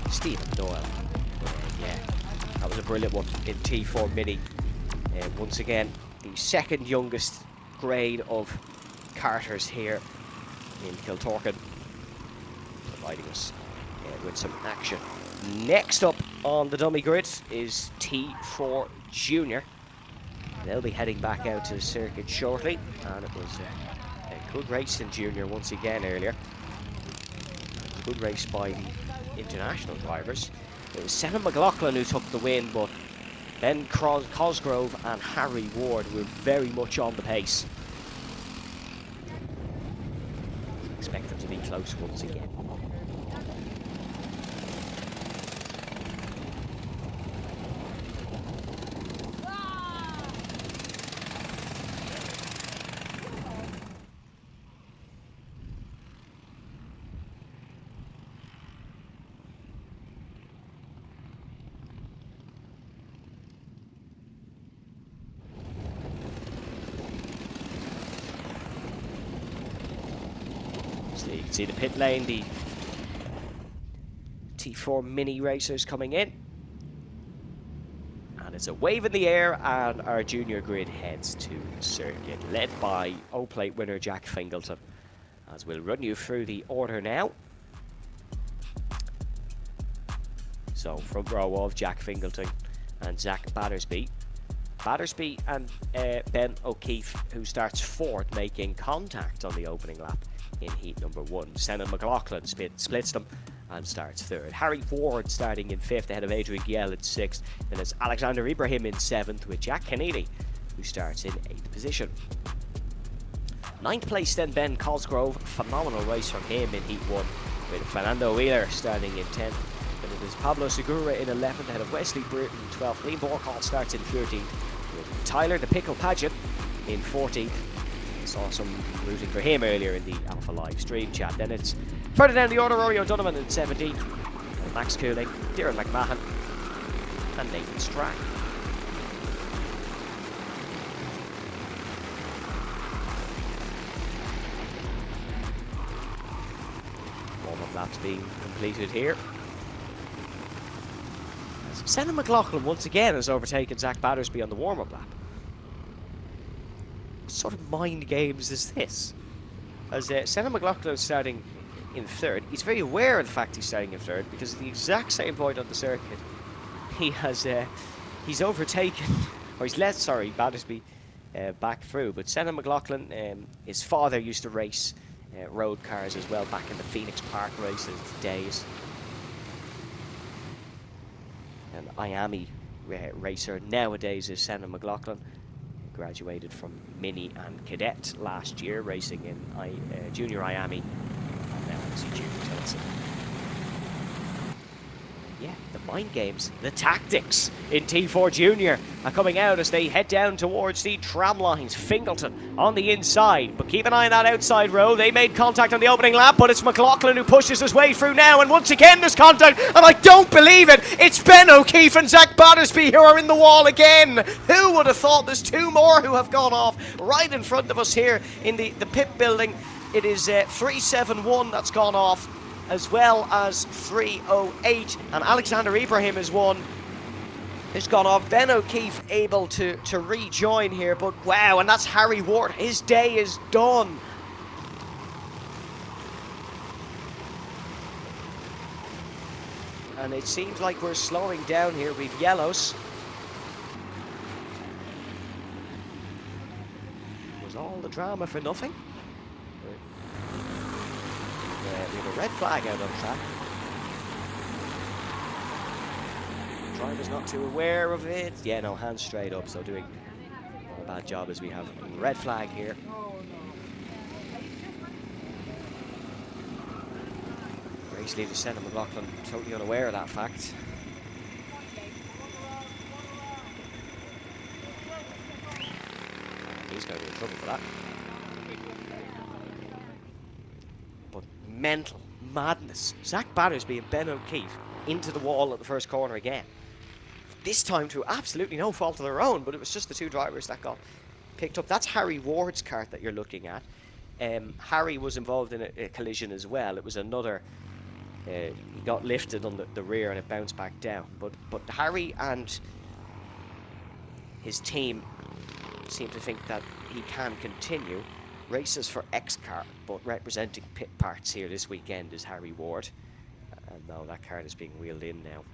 Stephen Doyle. Yeah, that was a brilliant one in T4 Mini. Once again, the second youngest grade of karters here in Kiltorcan, providing us with some action. Next up on the dummy grid is T4 Junior. They'll be heading back out to the circuit shortly, and it was a good race in Junior once again earlier. Good race by the international drivers. It was Senna McLaughlin who took the win, but Ben Cosgrove and Harry Ward were very much on the pace. Expect them to be close once again. So you can see the pit lane, the T4 Mini racers coming in. And it's a wave in the air, and our junior grid heads to the circuit, led by O-Plate winner Jack Fingleton. As we'll run you through the order now. So front row of Jack Fingleton and Zach Battersby. Battersby and Ben O'Keefe, who starts 4th, making contact on the opening lap in heat number 1. Senna McLaughlin splits them and starts 3rd. Harry Ward starting in 5th ahead of Adrian Giel in 6th. Then it's Alexander Ibrahim in 7th with Jack Kennedy, who starts in 8th position. 9th place then Ben Cosgrove. Phenomenal race from him in heat 1 with Fernando Wheeler starting in 10th. Then it is Pablo Segura in 11th ahead of Wesley Bruton in 12th. Liam Borkall starts in 13th with Tyler the Pickle Paget in 14th. Saw some rooting for him earlier in the Alpha Live stream chat. Then it's further down the order, Rory O'Donovan in 17th, Max Cooling, Darren McMahon, and Nathan Strack. Warm-up laps being completed here. Senna McLaughlin once again has overtaken Zach Battersby on the warm-up lap. What sort of mind games is this? As Senna McLaughlin is starting in 3rd, he's very aware of the fact he's starting in 3rd because at the exact same point on the circuit, he has he's overtaken, or he's let Battersby back through. But Senna McLaughlin, his father used to race road cars as well back in the Phoenix Park races days. An Miami racer nowadays is Senna McLaughlin. Graduated from Mini and Cadet last year, racing in Junior Miami, and now obviously Junior Tillotson. Yeah, the mind games, the tactics in T4 Junior are coming out as they head down towards the tram lines. Fingleton on the inside, but keep an eye on that outside row. They made contact on the opening lap, but it's McLaughlin who pushes his way through now, and once again there's contact, and I don't believe it. It's Ben O'Keefe and Zach Battersby who are in the wall again. Who would have thought? There's two more who have gone off right in front of us here in the pit building. It is 371 that's gone off, as well as 308, and Alexander Ibrahim is one who's gone off. Ben O'Keefe able to rejoin here, but wow, and that's Harry Ward. His day is done. And it seems like we're slowing down here. We've yellows. Was all the drama for nothing? We have a red flag out on track. Driver's not too aware of it. Yeah, no, hands straight up, so doing not a bad job as we have a red flag here. Race leader Senna McLaughlin totally unaware of that fact. He's going to be in trouble for that. Mental madness. Zach Battersby and Ben O'Keefe into the wall at the first corner again. This time to absolutely no fault of their own, but it was just the two drivers that got picked up. That's Harry Ward's kart that you're looking at. Harry was involved in a collision as well. It was another, he got lifted on the rear and it bounced back down. But Harry and his team seem to think that he can continue. Races for X-Kart, but representing pit parts here this weekend is Harry Ward. And now that kart is being wheeled in now.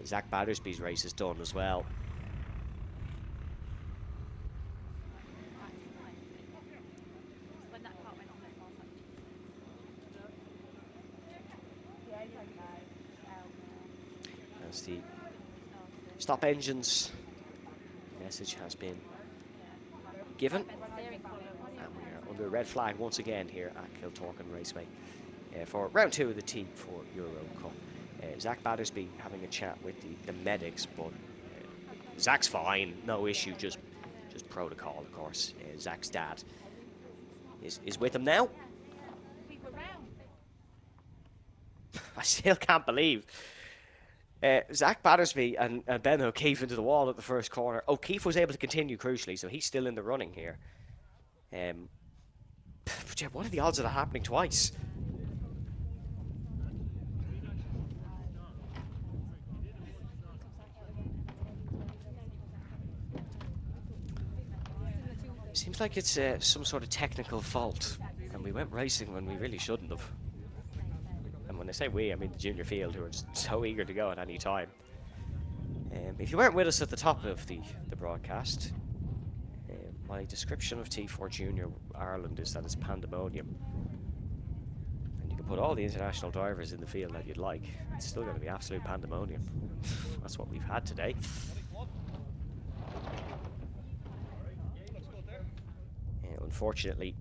Zach Battersby's race is done as well. As the stop engines message has been given. Under a red flag once again here at Kiltorcan Raceway for round 2 of the T4 Euro Cup. Zach Battersby having a chat with the medics, but Zach's fine, no issue, just protocol, of course. Zach's dad is with him now. I still can't believe Zach Battersby and Ben O'Keefe into the wall at the first corner. O'Keefe was able to continue crucially, so he's still in the running here. But yeah, what are the odds of that happening twice? Seems like it's some sort of technical fault, and we went racing when we really shouldn't have. And when I say we, I mean the junior field, who are so eager to go at any time. If you weren't with us at the top of the broadcast, my description of T4 Junior Ireland is that it's pandemonium. And you can put all the international drivers in the field that you'd like. It's still going to be absolute pandemonium. That's what we've had today. Unfortunately,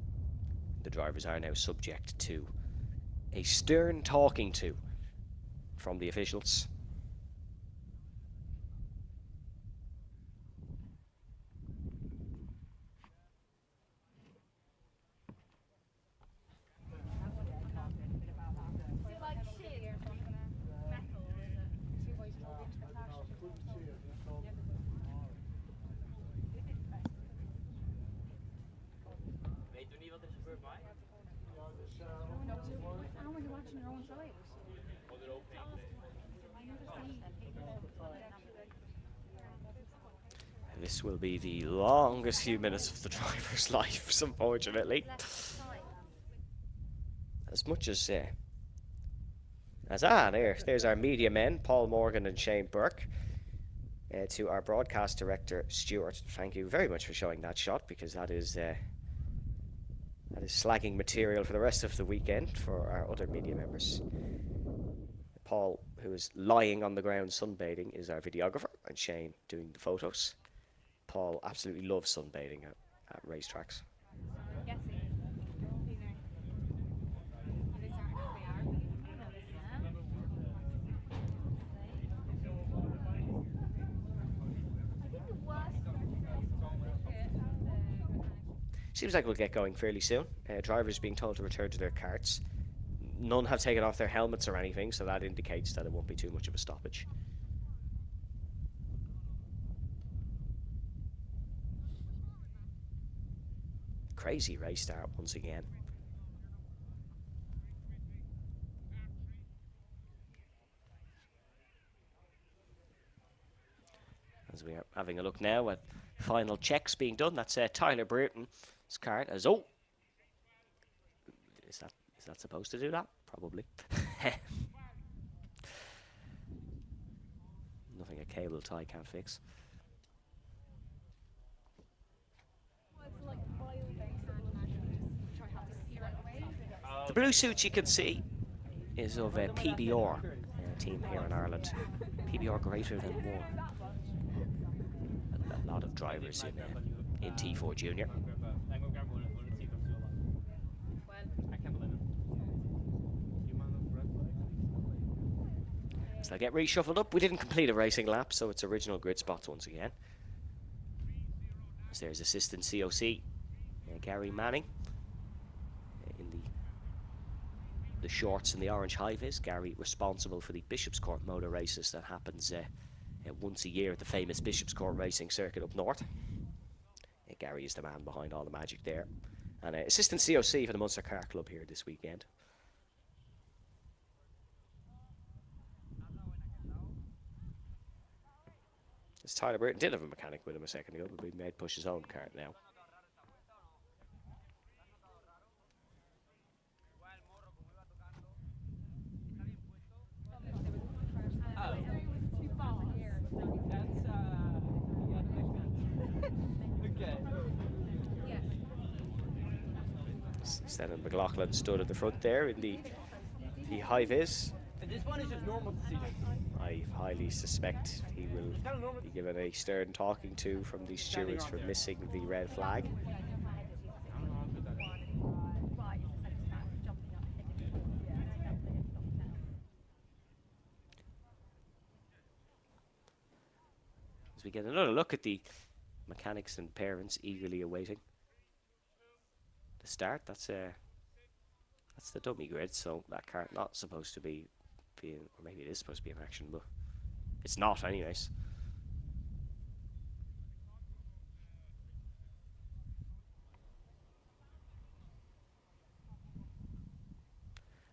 the drivers are now subject to a stern talking to from the officials. This will be the longest few minutes of the driver's lives, unfortunately. As much as there's our media men, Paul Morgan and Shane Burke. to our broadcast director, Stuart. Thank you very much for showing that shot, because that is slagging material for the rest of the weekend for our other media members. Paul, who is lying on the ground sunbathing, is our videographer, and Shane doing the photos. Paul absolutely loves sunbathing at racetracks. Seems like we'll get going fairly soon. Drivers being told to return to their karts. None have taken off their helmets or anything, so that indicates that it won't be too much of a stoppage. Crazy race start once again. As we are having a look now at final checks being done, that's Tyler Brereton's cart. As is that supposed to do that? Probably. Nothing a cable tie can't fix. The blue suit you can see is of a PBR team here in Ireland. PBR greater than one. A lot of drivers in T4 Junior. So they'll get reshuffled up. We didn't complete a racing lap, so it's original grid spots once again. As there's assistant COC, Gary Manning, in the shorts and the orange high-vis. Gary responsible for the Bishop's Court motor races that happens once a year at the famous Bishop's Court racing circuit up north. Gary is the man behind all the magic there. And assistant COC for the Munster Car Club here this weekend. As Tyler Brereton did have a mechanic with him a second ago, but we made push his own cart now. Stennan McLaughlin stood at the front there in the high-vis. This one is just normal to see. I highly suspect he will be given a stern talking to from the stewards for missing the red flag. As we get another look at the mechanics and parents eagerly awaiting the start. That's the dummy grid, so that cart not supposed to be being, or maybe it is supposed to be in action, but it's not anyways.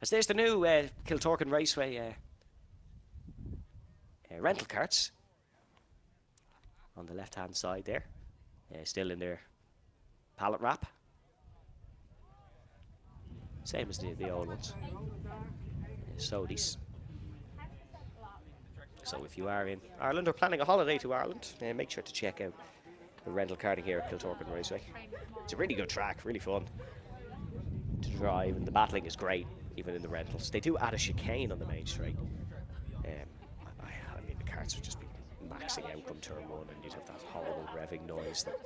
As there's the new Kiltorcan Raceway rental carts on the left hand side there, still in their pallet wrap, same as the old ones. Sodies. So if you are in Ireland or planning a holiday to Ireland, make sure to check out the rental karting here at Kiltorcan Raceway. It's a really good track, really fun to drive, and the battling is great, even in the rentals. They do add a chicane on the main straight. I mean, the karts would just be maxing out come turn one, and you'd have that horrible revving noise that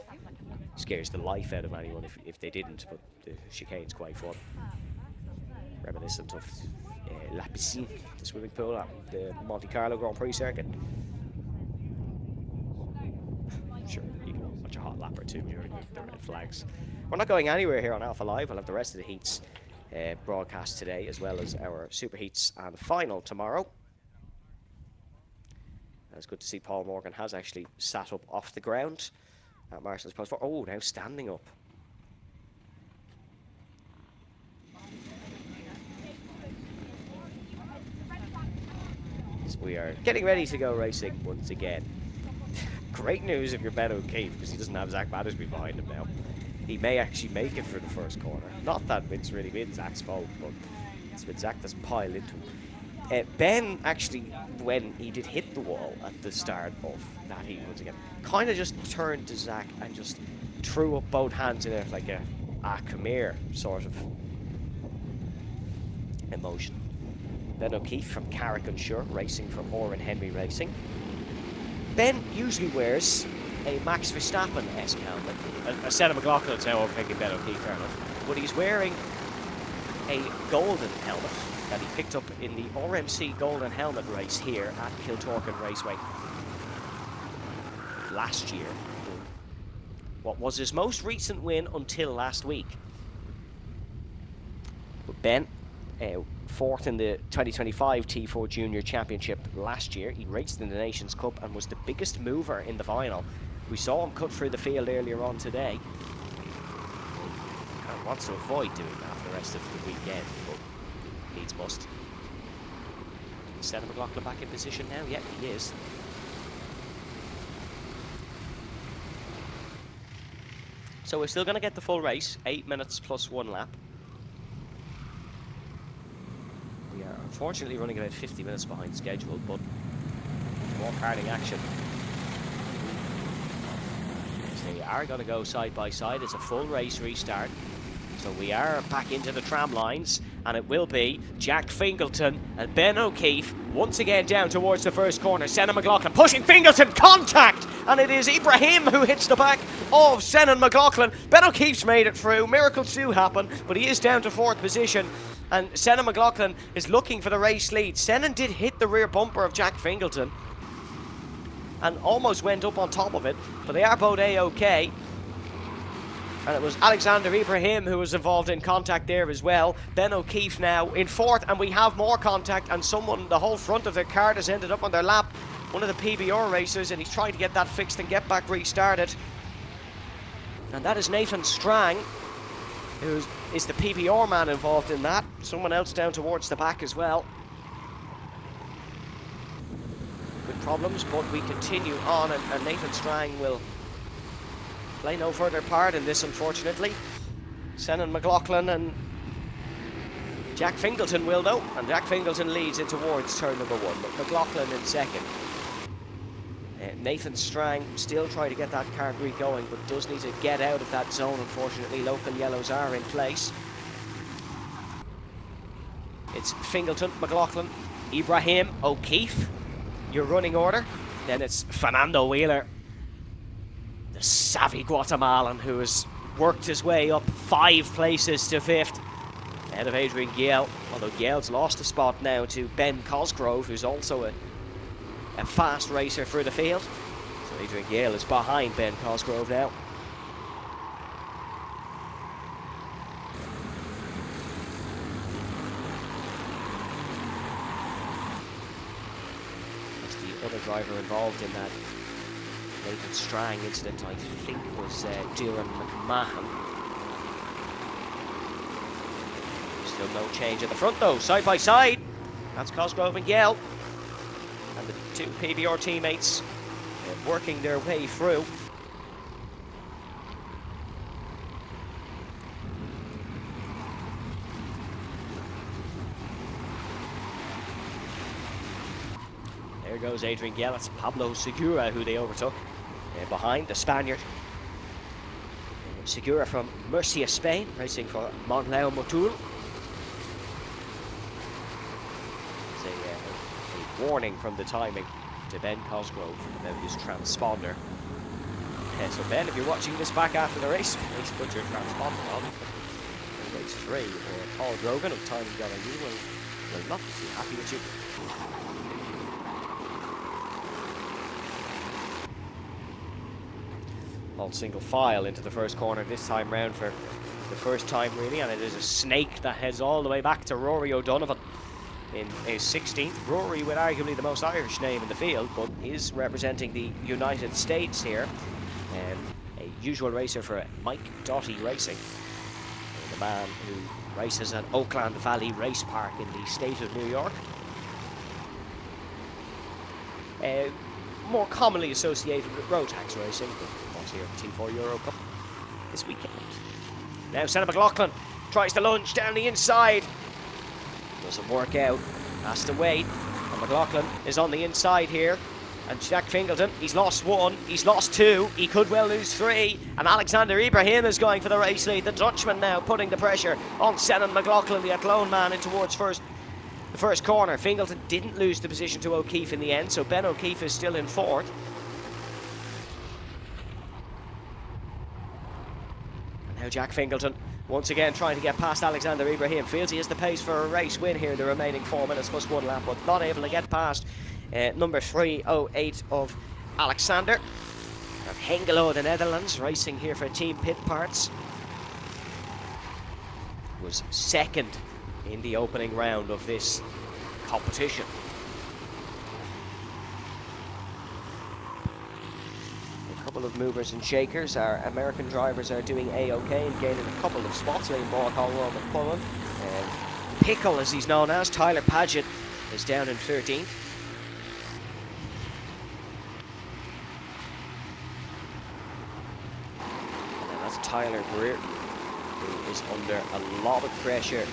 scares the life out of anyone if they didn't, but the chicane's quite fun. Reminiscent of La Piscine, the swimming pool at the Monte Carlo Grand Prix circuit. Sure, you can watch a hot lap or two during the red flags. We're not going anywhere here on Alpha Live. We'll have the rest of the heats broadcast today, as well as our super heats and final tomorrow. And it's good to see Paul Morgan has actually sat up off the ground at Marshall's Post 4. Oh, now standing up. We are getting ready to go racing once again. Great news if you're Ben O'Keefe, because he doesn't have Zach Battersby behind him now. He may actually make it for the first corner. Not that it's really been Zach's fault, but it's been Zach that's piled into Ben actually, when he did hit the wall at the start of that heat once again, kind of just turned to Zach and just threw up both hands in it like a come here sort of emotion. Ben O'Keefe from Carrick and Shore, racing for Oren Henry Racing. Ben usually wears a Max Verstappen-esque helmet. A Senna McLaughlin's now overtaking Ben O'Keefe, fair enough. But he's wearing a golden helmet that he picked up in the RMC Golden Helmet race here at Kiltorcan Raceway last year. What was his most recent win until last week. But Ben, fourth in the 2025 T4 Junior Championship last year. He raced in the Nations Cup and was the biggest mover in the final. We saw him cut through the field earlier on today. Kind of wants to avoid doing that for the rest of the weekend, but needs must. Is Senna McLaughlin back in position now? Yeah, he is. So we're still going to get the full race, 8 minutes plus 1 lap. We are unfortunately running about 50 minutes behind schedule, but more karting action. So we are going to go side by side. It's a full race restart. So we are back into the tram lines, and it will be Jack Fingleton and Ben O'Keefe once again down towards the first corner. Senna McLaughlin pushing Fingleton, contact, and it is Ibrahim who hits the back of Senna McLaughlin. Ben O'Keefe's made it through. Miracles do happen, but he is down to 4th position, and Senna McLaughlin is looking for the race lead. Senna did hit the rear bumper of Jack Fingleton and almost went up on top of it, but they are both A-OK. And it was Alexander Ibrahim who was involved in contact there as well. Ben O'Keefe now in 4th, and we have more contact, and someone, the whole front of their cart has ended up on their lap. One of the PBR racers, and he's trying to get that fixed and get back restarted. And that is Nathan Strang, who is the PBR man involved in that. Someone else down towards the back as well. Good problems, but we continue on, and Nathan Strang will play no further part in this, unfortunately. Senna McLaughlin and Jack Fingleton will, though, and Jack Fingleton leads in towards turn number 1, but McLaughlin in 2nd. Nathan Strang still trying to get that kart re-going, but does need to get out of that zone, unfortunately. Local yellows are in place. It's Fingleton, McLaughlin, Ibrahim, O'Keefe, your running order. Then it's Fernando Wheeler, the savvy Guatemalan who has worked his way up 5 places to 5th, ahead of Adrian Gale, although Gale's lost a spot now to Ben Cosgrove, who's also a fast racer through the field. So Adrian Gale is behind Ben Cosgrove now. That's the other driver involved in that Nathan Strang incident, I think, was Dylan McMahon. Still no change at the front, though. Side by side, that's Cosgrove and Yell, and the 2 PBR teammates working their way through. There goes Adrian Gale. It's Pablo Segura who they overtook. Behind, the Spaniard. Segura from Murcia, Spain, racing for Monleu Motul. It's a warning from the timing to Ben Cosgrove about his transponder. So Ben, if you're watching this back after the race, please put your transponder on. Race 3, Paul Grogan of Timing GLU will not be happy with you. All single file into the first corner this time round for the first time, really, and it is a snake that heads all the way back to Rory O'Donovan in his 16th. Rory, with arguably the most Irish name in the field, but is representing the United States here. A usual racer for Mike Doughty Racing, the man who races at Oakland Valley Race Park in the state of New York. More commonly associated with road tax racing, but was here at the T4 Euro Cup this weekend. Now Senna McLaughlin tries to lunge down the inside. Doesn't work out. Has to wait. And McLaughlin is on the inside here. And Jack Fingleton, he's lost 1, he's lost 2, he could well lose 3. And Alexander Ibrahim is going for the race lead. The Dutchman now putting the pressure on Senan McLaughlin, the Athlone man, in towards the first corner. Fingleton didn't lose the position to O'Keefe in the end, so Ben O'Keefe is still in 4th. And now Jack Fingleton once again trying to get past Alexander Ibrahim. Feels he has the pace for a race win here in the remaining 4 minutes plus 1 lap, but not able to get past number 308 of Alexander. Of Hengelo, the Netherlands, racing here for Team Pit Parts. Was 2nd in the opening round of this competition. A couple of movers and shakers. Our American drivers are doing A-OK and gaining a couple of spots. Liam Borkall, Roman Cullen. Pickle, as he's known as, Tyler Paget, is down in 13th. Tyler Greer, who is under a lot of pressure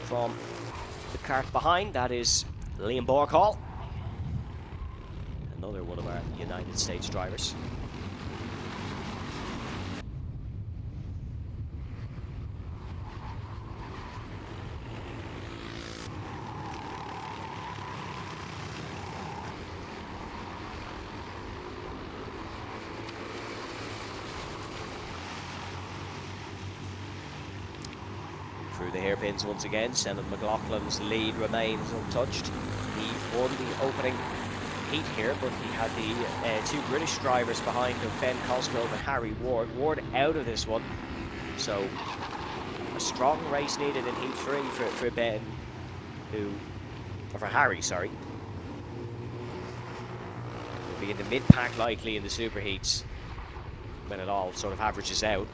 from the kart behind. That is Liam Borkall, another one of our United States drivers. Through the hairpins once again. Senan McLaughlin's lead remains untouched. He won the opening heat here, but he had the 2 British drivers behind him, Ben Cosgrove and Harry Ward. Ward out of this one, so a strong race needed in heat 3 for Ben, or for Harry, sorry. Will be in the mid-pack likely in the super heats when it all sort of averages out.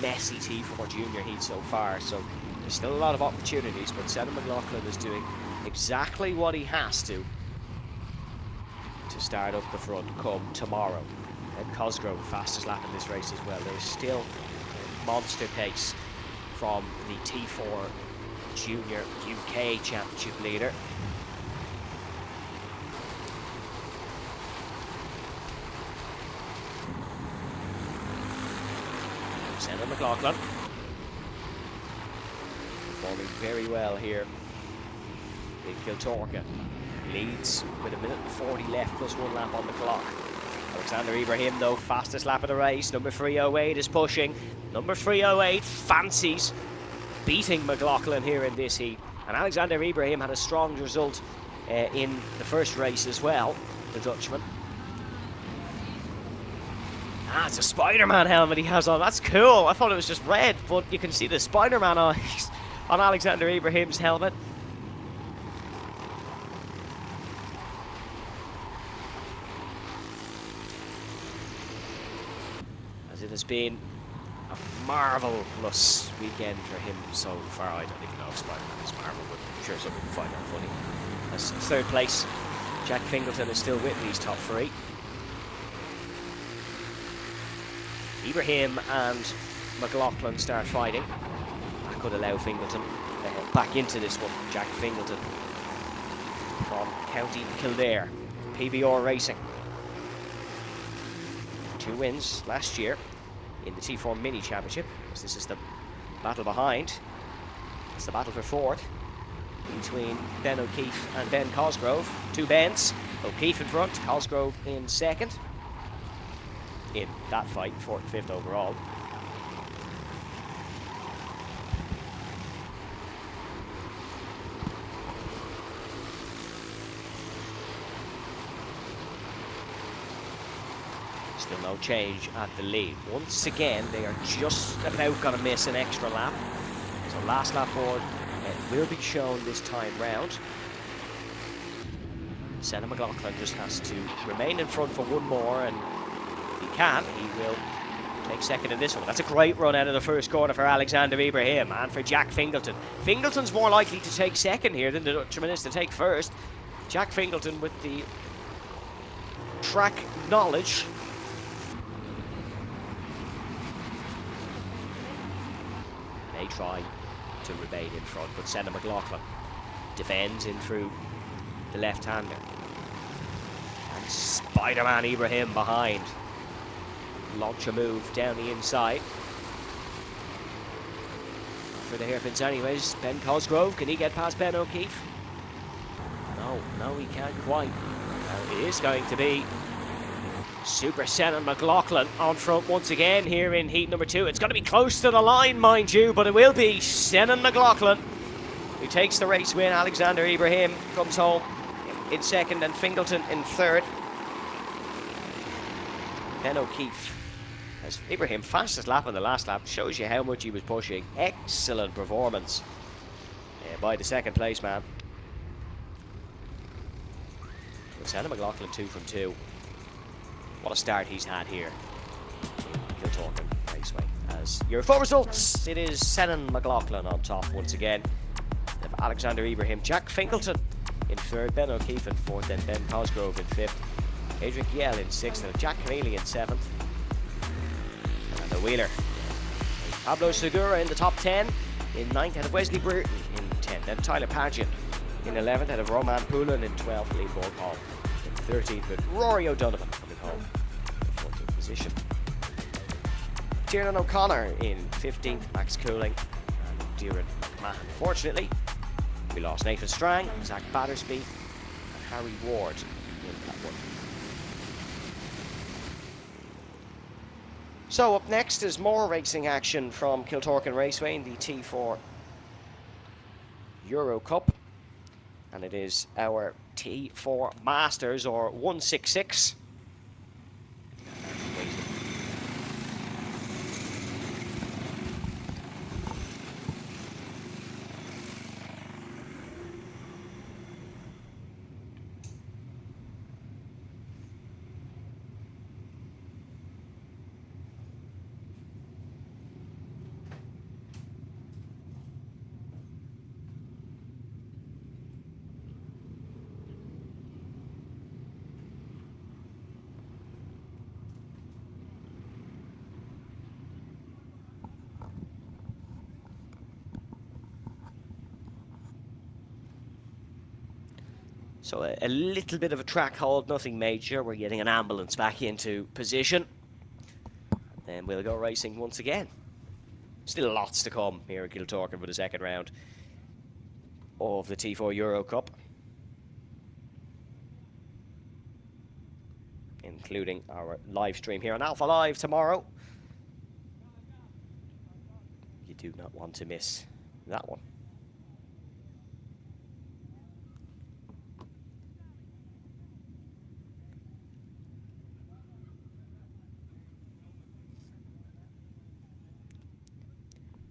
Messy T4 junior heat so far, so there's still a lot of opportunities, but Senan McLaughlin is doing exactly what he has to start up the front come tomorrow. And Cosgrove, fastest lap in this race as well. There's still monster pace from the T4 junior UK championship leader. Senan McLaughlin performing very well here in Kiltorcan. Leads with 1:40 left plus 1 lap on the clock. Alexander Ibrahim, though, fastest lap of the race. Number 308 is pushing. Number 308 fancies beating McLaughlin here in this heat. And Alexander Ibrahim had a strong result in the first race as well, the Dutchman. Ah, it's a Spider-Man helmet he has on. That's cool. I thought it was just red, but you can see the Spider-Man on Alexander Ibrahim's helmet. As it has been a marvellous weekend for him so far. I don't even know if Spider-Man is Marvel, but I'm sure some people find that funny. As 3rd place, Jack Fingleton is still with these top 3. Ibrahim and McLaughlin start fighting. That could allow Fingleton back into this one. Jack Fingleton from County Kildare, PBR Racing. 2 wins last year in the T4 Mini Championship. So this is the battle behind. It's the battle for 4th between Ben O'Keefe and Ben Cosgrove. 2 Bens. O'Keefe in front, Cosgrove in 2nd. In that fight, 4th and 5th overall. Still no change at the lead. Once again, they are just about going to miss an extra lap. So last lap board will be shown this time round. Senan McLaughlin just has to remain in front for 1 more, and he will take 2nd in this one. That's a great run out of the first corner for Alexander Ibrahim and for Jack Fingleton. Fingleton's more likely to take 2nd here than the Dutchman is to take 1st. Jack Fingleton with the track knowledge. They try to remain in front, but Senna McLaughlin defends in through the left-hander. And Spider-Man Ibrahim behind. Launch a move down the inside. For the hairpins anyways. Ben Cosgrove, can he get past Ben O'Keefe? No, he can't quite. It is going to be Super Senna McLaughlin on front once again here in heat number 2. It's going to be close to the line, mind you, but it will be Senna McLaughlin who takes the race win. Alexander Ibrahim comes home in second and Fingleton in third. Ben O'Keefe has Ibrahim fastest lap on the last lap. Shows you how much he was pushing. Excellent performance by the second place man. Senna McLaughlin 2 from 2. What a start he's had here in Kiltorcan Raceway. As your full results, it is Senna McLaughlin on top once again. We have Alexander Ibrahim, Jack Fingleton in third, Ben O'Keefe in fourth, then Ben Cosgrove in fifth, Adrian Giel in sixth, and Jack Keneally in seventh. And the wheeler, Pablo Segura in the top 10. In ninth, head of Wesley Brereton in 10th, then Tyler Pageant in 11th, head of Roman Poulin in 12th, Lee Ball in 13th, with Rory O'Donovan coming home in 14th position. Tiernan O'Connor in 15th, Max Cooling and Deireadh McMahon. Unfortunately, we lost Nathan Strang, Zach Battersby and Harry Ward in that one. So up next is more racing action from Kiltorcan Raceway in the T4 Euro Cup. And it is our T4 Masters, or 166. So a little bit of a track hold, nothing major. We're getting an ambulance back into position. Then we'll go racing once again. Still lots to come here at Kiltorcan for the second round of the T4 Euro Cup, including our live stream here on Alpha Live tomorrow. You do not want to miss that one.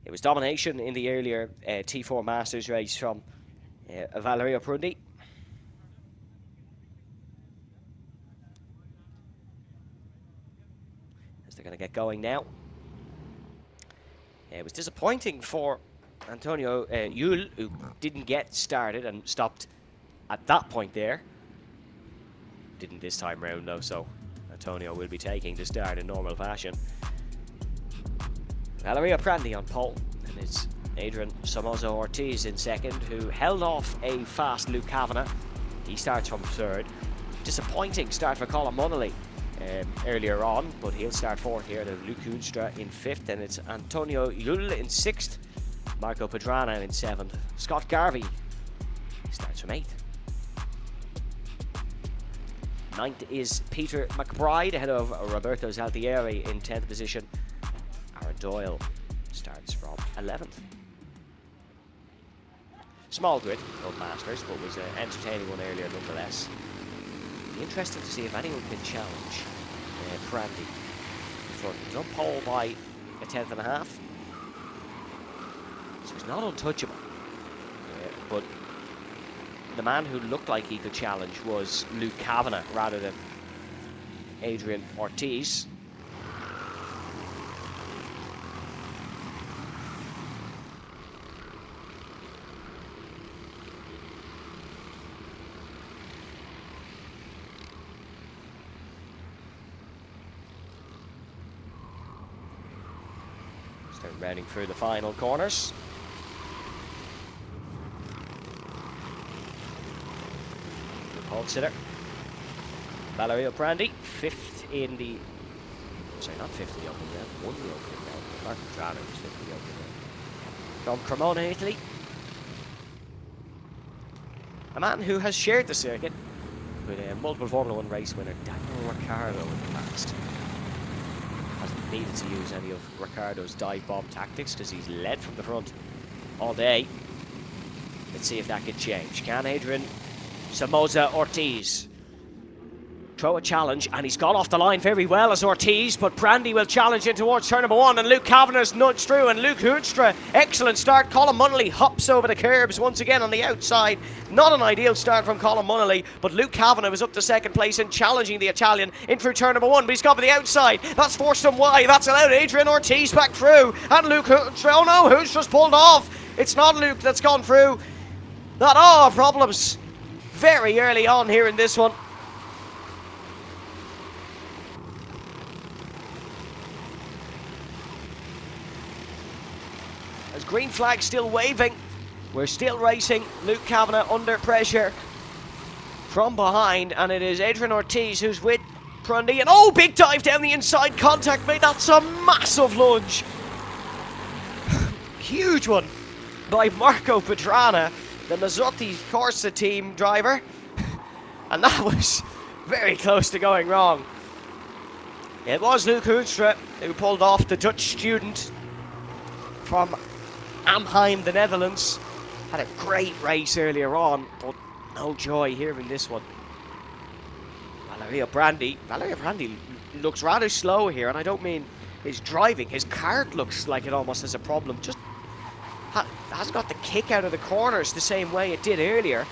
It was domination in the earlier T4 Masters race from Valerio Prundi. As they're going to get going now. It was disappointing for Antonio Yule, who didn't get started and stopped at that point there. Didn't this time round though, so Antonio will be taking the start in normal fashion. Valerio Prandi on pole, and it's Adrian Somoza Ortiz in second, who held off a fast Luke Kavanagh. He starts from third. Disappointing start for Colin Munnelly earlier on, but he'll start fourth here. Then Luke Hoonstra in fifth, and it's Antonio Yule in sixth, Marco Padrana in seventh, Scott Garvey starts from eighth. Ninth is Peter McBride ahead of Roberto Zaltieri in 10th position. Aaron Doyle starts from 11th. Small grid of Masters, but was an entertaining one earlier nonetheless. Be interesting to see if anyone can challenge Prandi. He's on pole by a 10th and a half, so he's not untouchable. But the man who looked like he could challenge was Luke Kavanagh rather than Adrian Ortiz. Start rounding through the final corners. pole sitter. Valerio Brandi, 5th in the... Sorry, not 5th in the opening round, won the opening round. Marco Pedrana was 5th in the opening round. From Cremona, Italy. A man who has shared the circuit with a multiple Formula 1 race winner, Daniel Ricciardo, in the past. Hasn't needed to use any of Ricciardo's dive bomb tactics because he's led from the front all day. Let's see if that can change. Can Adrian Somoza Ortiz throw a challenge? And he's gone off the line very well as Ortiz, but Brandi will challenge in towards turn number 1, and Luke Kavanagh's nudged through, and Luke Hoekstra, excellent start. Colin Munnelly hops over the curbs once again on the outside. Not an ideal start from Colin Munnelly, but Luke Kavanagh was up to second place and challenging the Italian in through turn number 1, but he's gone to the outside. That's forced him wide. That's allowed Adrian Ortiz back through, and Luke Hoekstra, oh no, Hoekstra's pulled off. It's not Luke that's gone through. Problems very early on here in this one. As green flag still waving, we're still racing. Luke Kavanagh under pressure from behind, and it is Adrian Ortiz who's with Brandi. And oh, big dive down the inside, contact made. That's a massive lunge. Huge one by Marco Pedrana, the Mazzotti Corsa team driver. And that was very close to going wrong. It was Luke Hoekstra who pulled off, the Dutch student from Amheim, the Netherlands. Had a great race earlier on, but no joy here in this one. Valerio Brandi looks rather slow here, and I don't mean his driving. His kart looks like it almost has a problem. Just hasn't got the kick out of the corners the same way it did earlier.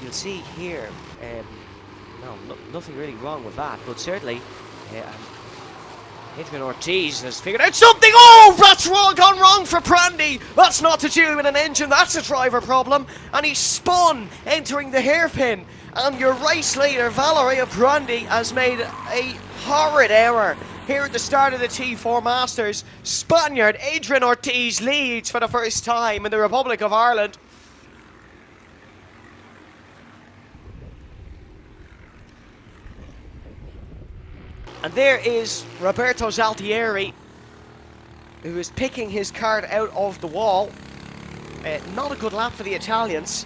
You'll see here, nothing really wrong with that, but certainly Adrian Ortiz has figured out something. Oh, that's gone wrong for Brandi. That's not to do with an engine, that's a driver problem. And he spun entering the hairpin. And your race leader, Valerio Brandi, has made a horrid error here at the start of the T4 Masters. Spaniard Adrian Ortiz leads for the first time in the Republic of Ireland. And there is Roberto Zaltieri, who is picking his kart out of the wall. Not a good lap for the Italians,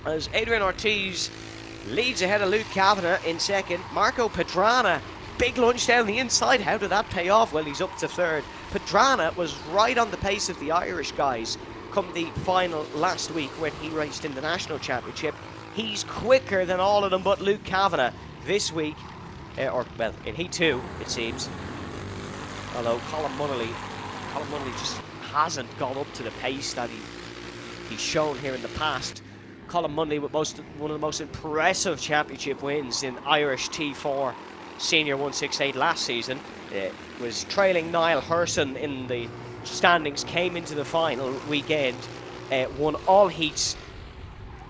as Adrian Ortiz leads ahead of Luke Kavanagh in second. Marco Pedrana, big lunge down the inside. How did that pay off? Well, he's up to third. Pedrana was right on the pace of the Irish guys come the final last week when he raced in the National Championship. He's quicker than all of them but Luke Kavanagh this week, in Heat 2, it seems. Although Colin Munnelly just hasn't gone up to the pace that he's shown here in the past. Colin Munnelly with one of the most impressive championship wins in Irish T4 Senior 168 last season. Was trailing Niall Hurson in the standings, came into the final weekend, won all heats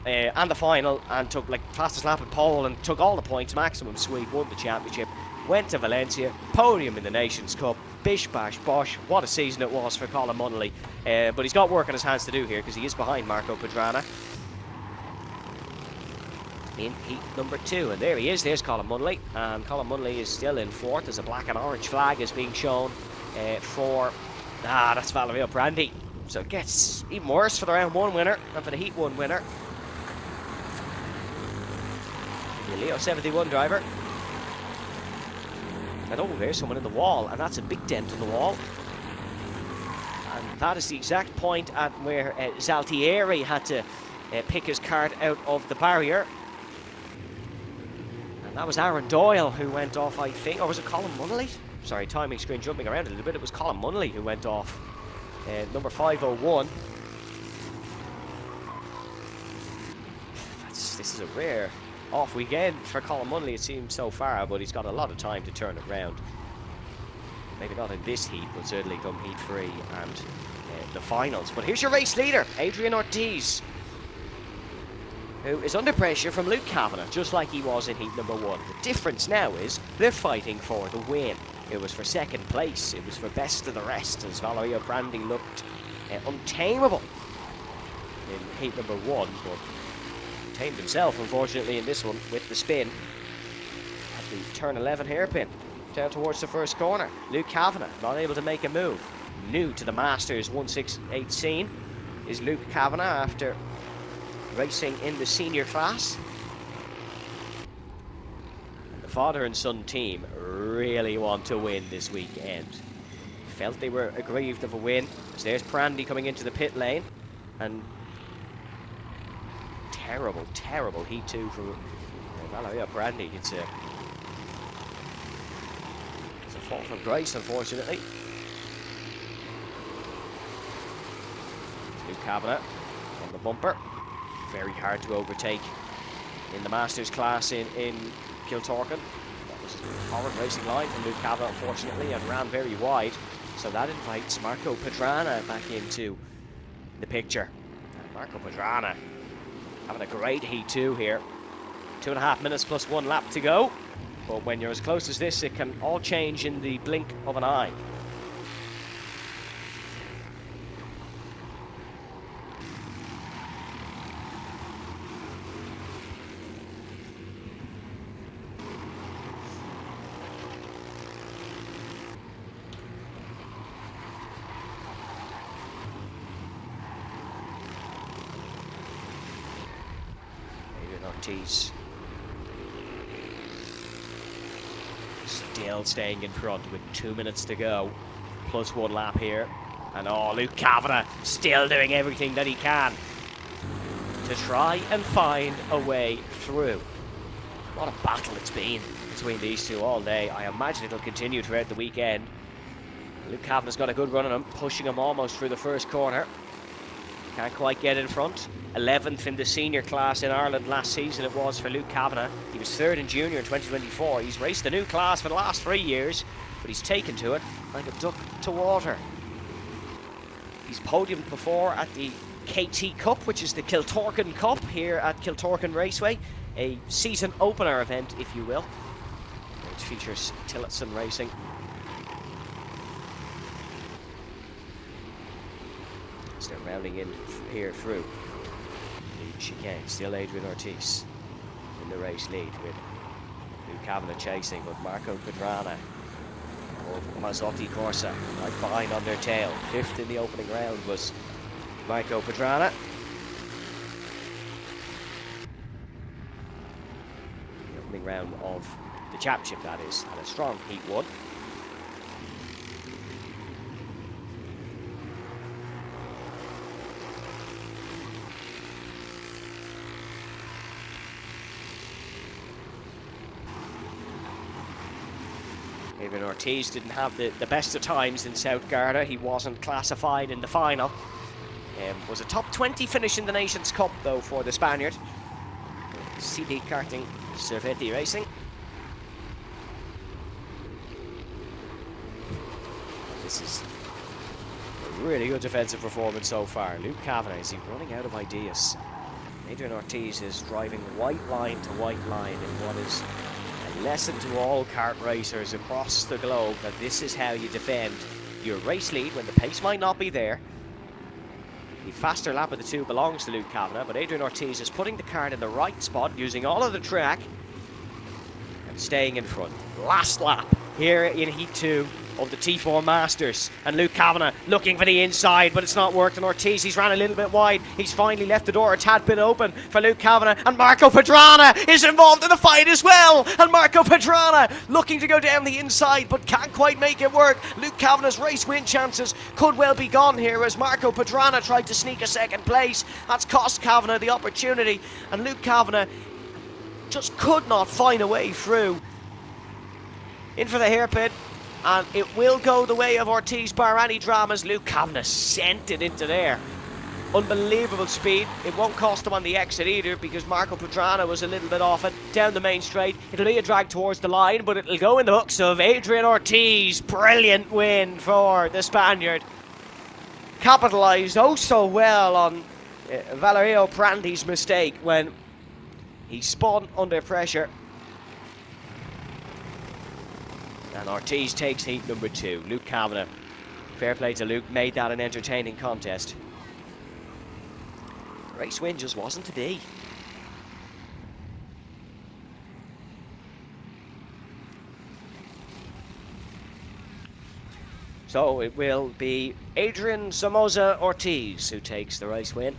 and the final, and took fastest lap at pole and took all the points, maximum sweep, won the championship, went to Valencia, podium in the Nations Cup, bish bash bosh. What a season it was for Colin Munnelly, but he's got work on his hands to do here because he is behind Marco Pedrana in heat number 2, and there he is. There's Colin Munnelly, and Colin Munnelly is still in 4th as a black and orange flag is being shown for that's Valerio Brandi. So it gets even worse for the round 1 winner and for the heat 1 winner, the Leo 71 driver. And oh, there's someone in the wall, and that's a big dent in the wall. And that is the exact point at where Zaltieri had to pick his kart out of the barrier. And that was Aaron Doyle who went off, I think. Or was it Colin Munnelly? Sorry, timing screen jumping around a little bit. It was Colin Munnelly who went off. Number 501. This is a rare off weekend for Colin Munnelly, it seems, so far, but he's got a lot of time to turn it around. Maybe not in this heat, but certainly come heat 3 and the finals. But here's your race leader, Adrian Ortiz, who is under pressure from Luke Kavanagh, just like he was in heat number 1. The difference now is they're fighting for the win. It was for second place, it was for best of the rest, as Valerio Brandi looked untamable in heat number 1, but tamed himself, unfortunately, in this one with the spin at the turn 11 hairpin down towards the first corner. Luke Kavanagh not able to make a move. New to the Masters 168 scene is Luke Kavanagh after racing in the senior class. And the father and son team really want to win this weekend. Felt they were aggrieved of a win. So there's Prandy coming into the pit lane, and terrible heat 2 for Valeria Prandy. It's a fall from grace, unfortunately. Luke Kavanagh on the bumper. Very hard to overtake in the Masters class in Kiltorcan. That was a horrid racing line from Luke Kavanagh, unfortunately, and ran very wide. So that invites Marco Pedrana back into the picture. And Marco Pedrana having a great heat 2 here. 2.5 minutes plus 1 lap to go. But when you're as close as this, it can all change in the blink of an eye. Ortiz still staying in front with 2 minutes to go, plus 1 lap here. And Luke Kavanagh still doing everything that he can to try and find a way through. What a battle it's been between these two all day. I imagine it'll continue throughout the weekend. Luke Kavanagh's got a good run on him, pushing him almost through the first corner. Can't quite get in front. 11th in the senior class in Ireland last season it was for Luke Kavanagh. He was 3rd in junior in 2024. He's raced the new class for the last 3 years, but he's taken to it like a duck to water. He's podiumed before at the KT Cup, which is the Kiltorcan Cup here at Kiltorcan Raceway, a season opener event, if you will, which features Tillotson racing. Still rounding in here through the chicane. Still Adrian Ortiz in the race lead with Luke Kavanagh chasing, but Marco Pedrana of Mazzotti Corsa right behind on their tail. 5th in the opening round was Marco Pedrana. The opening round of the championship, that is, had a strong heat 1. Adrian Ortiz didn't have the best of times in South Garda. He wasn't classified in the final. Was a top 20 finish in the Nations Cup, though, for the Spaniard. CD Karting Servetti Racing. This is a really good defensive performance so far. Luke Kavanagh, is he running out of ideas? Adrian Ortiz is driving white line to white line in what is a lesson to all kart racers across the globe, that this is how you defend your race lead when the pace might not be there. The faster lap of the two belongs to Luke Kavanagh, but Adrian Ortiz is putting the kart in the right spot, using all of the track and staying in front. Last lap here in Heat 2 of the T4 Masters, and Luke Kavanagh looking for the inside, but it's not worked, and Ortiz, he's ran a little bit wide. He's finally left the door a tad bit open for Luke Kavanagh, and Marco Pedrana is involved in the fight as well, and Marco Pedrana looking to go down the inside but can't quite make it work. Luke Kavanagh's race win chances could well be gone here as Marco Pedrana tried to sneak a second place. That's cost Kavanagh the opportunity, and Luke Kavanagh just could not find a way through. In for the hairpin, and it will go the way of Ortiz bar any dramas. Luke Kavanagh sent it into there. Unbelievable speed. It won't cost him on the exit either, because Marco Pedrana was a little bit off it. Down the main straight. It'll be a drag towards the line, but it'll go in the hooks of Adrian Ortiz. Brilliant win for the Spaniard. Capitalised oh so well on Valerio Prandi's mistake when he spun under pressure. And Ortiz takes heat number 2. Luke Kavanagh, fair play to Luke, made that an entertaining contest. Race win just wasn't to be. So it will be Adrian Somoza Ortiz who takes the race win,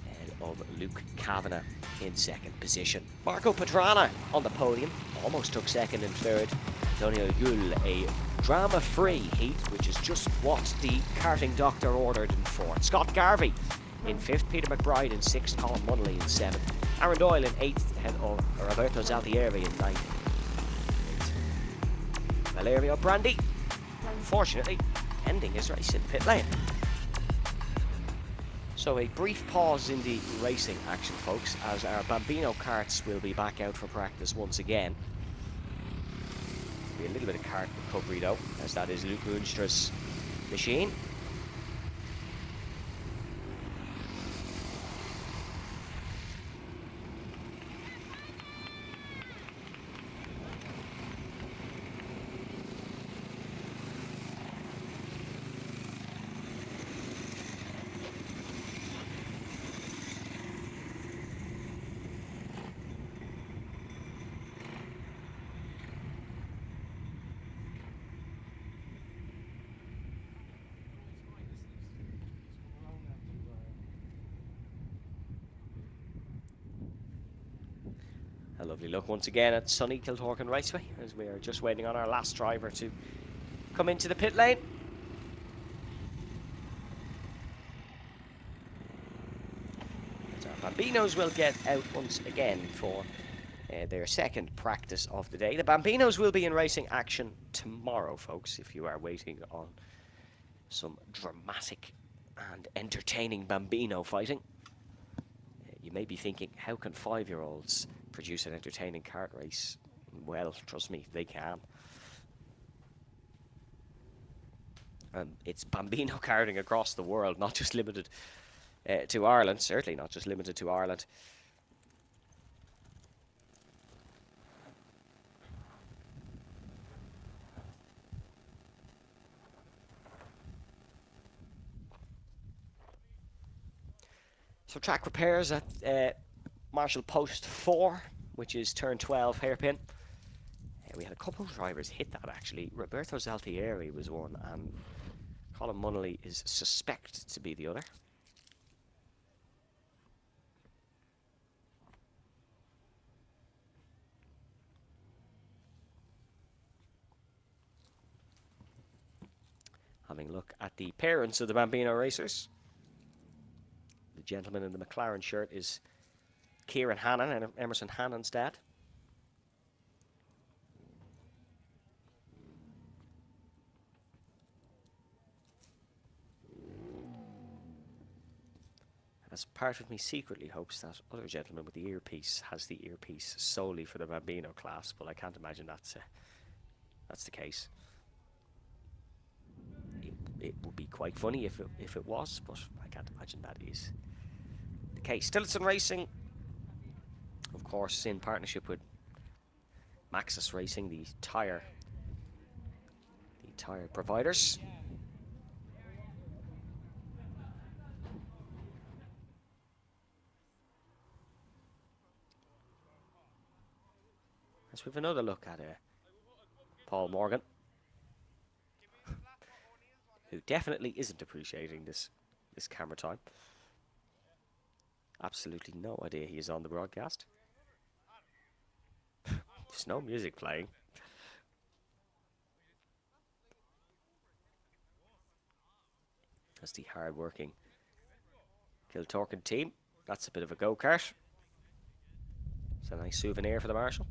ahead of Luke Kavanagh in second position. Marco Padrana on the podium, almost took second and third. Antonio Yul, a drama-free heat, which is just what the karting doctor ordered in fourth. Scott Garvey in fifth, Peter McBride in sixth, Colin Munnelly in seventh, Aaron Doyle in eighth, ahead of Roberto Zaltieri in ninth. Valerio Brandi, unfortunately, ending his race in the pit lane. So a brief pause in the racing action, folks, as our Bambino karts will be back out for practice once again. Be a little bit of kart recovery though, as that is Luke Moonstra's machine. A lovely look once again at sunny Kiltorcan Raceway, as we are just waiting on our last driver to come into the pit lane. As our Bambinos will get out once again for their second practice of the day. The Bambinos will be in racing action tomorrow, folks, if you are waiting on some dramatic and entertaining Bambino fighting. You may be thinking, how can 5-year-olds produce an entertaining kart race? Well, trust me, they can. It's Bambino karting across the world, not just limited to Ireland. Certainly not just limited to Ireland. So track repairs at Marshall Post 4, which is turn 12 hairpin. We had a couple of drivers hit that actually. Roberto Zaltieri was one, and Colin Munnelly is suspected to be the other. Having a look at the parents of the Bambino racers. The gentleman in the McLaren shirt is Kieran Hannon and Emerson Hannon's dad. As part of me secretly hopes that other gentleman with the earpiece has the earpiece solely for the Bambino class, but I can't imagine that's the case. It would be quite funny if it was, but I can't imagine that is the case. Tillotson Racing, of course, in partnership with Maxxis Racing, the tire providers. As we have another look at Paul Morgan, who definitely isn't appreciating this camera time. Absolutely no idea he is on the broadcast. There's no music playing. That's the hard-working Kiltorcan team. That's a bit of a go-kart. It's a nice souvenir for the Marshal.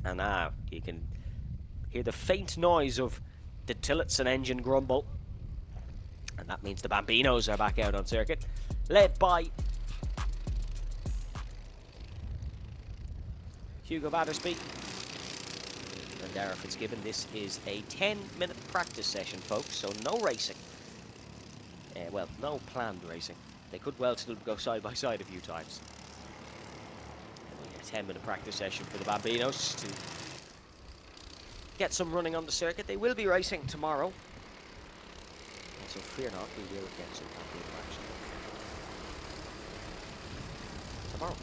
And now you can hear the faint noise of the Tillotson engine grumble. And that means the Bambinos are back out on circuit, led by Hugo Battersby and Darragh Fitzgibbon. This is a 10-minute practice session, folks, so no racing. Well, no planned racing. They could well still go side by side a few times. 10-minute practice session for the Bambinos to get some running on the circuit. They will be racing tomorrow, so fear not, we will get some Bambino action tomorrow.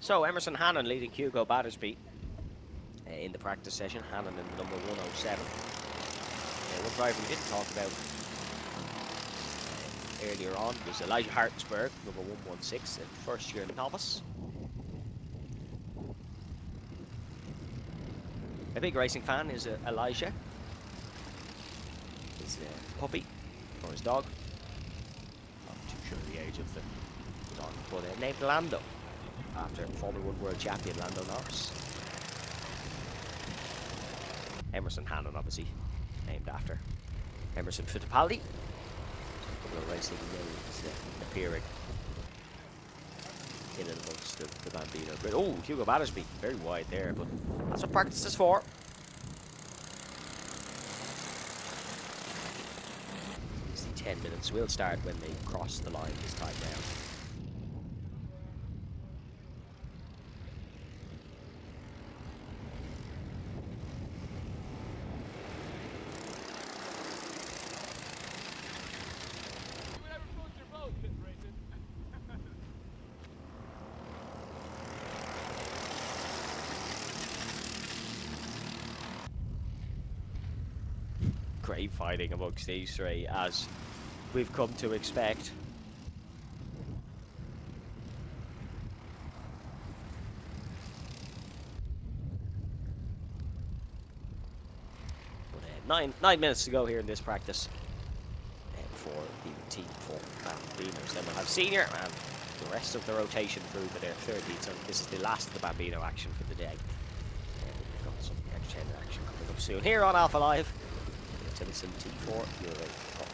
So Emerson Hannon leading Hugo Battersby in the practice session. Hannon in the number 107. One driver we didn't talk about earlier on was Elijah Hartensberg, number 116, first year novice. A big racing fan is Elijah. His puppy, or his dog. Not too sure the age of the dog, but named Lando, after Formula 1 World Champion Lando Norris. Emerson Hannon, obviously, named after Emerson Fittipaldi. A couple of racing names appearing in and amongst the Bambino. But, oh, Hugo Battersby, very wide there, but that's what practice is for. It's the 10 minutes. Will start when they cross the line this time round. Great fighting amongst these three, as we've come to expect. But, 9 minutes to go here in this practice for the team for Bambinos. Then we'll have senior and the rest of the rotation crew for their third heat. So this is the last of the Bambino action for the day. And we've got some entertainment action coming up soon here on Alpha Live. Tillotson T4 Euro Cup.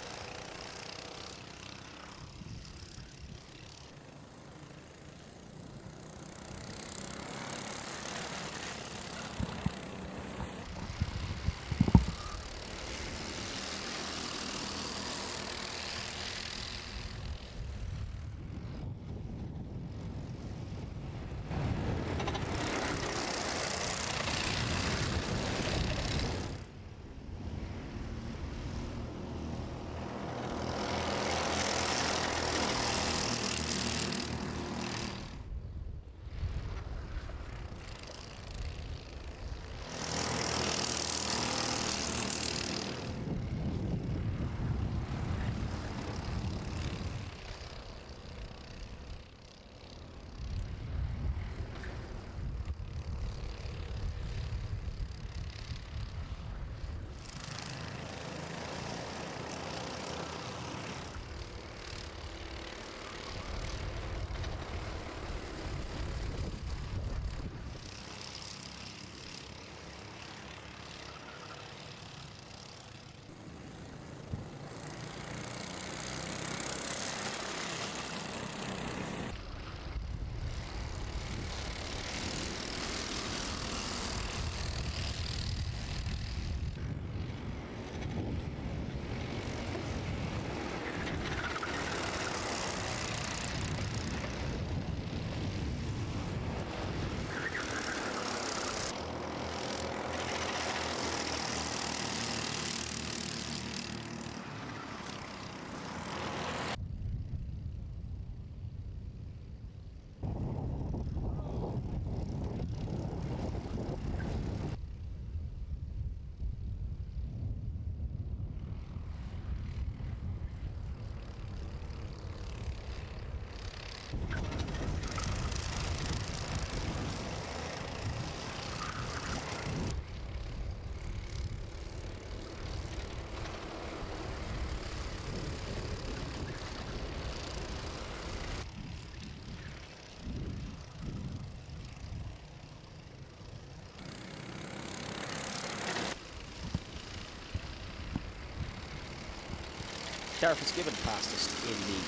Darragh Fitzgibbon fastest in the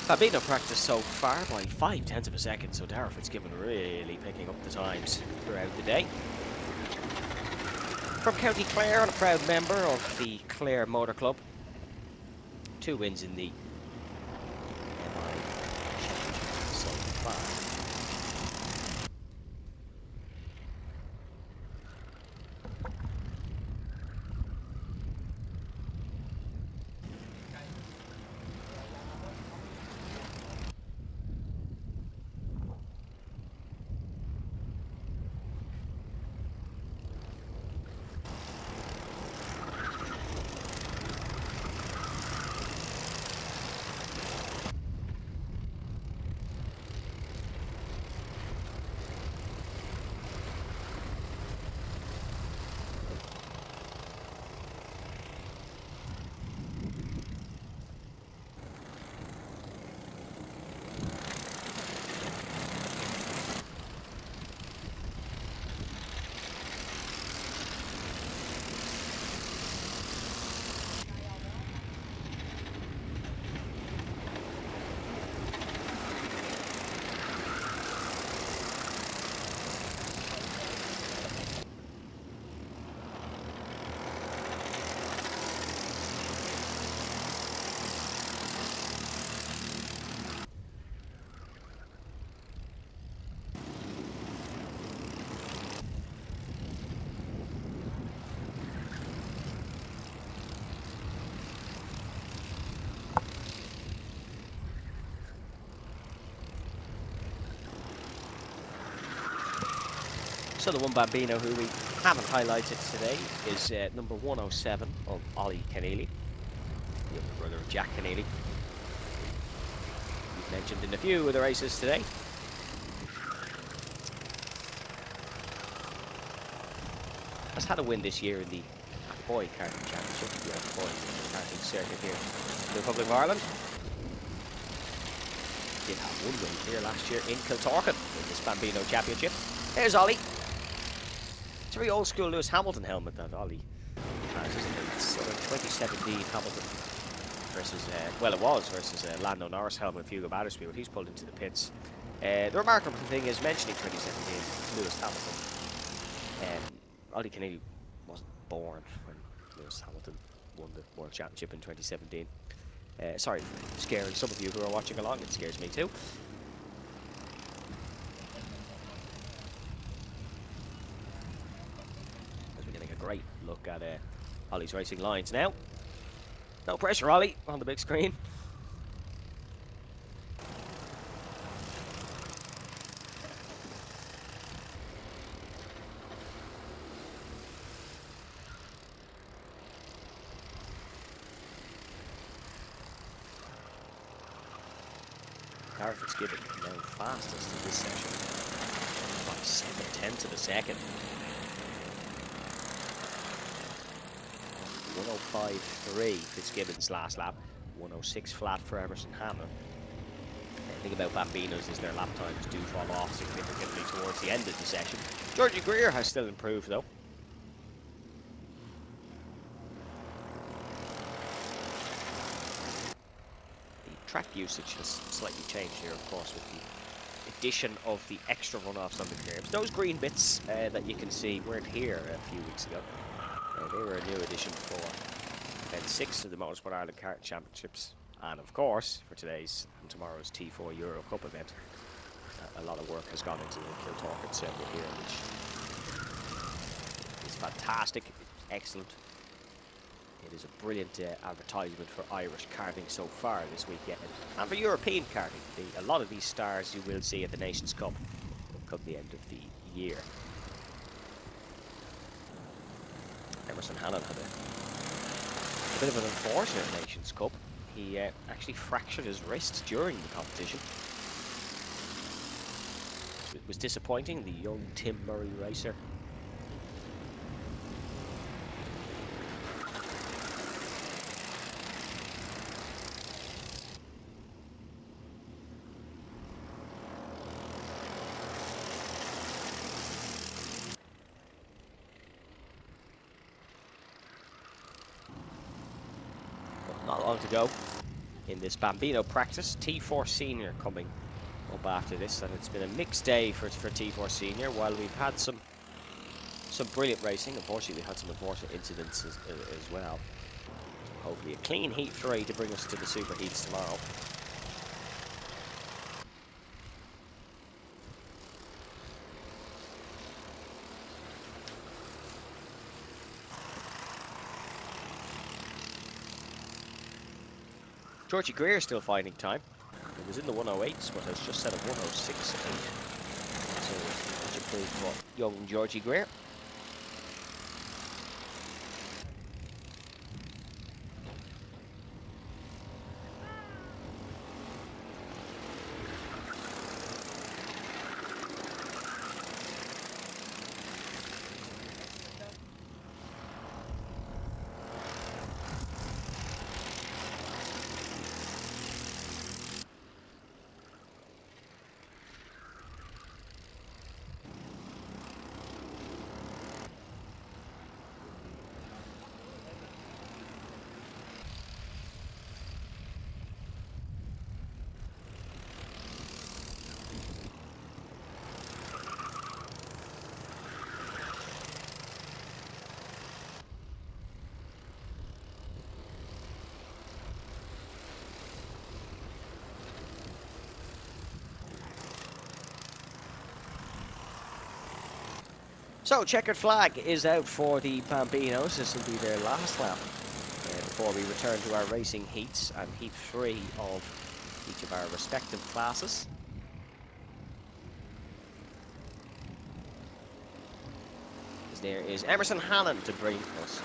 Bambino practice so far by 0.5 of a second, so Darragh Fitzgibbon really picking up the times throughout the day. From County Clare and a proud member of the Clare Motor Club. 2 wins in the MI Championship so far. So the one Bambino who we haven't highlighted today is number 107 of Ollie Keneally, the younger brother of Jack Keneally. We've mentioned in a few of the races today. Has had a win this year in the Boy Karting Championship, the Boy Karting Circuit here in the Republic of Ireland. Did have one win here last year in Kiltorcan in this Bambino Championship. There's Ollie. It's a very old school Lewis Hamilton helmet that Ollie has, isn't it? It's sort of 2017 Hamilton versus, well, it was versus Lando Norris helmet, Hugo Battersby, but he's pulled into the pits. The remarkable thing is, mentioning 2017 Lewis Hamilton, Ollie Keneally wasn't born when Lewis Hamilton won the World Championship in 2017. Sorry for scaring some of you who are watching along, it scares me too. Great look at Ollie's racing lines now. No pressure, Ollie, on the big screen. Darragh Fitzgibbon now fastest in this session by 0.7 of a second. 105.3 Fitzgibbon's last lap, 106 flat for Emerson Hanna. The thing about Bambinos is their lap times do fall off significantly towards the end of the session. Georgie Greer has still improved though. The track usage has slightly changed here, of course, with the addition of the extra runoffs on the curbs. Those green bits that you can see weren't here a few weeks ago. They were a new addition for event 6 of the Motorsport Ireland Kart Championships, and of course for today's and tomorrow's T4 Euro Cup event. A lot of work has gone into the Kiltorcan circuit here, which is fantastic, excellent. It is a brilliant advertisement for Irish karting so far this weekend, and for European karting. A lot of these stars you will see at the Nations Cup come the end of the year. Emerson Hannon had a bit of an unfortunate Nations Cup. He actually fractured his wrist during the competition. It was disappointing, the young Tim Murray racer. Not on to go in this Bambino practice. T4 Senior coming up after this, and it's been a mixed day for T4 Senior. While we've had some brilliant racing, unfortunately we had some unfortunate incidents as well. So hopefully a clean heat 3 to bring us to the super heats tomorrow. Georgie Greer still finding time. He was in the 108s, but has just set a 106.8. So much improved for young Georgie Greer. So, checkered flag is out for the Bambinos. This will be their last lap before we return to our racing heats and heat 3 of each of our respective classes. There is Emerson Hannon to bring us.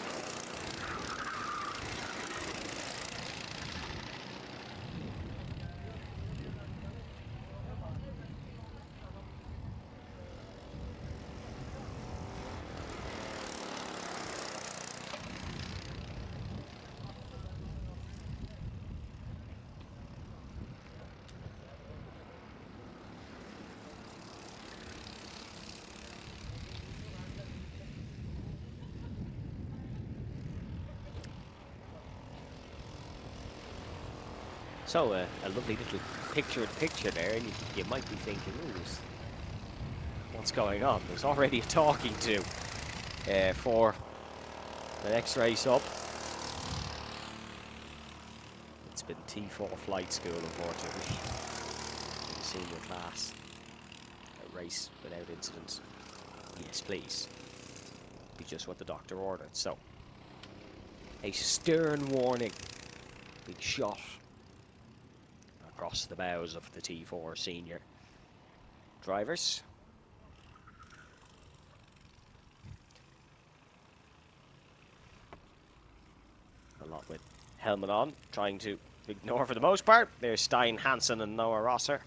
So, a lovely little picture there, and you might be thinking, ooh, what's going on? There's already a talking to for the next race up. It's been T4 flight school, unfortunately, in the senior class. A race without incident. Yes, please. Be just what the doctor ordered. So, a stern warning. Big shot across the bows of the T4 Senior drivers. A lot with helmet on, trying to ignore for the most part. There's Stein Hansen and Noah Rosser.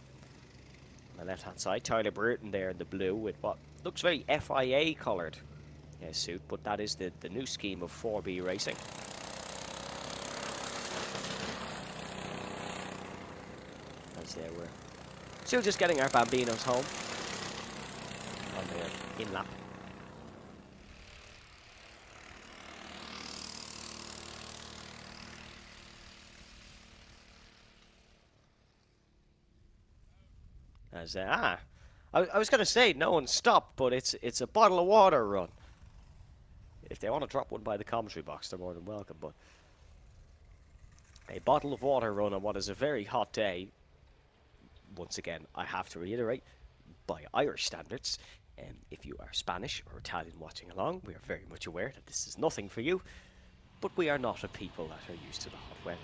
On the left-hand side, Tyler Bruton there in the blue with what looks very FIA coloured suit, but that is the new scheme of 4B racing. There we're still just getting our Bambinos home on their in-lap. As I was going to say no one stopped, but it's a bottle of water run. If they want to drop one by the commentary box, they're more than welcome. But a bottle of water run on what is a very hot day. Once again, I have to reiterate, by Irish standards, if you are Spanish or Italian watching along, we are very much aware that this is nothing for you, but we are not a people that are used to the hot weather.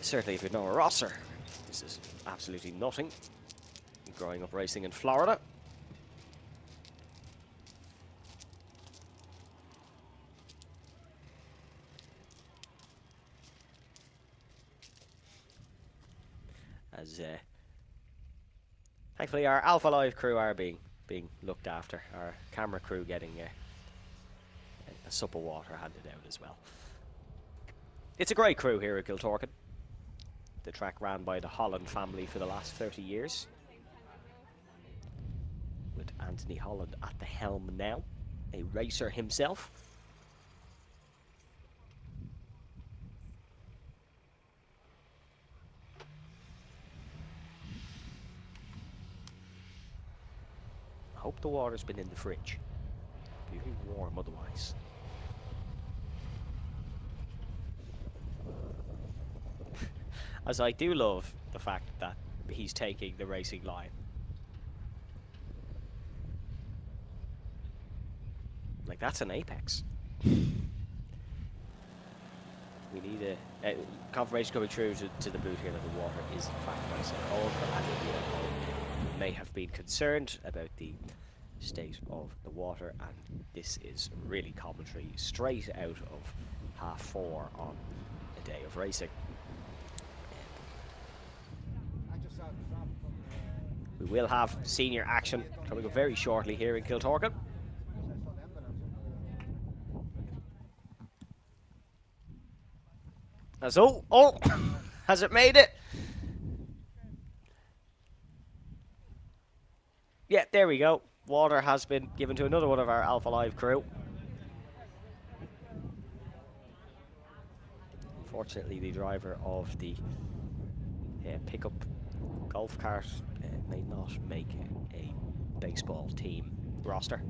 Certainly if you're Noah Rosser, this is absolutely nothing. Growing up racing in Florida. As thankfully our Alpha Live crew are being looked after. Our camera crew getting a sup of water handed out as well. It's a great crew here at Kiltorcan. The track ran by the Holland family for the last 30 years. With Anthony Holland at the helm now, a racer himself. hope the water's been in the fridge. Be very warm otherwise. As I do love the fact that he's taking the racing line. Like, that's an apex. We need a confirmation coming through to the boot here that the water is in fact nice and cold, but I think you may have been concerned about the state of the water, and this is really commentary straight out of half 4 on a day of racing. We will have senior action coming up very shortly here in Kiltorcan. As oh, has it made it? Yeah, there we go. Water has been given to another one of our Alpha Live crew. Unfortunately, the driver of the pickup golf cart may not make a baseball team roster.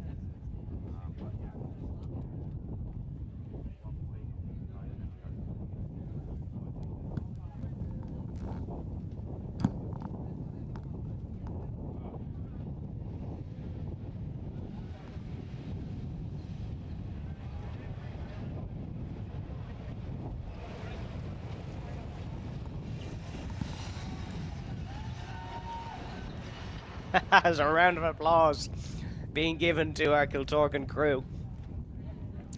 As a round of applause being given to our Kiltorcan crew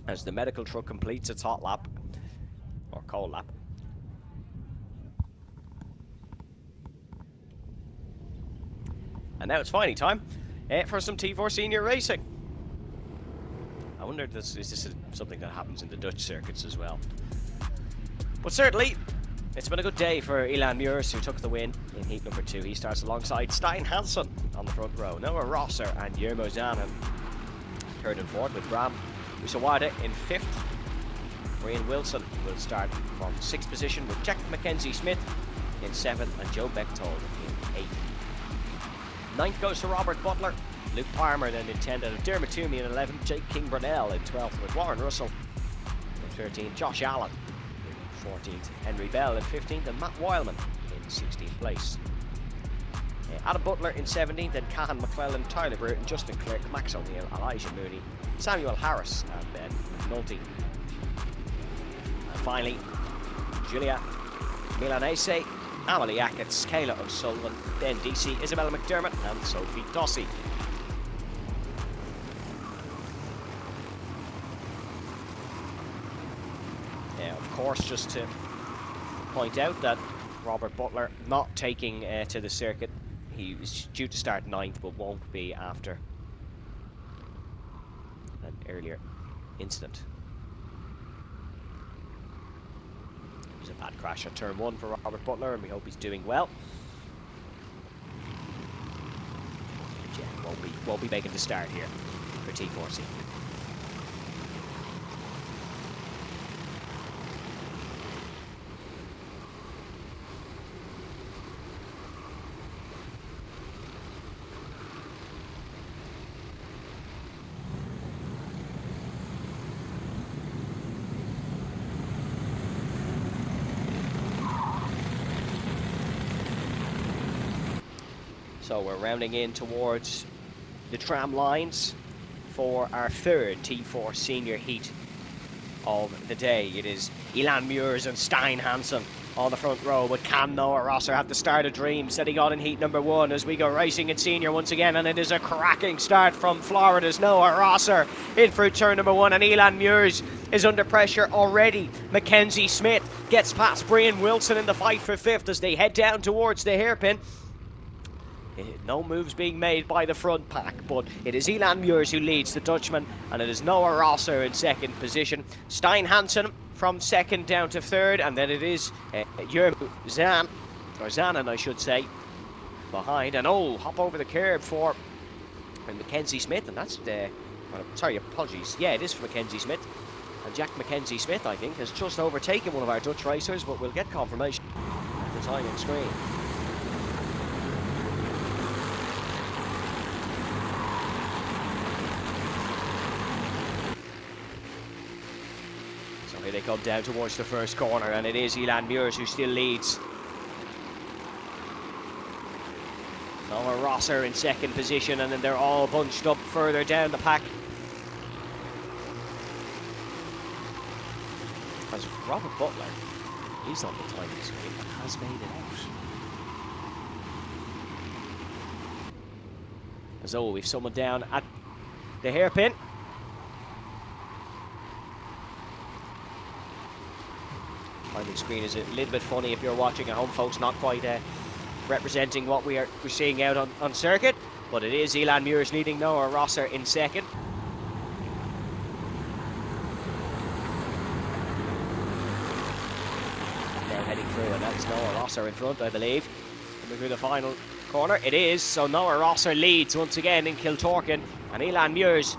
as the medical truck completes its hot lap, or cold lap. And now it's finally time for some T4 senior racing. I wonder if is this something that happens in the Dutch circuits as well. But certainly, it's been a good day for Ilan Meurs, who took the win in heat number 2. He starts alongside Stein Hansen on the front row. Noah Rosser and Yermo Zanen third and fourth, with Bram Usawada in 5th. Brian Wilson will start from 6th position, with Jack Mackenzie Smith in 7th and Joe Bechtold in 8th. 9th goes to Robert Butler. Luke Palmer then in 10th, and Dermot Toomey in 11th. Jake King Brunel in 12th, with Warren Russell in 13th. Josh Allen 14th, Henry Bell in 15th, and Matt Wileman in 16th place. Adam Butler in 17th, and Cahan McClellan, Tyler Bruton, Justin Clerk, Max O'Neill, Elijah Mooney, Samuel Harris, and Ben McNulty. And finally, Julia Milanese, Amelie Ackett, Kayla O'Sullivan, Ben Deasy, Isabella McDermott, and Sophie Dossey. Of course, just to point out that Robert Butler not taking to the circuit. He was due to start 9th, but won't be after an earlier incident. It was a bad crash at turn 1 for Robert Butler, and we hope he's doing well. Yeah, won't be making the start here for T4C. So we're rounding in towards the tram lines for our 3rd T4 senior heat of the day. It is Ilan Meurs and Stein Hansen on the front row, but can Noah Rosser have the start of dreams that he got in heat number 1 as we go racing in senior once again? And it is a cracking start from Florida's Noah Rosser in through turn number 1, and Ilan Meurs is under pressure already. Mackenzie Smith gets past Brian Wilson in the fight for 5th as they head down towards the hairpin. No moves being made by the front pack, but it is Ilan Meurs who leads the Dutchman, and it is Noah Rosser in 2nd position. Stein Hansen from 2nd down to 3rd, and then it is Yermo Zanen, I should say, behind. And hop over the curb for Mackenzie Smith, and that's sorry, apologies. Yeah, it is for Mackenzie Smith. And Jack Mackenzie Smith, I think, has just overtaken one of our Dutch racers, but we'll get confirmation at the timing screen. Here they come down towards the first corner, and it is Elan Muirs who still leads. Noah Rosser in second position, and then they're all bunched up further down the pack. As Robert Butler, he's on the timing screen and has made it out. As though we've someone down at the hairpin. Timing screen is a little bit funny if you're watching at home, folks, not quite representing what we're seeing out on circuit, but it is Elan Muirs leading Noah Rosser in second. Now heading through, and that's Noah Rosser in front, I believe. Coming through the final corner, it is, so Noah Rosser leads once again in Kiltorcan, and Elan Muirs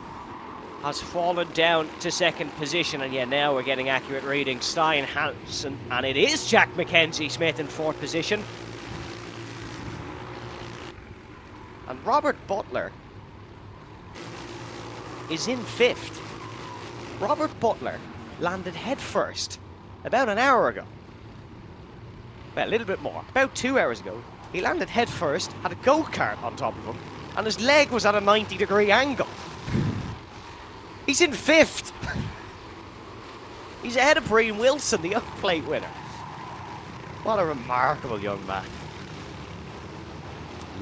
has fallen down to second position, and yeah, now we're getting accurate readings. Stein Hansen, and it is Jack Mackenzie Smith in fourth position. And Robert Butler is in fifth. Robert Butler landed head first about an hour ago. Well, a little bit more, about 2 hours ago. He landed head first, had a go-kart on top of him, and his leg was at a 90-degree angle. He's in fifth. He's ahead of Brian Wilson, the up-plate winner. What a remarkable young man.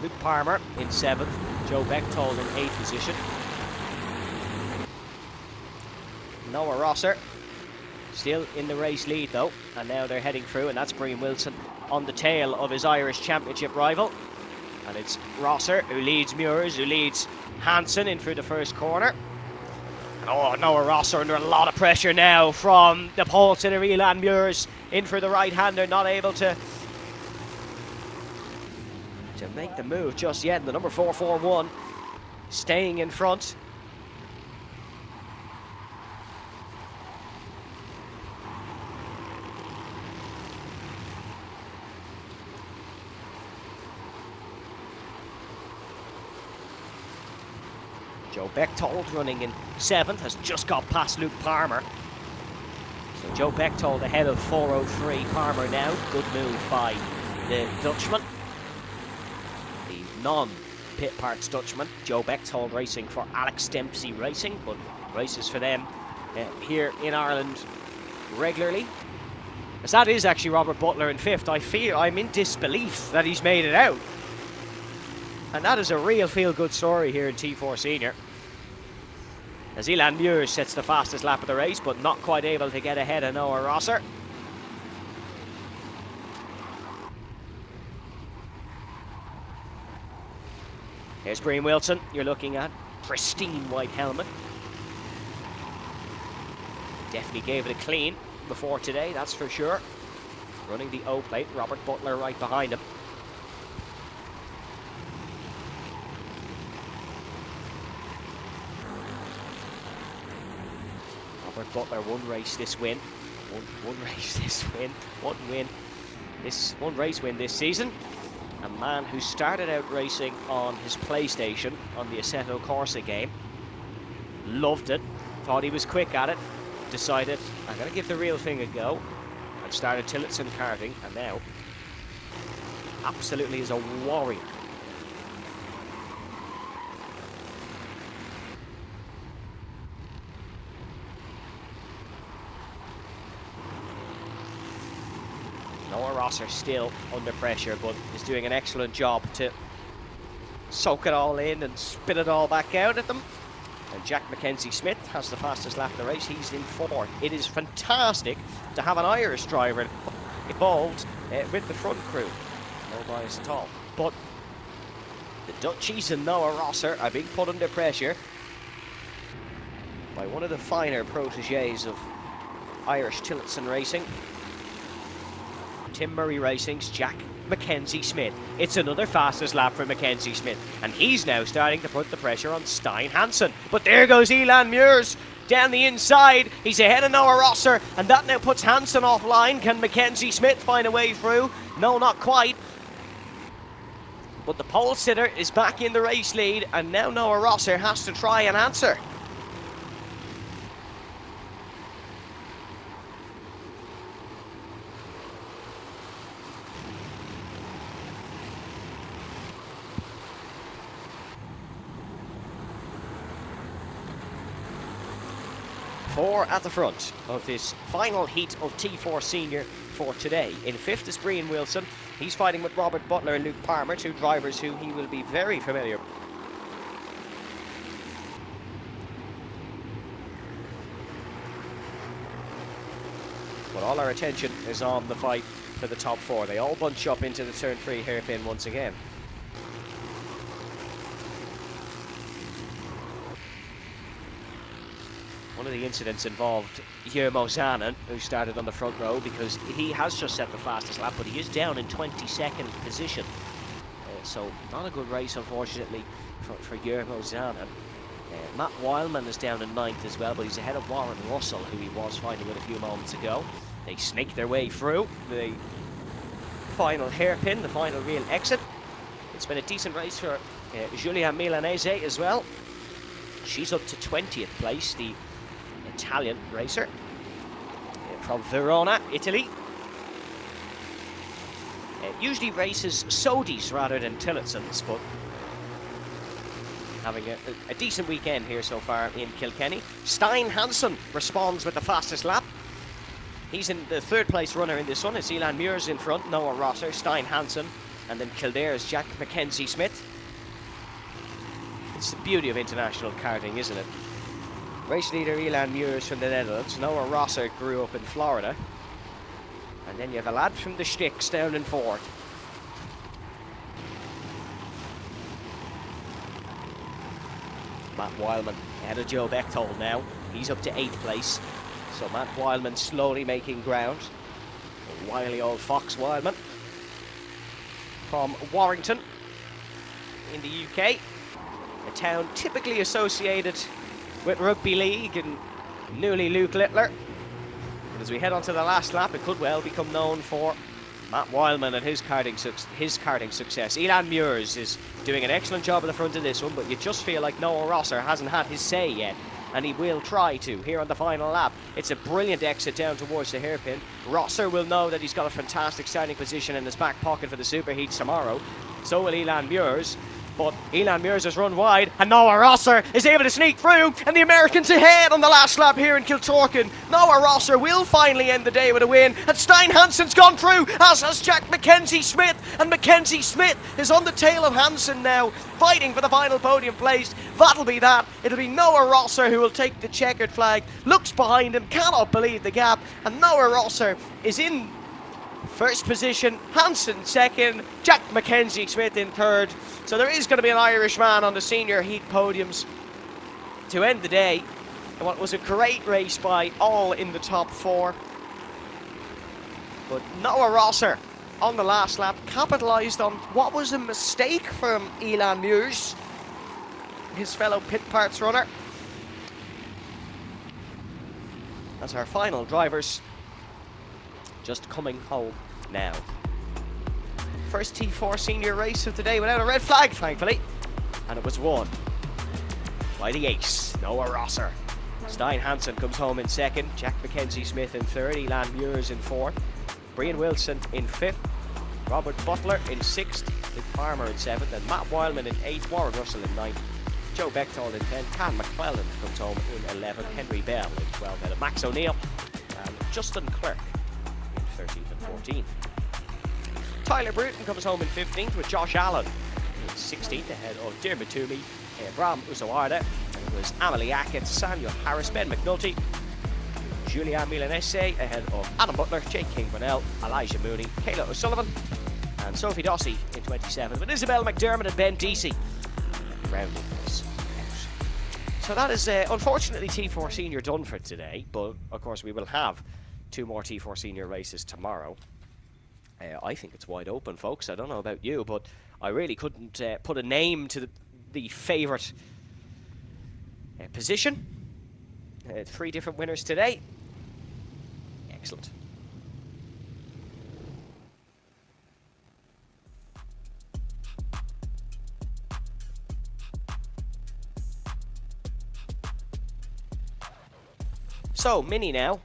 Luke Palmer in seventh, Joe Bechtold in eighth position. Noah Rosser still in the race lead though, and now they're heading through, and that's Brian Wilson on the tail of his Irish Championship rival. And it's Rosser who leads Muirs, who leads Hansen in through the first corner. Oh, Noah Rosser under a lot of pressure now from the pole sitter Elan Muirs in for the right-hander, not able to make the move just yet. The number 441 staying in front. Joe Bechtold running in seventh, has just got past Luke Palmer. So Joe Bechtold ahead of 403 Palmer now. Good move by the Dutchman. The non-pit parts Dutchman. Joe Bechtold racing for Alex Dempsey Racing, but races for them here in Ireland regularly. As that is actually Robert Butler in fifth. I'm in disbelief that he's made it out. And that is a real feel-good story here in T4 Senior. As Elan Muirs sets the fastest lap of the race, but not quite able to get ahead of Noah Rosser. Here's Brian Wilson, you're looking at pristine white helmet. Definitely gave it a clean before today, that's for sure. Running the O plate, Robert Butler right behind him. Robert Butler, one race this win. One race this win. One race win this season. A man who started out racing on his PlayStation on the Assetto Corsa game. Loved it. Thought he was quick at it. Decided, I'm going to give the real thing a go. And started Tillotson karting, and now absolutely is a warrior. Noah Rosser still under pressure, but is doing an excellent job to soak it all in and spit it all back out at them. And Jack Mackenzie Smith has the fastest lap of the race. He's in fourth. It is fantastic to have an Irish driver involved with the front crew. No bias at all. But the Dutchies and Noah Rosser are being put under pressure by one of the finer proteges of Irish Tillotson Racing. Tim Murray Racing's Jack Mackenzie Smith. It's another fastest lap for Mackenzie Smith, and he's now starting to put the pressure on Stein Hansen. But there goes Elan Muirs down the inside. He's ahead of Noah Rosser, and that now puts Hansen offline. Can Mackenzie Smith find a way through? No, not quite. But the pole sitter is back in the race lead, and now Noah Rosser has to try and answer. Four at the front of this final heat of T4 Senior for today. In fifth is Brian Wilson. He's fighting with Robert Butler and Luke Palmer, two drivers who he will be very familiar with. But all our attention is on the fight for the top four. They all bunch up into the turn 3 hairpin once again. One of the incidents involved Jermo Zanen, who started on the front row because he has just set the fastest lap, but he is down in 22nd position. So not a good race, unfortunately, for Jermo Zanen. Matt Wildman is down in 9th as well, but he's ahead of Warren Russell, who he was fighting with a few moments ago. They snake their way through the final hairpin, the final real exit. It's been a decent race for Giulia Milanese as well. She's up to 20th place, the Italian racer from Verona, Italy. Usually races Sodis rather than Tillotsons, but having a decent weekend here so far in Kilkenny. Stein Hansen responds with the fastest lap. He's in the third place runner in this one. It's Elan Muirs in front, Noah Rosser, Stein Hansen, and then Kildare's Jack Mackenzie Smith. It's the beauty of international karting, isn't it? Race leader Elan Muirs from the Netherlands. Noah Rosser grew up in Florida. And then you have a lad from the Sticks down in fourth. Matt Wildman ahead of Joe Bechtold now. He's up to 8th place. So Matt Wildman slowly making ground. A wily old fox Wildman from Warrington in the UK. A town typically associated with rugby league and newly Luke Littler. But as we head on to the last lap, it could well become known for Matt Wildman and his karting success. Elan Muirs is doing an excellent job at the front of this one, but you just feel like Noah Rosser hasn't had his say yet, and he will try to here on the final lap. It's a brilliant exit down towards the hairpin. Rosser will know that he's got a fantastic starting position in his back pocket for the superheats tomorrow. So will Elan Muirs. But Elan Muirs has run wide, and Noah Rosser is able to sneak through, and the American's ahead on the last lap here in Kiltorcan. Noah Rosser will finally end the day with a win, and Stein Hansen's gone through, as has Jack Mackenzie Smith, and Mackenzie Smith is on the tail of Hansen now, fighting for the final podium place. That'll be that. It'll be Noah Rosser who will take the checkered flag, looks behind him, cannot believe the gap, and Noah Rosser is in first position, Hansen second, Jack Mackenzie Smith in third. So there is going to be an Irishman on the senior heat podiums to end the day. And what was a great race by all in the top four. But Noah Rosser on the last lap capitalised on what was a mistake from Elan Muirs, his fellow pit parts runner. As our final drivers just coming home now. First T4 senior race of the day without a red flag, thankfully. And it was won by the ace, Noah Rosser. Stein Hansen comes home in second, Jack Mackenzie Smith in third, Elan Muirs in fourth, Brian Wilson in fifth, Robert Butler in sixth, Luke Palmer in seventh, and Matt Wildman in eighth, Warren Russell in ninth, Joe Bechtold in 10th, Cam McClellan comes home in 11th, Henry Bell in 12th, and Max O'Neill and Justin Clerk in 13th and 14th. Tyler Bruton comes home in 15th with Josh Allen in 16th ahead of Dermot Toomey, Bram Usawarda, and it was Amelie Ackett, Samuel Harris, Ben McNulty, Giulia Milanese ahead of Adam Butler, Jake King-Burnell, Elijah Mooney, Kayla O'Sullivan, and Sophie Dossie in 27th with Isabel McDermott and Ben Deasy rounding this out. So that is unfortunately T4 Senior done for today, but of course we will have 2 more T4 Senior races tomorrow. I think it's wide open, folks. I don't know about you, but I really couldn't put a name to the favourite position. 3 different winners today. Excellent. So, Mini now.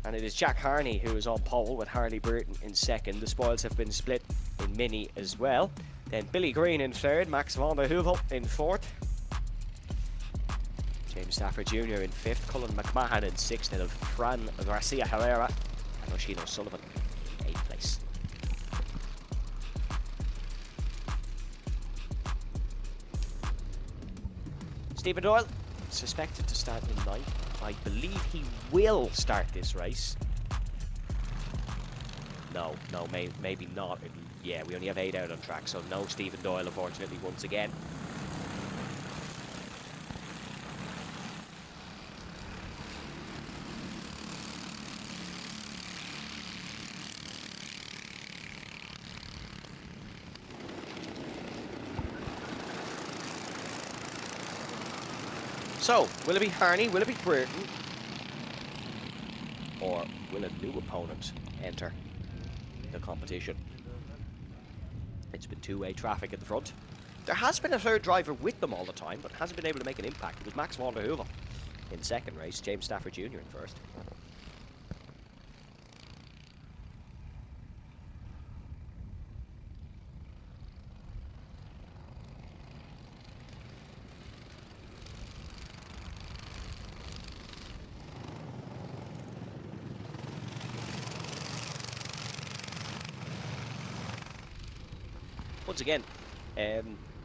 And it is Jack Harney who is on pole with Harley Burton in second. The spoils have been split in Mini as well. Then Billy Green in third, Max van der Heuvel in fourth. James James Stafford Jr. in 5th, Cullen McMahon in 6th, and of Fran Garcia Herrera and Oshino Sullivan in 8th place. Stephen Doyle, suspected to start in 9th. I believe he will start this race. No, maybe not. Yeah, we only have 8 out on track, so no Stephen Doyle, unfortunately, once again. So, will it be Harney, will it be Burton, or will a new opponent enter the competition? It's been two-way traffic at the front. There has been a third driver with them all the time, but hasn't been able to make an impact. It was Max van der Heuvel in 2nd race, James Stafford Jr. in 1st. Once again,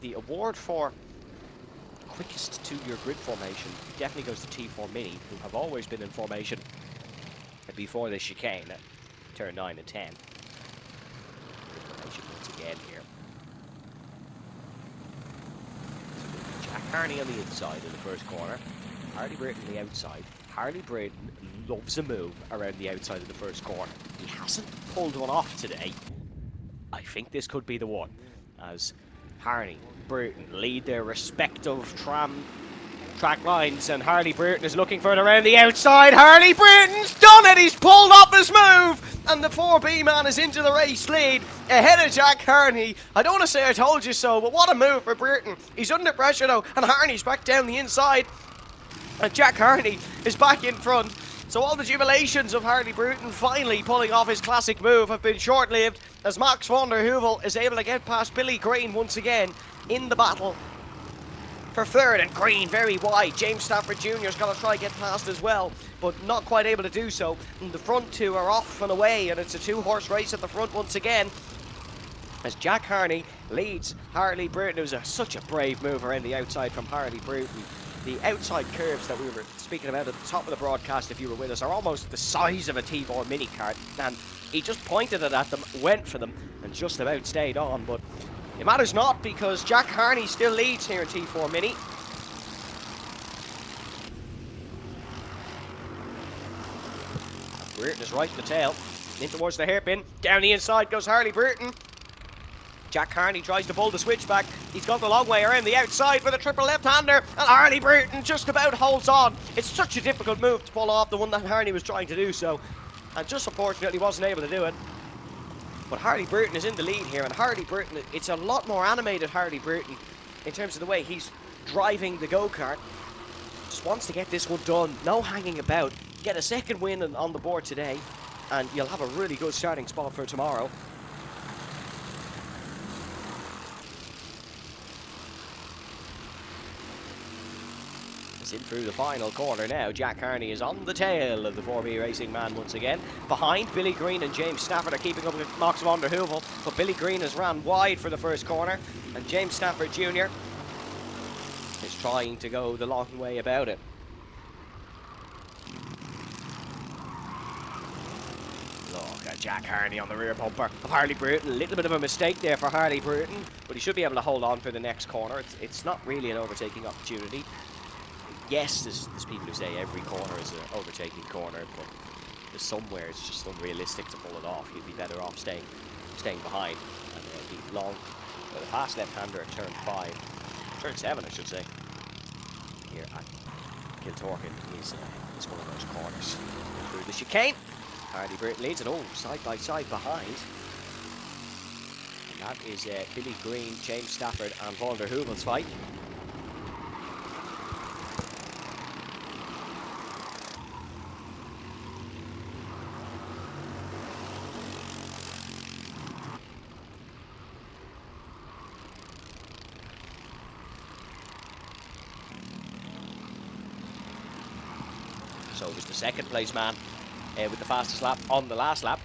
the award for quickest to your grid formation definitely goes to T4 Mini, who have always been in formation before the chicane at turn 9 and 10. Grid formation once again here. So Jack Harney on the inside in the first corner, Harley Burton on the outside. Harley Burton loves a move around the outside of the first corner. He hasn't pulled one off today. I think this could be the one, as Harney, Burton lead their respective track lines, and Harley Burton is looking for it around the outside. Harley Burton's done it! He's pulled off his move, and the 4B man is into the race lead ahead of Jack Harney. I don't want to say I told you so, but what a move for Burton. He's under pressure though, and Harney's back down the inside, and Jack Harney is back in front. So all the jubilations of Harley Burton finally pulling off his classic move have been short-lived, as Max van der Heuvel is able to get past Billy Green once again in the battle for 3rd, and Green very wide. James Stafford Jr.'s got to try and get past as well, but not quite able to do so. And the front two are off and away, and it's a 2-horse race at the front once again, as Jack Harney leads Harley Burton. It was such a brave move around the outside from Harley Burton. The outside curves that we were speaking about at the top of the broadcast, if you were with us, are almost the size of a T4 mini kart, and he just pointed it at them, went for them, and just about stayed on. But it matters not, because Jack Harney still leads here in T4 Mini. Burton is right in the tail, in towards the hairpin. Down the inside goes Harley Burton. Jack Harney tries to pull the switchback. He's gone the long way around the outside for the triple left-hander, and Harley Burton just about holds on. It's such a difficult move to pull off, the one that Harney was trying to do so, and just unfortunately wasn't able to do it. But Harley Burton is in the lead here, and Harley Burton, it's a lot more animated Harley Burton in terms of the way he's driving the go-kart. Just wants to get this one done, no hanging about. Get a second win on the board today, and you'll have a really good starting spot for tomorrow. In through the final corner now. Jack Harney is on the tail of the 4B Racing man once again. Behind, Billy Green and James Stafford are keeping up with Max van der Heuvel, but Billy Green has ran wide for the first corner, and James Stafford Jr. is trying to go the long way about it. Look at Jack Harney on the rear bumper of Harley Burton. A little bit of a mistake there for Harley Burton, but he should be able to hold on for the next corner. It's not really an overtaking opportunity. Yes, there's people who say every corner is an overtaking corner, but there's somewhere it's just unrealistic to pull it off. You'd be better off staying behind. And the long, the fast left-hander at turn 7, I should say. Here at Kiltorcan is one of those corners. Through the chicane, Harley Burton leads it. Oh, side by side behind. And that is Billy Green, James Stafford, and van der Heuvel's fight. So it was the second place man with the fastest lap on the last lap.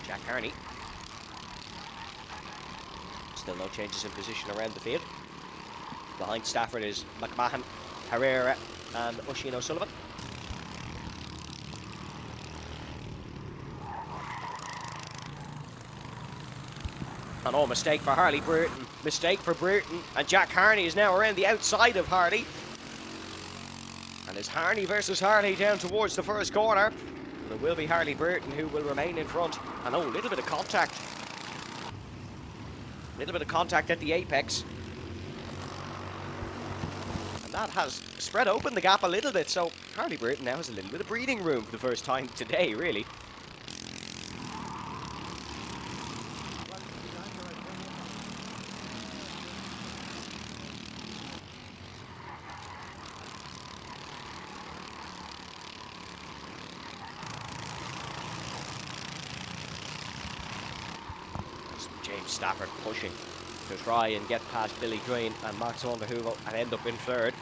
Jack Harney. Still no changes in position around the field. Behind Stafford is McMahon, Herrera and Oisin O'Sullivan. And oh, mistake for Harley Brereton. Mistake for Brereton. And Jack Harney is now around the outside of Harley. And it's Harney versus Harley down towards the first corner. It will be Harley Brereton who will remain in front. And oh, a little bit of contact. A little bit of contact at the apex. And that has spread open the gap a little bit. So Harley Brereton now has a little bit of breathing room for the first time today, really. James Stafford pushing to try and get past Billy Green and Max van der Heuvel and end up in third.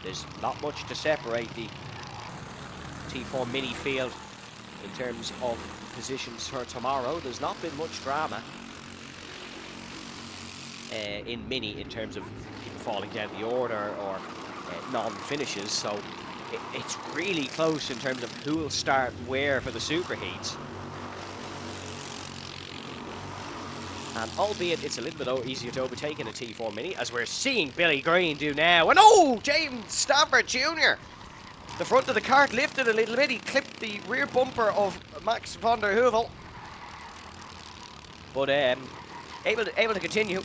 There's not much to separate the T4 mini field in terms of positions for tomorrow. There's not been much drama in mini in terms of people falling down the order or non-finishes, so it's really close in terms of who will start where for the superheats. And albeit it's a little bit easier to overtake in a T4 Mini, as we're seeing Billy Green do now. And oh, James Stafford Jr. The front of the kart lifted a little bit. He clipped the rear bumper of Max van der Heuvel. But able to continue.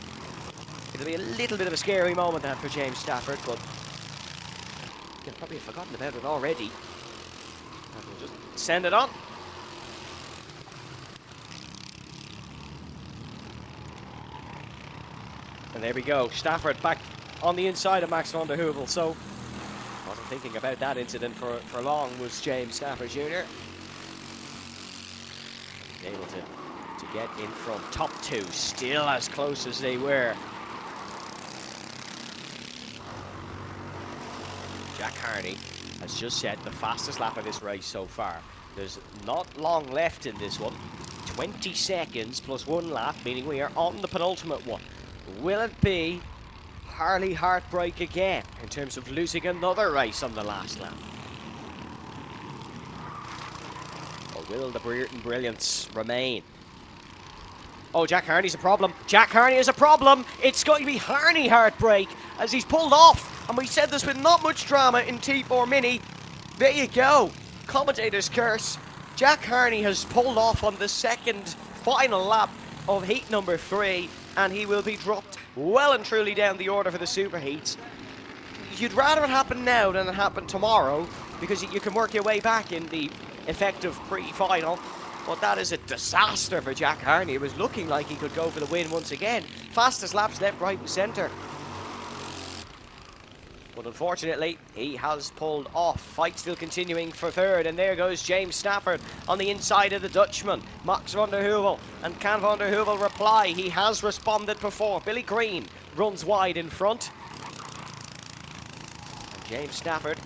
It'll be a little bit of a scary moment that for James Stafford, but you've probably forgotten about it already. And we'll just send it on. And there we go, Stafford back on the inside of Max van der Heuvel. So, wasn't thinking about that incident for long, was James Stafford Jr. Able to get in from top two, still as close as they were. Jack Harney has just set the fastest lap of this race so far. There's not long left in this one. 20 seconds plus one lap, meaning we are on the penultimate one. Will it be Harley heartbreak again in terms of losing another race on the last lap? Or will the Brereton brilliance remain? Oh, Jack Harney's a problem. Jack Harney is a problem. It's going to be Harney heartbreak as he's pulled off. And we said there's been not much drama in T4 Mini. There you go. Commentator's curse. Jack Harney has pulled off on the second final lap of heat number 3. And he will be dropped well and truly down the order for the superheats. You'd rather it happen now than it happen tomorrow, because you can work your way back in the effective pre-final. But that is a disaster for Jack Harney. It was looking like he could go for the win once again. Fastest laps left, right and centre. But unfortunately, he has pulled off. Fight still continuing for third, and there goes James Stafford on the inside of the Dutchman. Max van der Heuvel, and can van der Heuvel reply? He has responded before. Billy Green runs wide in front. And James Stafford.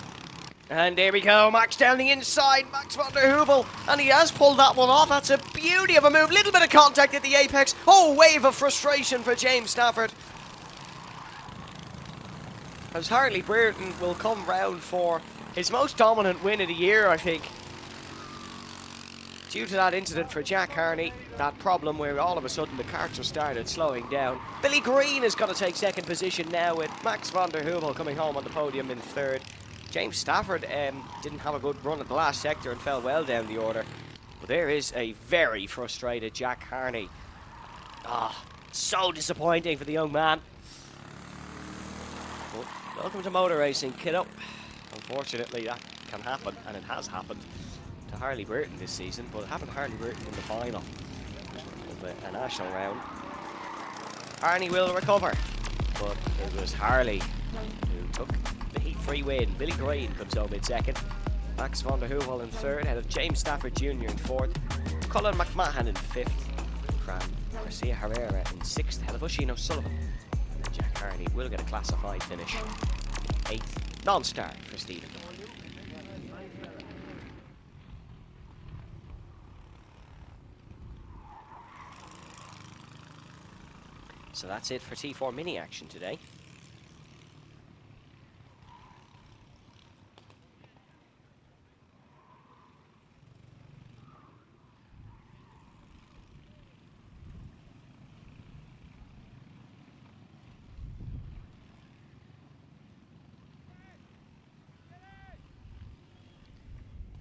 And there we go, Max down the inside, Max van der Heuvel, and he has pulled that one off. That's a beauty of a move. Little bit of contact at the apex. Oh, wave of frustration for James Stafford. As Harley Brereton will come round for his most dominant win of the year, I think. Due to that incident for Jack Harney, that problem where all of a sudden the karts have started slowing down. Billy Green is going to take second position now with Max van der Heuvel coming home on the podium in third. James Stafford didn't have a good run at the last sector and fell well down the order. But there is a very frustrated Jack Harney. So disappointing for the young man. But welcome to motor racing, kiddo. Unfortunately, that can happen, and it has happened to Harley Brereton this season, but it happened to Harley Brereton in the final of a national round. Harney will recover, but it was Harley who took the heat-free win. Billy Green comes home in second. Max van der Heuvel in third, ahead of James Stafford Jr. in fourth. Colin McMahon in fifth. Fran Garcia Herrera in sixth, ahead of Oisin O'Sullivan. Jack Harney will get a classified finish 8th non-start for Stephen. So that's it for T4 mini action today.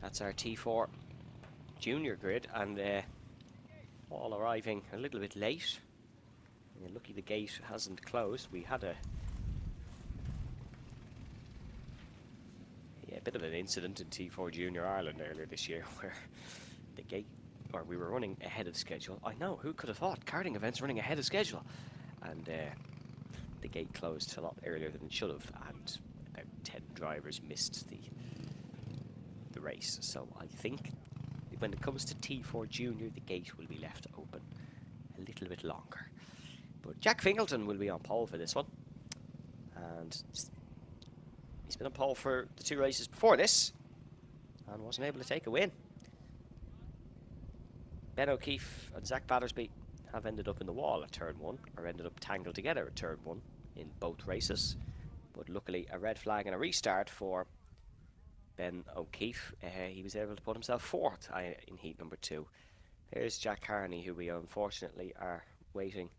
That's our T4 junior grid, and all arriving a little bit late. You're lucky the gate hasn't closed. We had a bit of an incident in T4 Junior Ireland earlier this year where the gate, or we were running ahead of schedule. I know, who could have thought karting events running ahead of schedule? And the gate closed a lot earlier than it should have, and about 10 drivers missed the race. So I think when it comes to T4 Junior, the gate will be left open a little bit longer. But Jack Fingleton will be on pole for this one, and he's been on pole for the 2 races before this and wasn't able to take a win. Ben O'Keefe and Zach Battersby have ended up in the wall at turn 1, or ended up tangled together at turn 1 in both races. But luckily a red flag and a restart for Ben O'Keefe. He was able to put himself 4th in heat number 2. Here's Jack Carney, who we unfortunately are waiting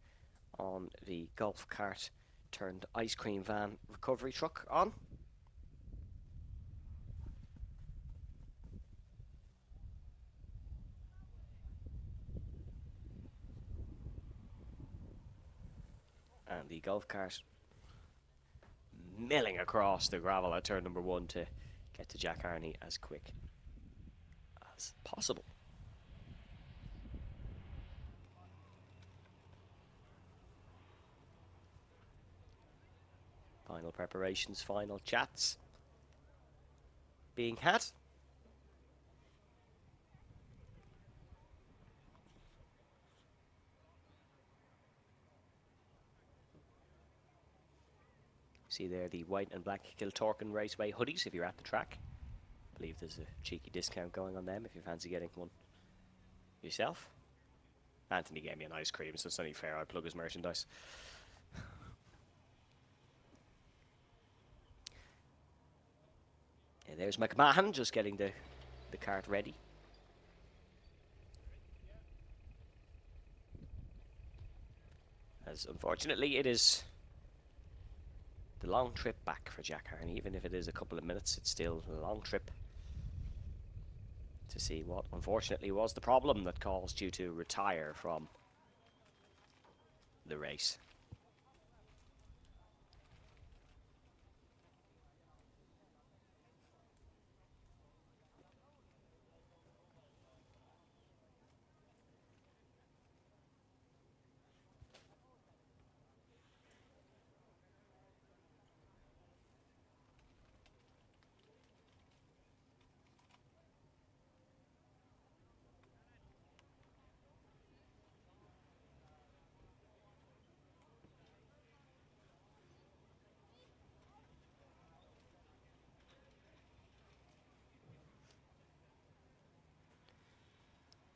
on the golf cart turned ice cream van recovery truck on. And the golf cart milling across the gravel at turn number 1 to get to Jack Carney as quick as possible. Final preparations, final chats being had. See there the white and black Kiltorcan Raceway hoodies if you're at the track. I believe there's a cheeky discount going on them if you fancy getting one yourself. Anthony gave me an ice cream, so it's only fair I plug his merchandise. And there's McMahon just getting the cart ready. As unfortunately it is the long trip back for Jack Carney. Even if it is a couple of minutes, it's still a long trip to see what unfortunately was the problem that caused you to retire from the race.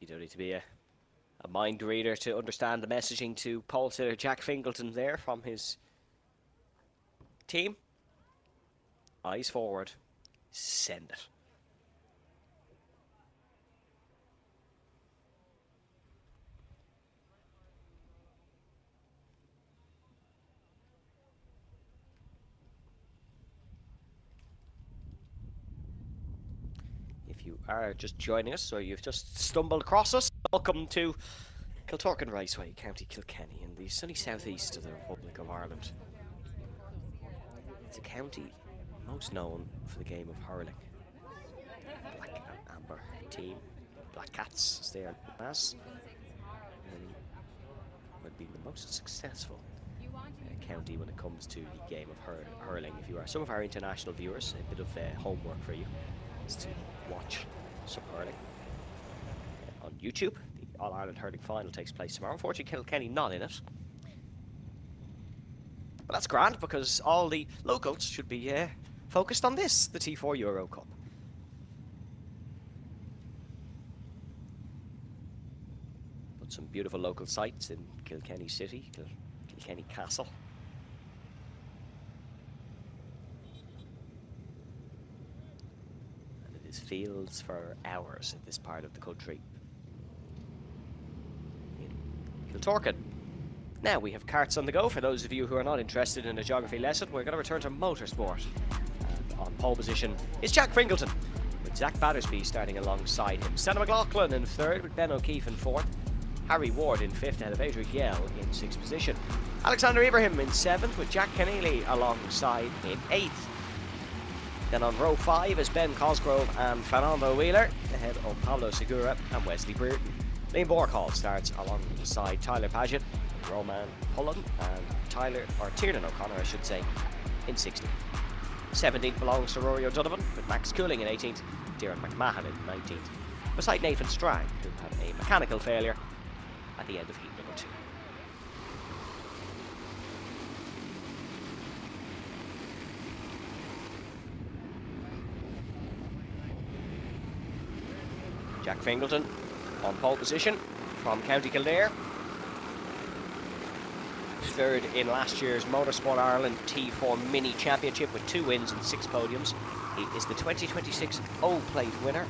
You don't need to be a mind reader to understand the messaging to pole sitter Jack Fingleton there from his team. Eyes forward, send it. If you are just joining us or you've just stumbled across us, welcome to Kiltorcan Raceway, County Kilkenny, in the sunny southeast of the Republic of Ireland. It's a county most known for the game of hurling. Black and amber team, Black Cats as they are as, would be the most successful county when it comes to the game of hurling. If you are some of our international viewers, a bit of homework for you is to watch some hurling on YouTube. The All-Ireland Hurling Final takes place tomorrow. Unfortunately, Kilkenny not in it. But that's grand, because all the locals should be focused on this, the T4 Euro Cup. But some beautiful local sites in Kilkenny City, Kilkenny Castle. And it is fields for hours in this part of the country. In Kiltorcan. Now we have karts on the go. For those of you who are not interested in a geography lesson, we're going to return to motorsport. And on pole position is Jack Fingleton, with Zach Battersby starting alongside him. Senna McLaughlin in third, with Ben O'Keefe in fourth. Harry Ward in fifth, ahead of Adric Yell in sixth position. Alexander Ibrahim in seventh, with Jack Keneally alongside in eighth. Then on row 5 is Ben Cosgrove and Fernando Wheeler, ahead of Pablo Segura and Wesley Brereton. Liam Borkhall starts alongside Tyler Paget, Roman Pullen and Tiernan O'Connor, I should say, in 16th. 17th belongs to Rory O'Donovan, with Max Cooling in 18th, Darren McMahon in 19th, beside Nathan Strang, who had a mechanical failure at the end of heat number 2. Jack Fingleton on pole position from County Kildare. Third in last year's Motorsport Ireland T4 Mini Championship with 2 wins and 6 podiums. He is the 2026 O-Plate winner.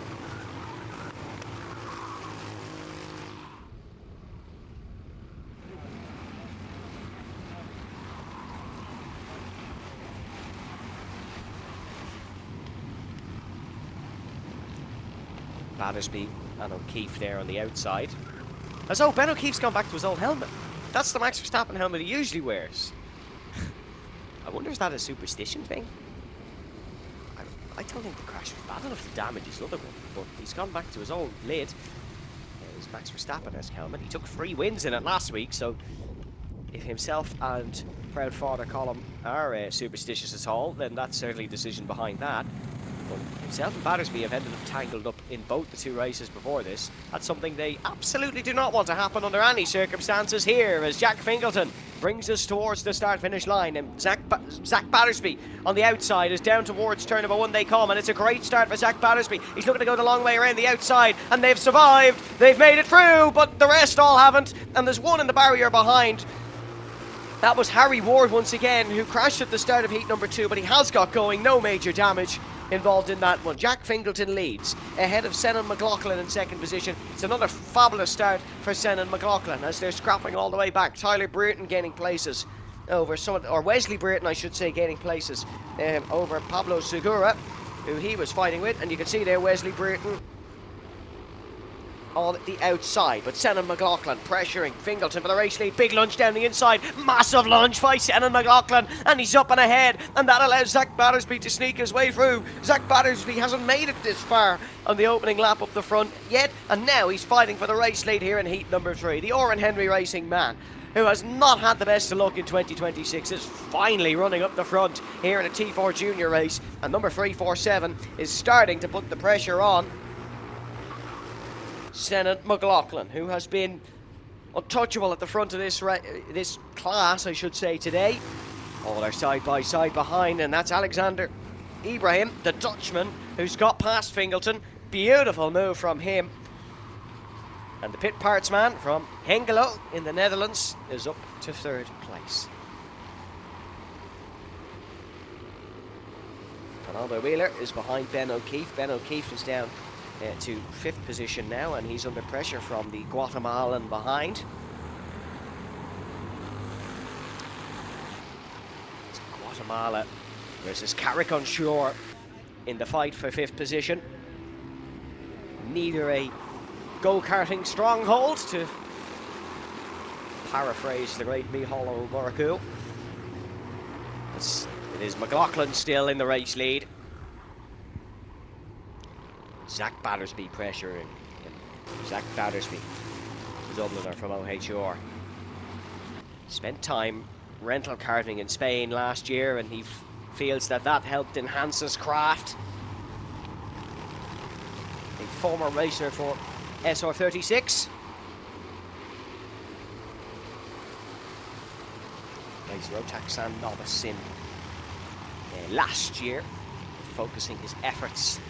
Battersby and O'Keefe there on the outside. As though Ben O'Keefe's gone back to his old helmet. That's the Max Verstappen helmet he usually wears. I wonder, is that a superstition thing? I don't think the crash was bad enough to damage his other one, but he's gone back to his old lid. His Max Verstappen-esque helmet. He took 3 wins in it last week, so if himself and proud father Colm are superstitious at all, then that's certainly a decision behind that. But himself and Battersby have ended up tangled up in both the 2 races before this. That's something they absolutely do not want to happen under any circumstances here, as Jack Fingleton brings us towards the start-finish line, and Zach Battersby on the outside is down towards turn number 1 they come, and it's a great start for Zach Battersby. He's looking to go the long way around the outside, and they've survived, they've made it through, but the rest all haven't, and there's one in the barrier behind. That was Harry Ward once again, who crashed at the start of heat number 2, but he has got going, no major damage involved in that one. Jack Fingleton leads, ahead of Senna McLaughlin in second position. It's another fabulous start for Senna McLaughlin as they're scrapping all the way back. Tyler Brereton gaining places over Wesley Brereton, I should say, gaining places over Pablo Segura, who he was fighting with, and you can see there Wesley Brereton on the outside, but Senna McLaughlin pressuring Fingleton for the race lead. Big lunge down the inside, massive lunge by Senna McLaughlin, and he's up and ahead, and that allows Zach Battersby to sneak his way through. Zach Battersby hasn't made it this far on the opening lap up the front yet, and now he's fighting for the race lead here in heat number 3. The Oran Henry Racing man, who has not had the best of luck in 2026, is finally running up the front here in a T4 Junior race, and number 347 is starting to put the pressure on Senna McLaughlin, who has been untouchable at the front of this class, I should say, today. All are side by side behind, and that's Alexander Ibrahim, the Dutchman, who's got past Fingleton. Beautiful move from him. And the pit parts man from Hengelo in the Netherlands is up to 3rd place. Fernando Wheeler is behind Ben O'Keefe. Ben O'Keefe is down to 5th position now, and he's under pressure from the Guatemalan behind. It's Guatemala versus Carrick on shore in the fight for 5th position. Neither a go-karting stronghold, to paraphrase the great Mihalo Muraku. It is McLaughlin still in the race lead. Zach Battersby pressuring. Zach Battersby, Dubliner from OHR. Spent time rental karting in Spain last year, and he feels that helped enhance his craft. A former racer for SR36. Race Rotax and novice in last year, focusing his efforts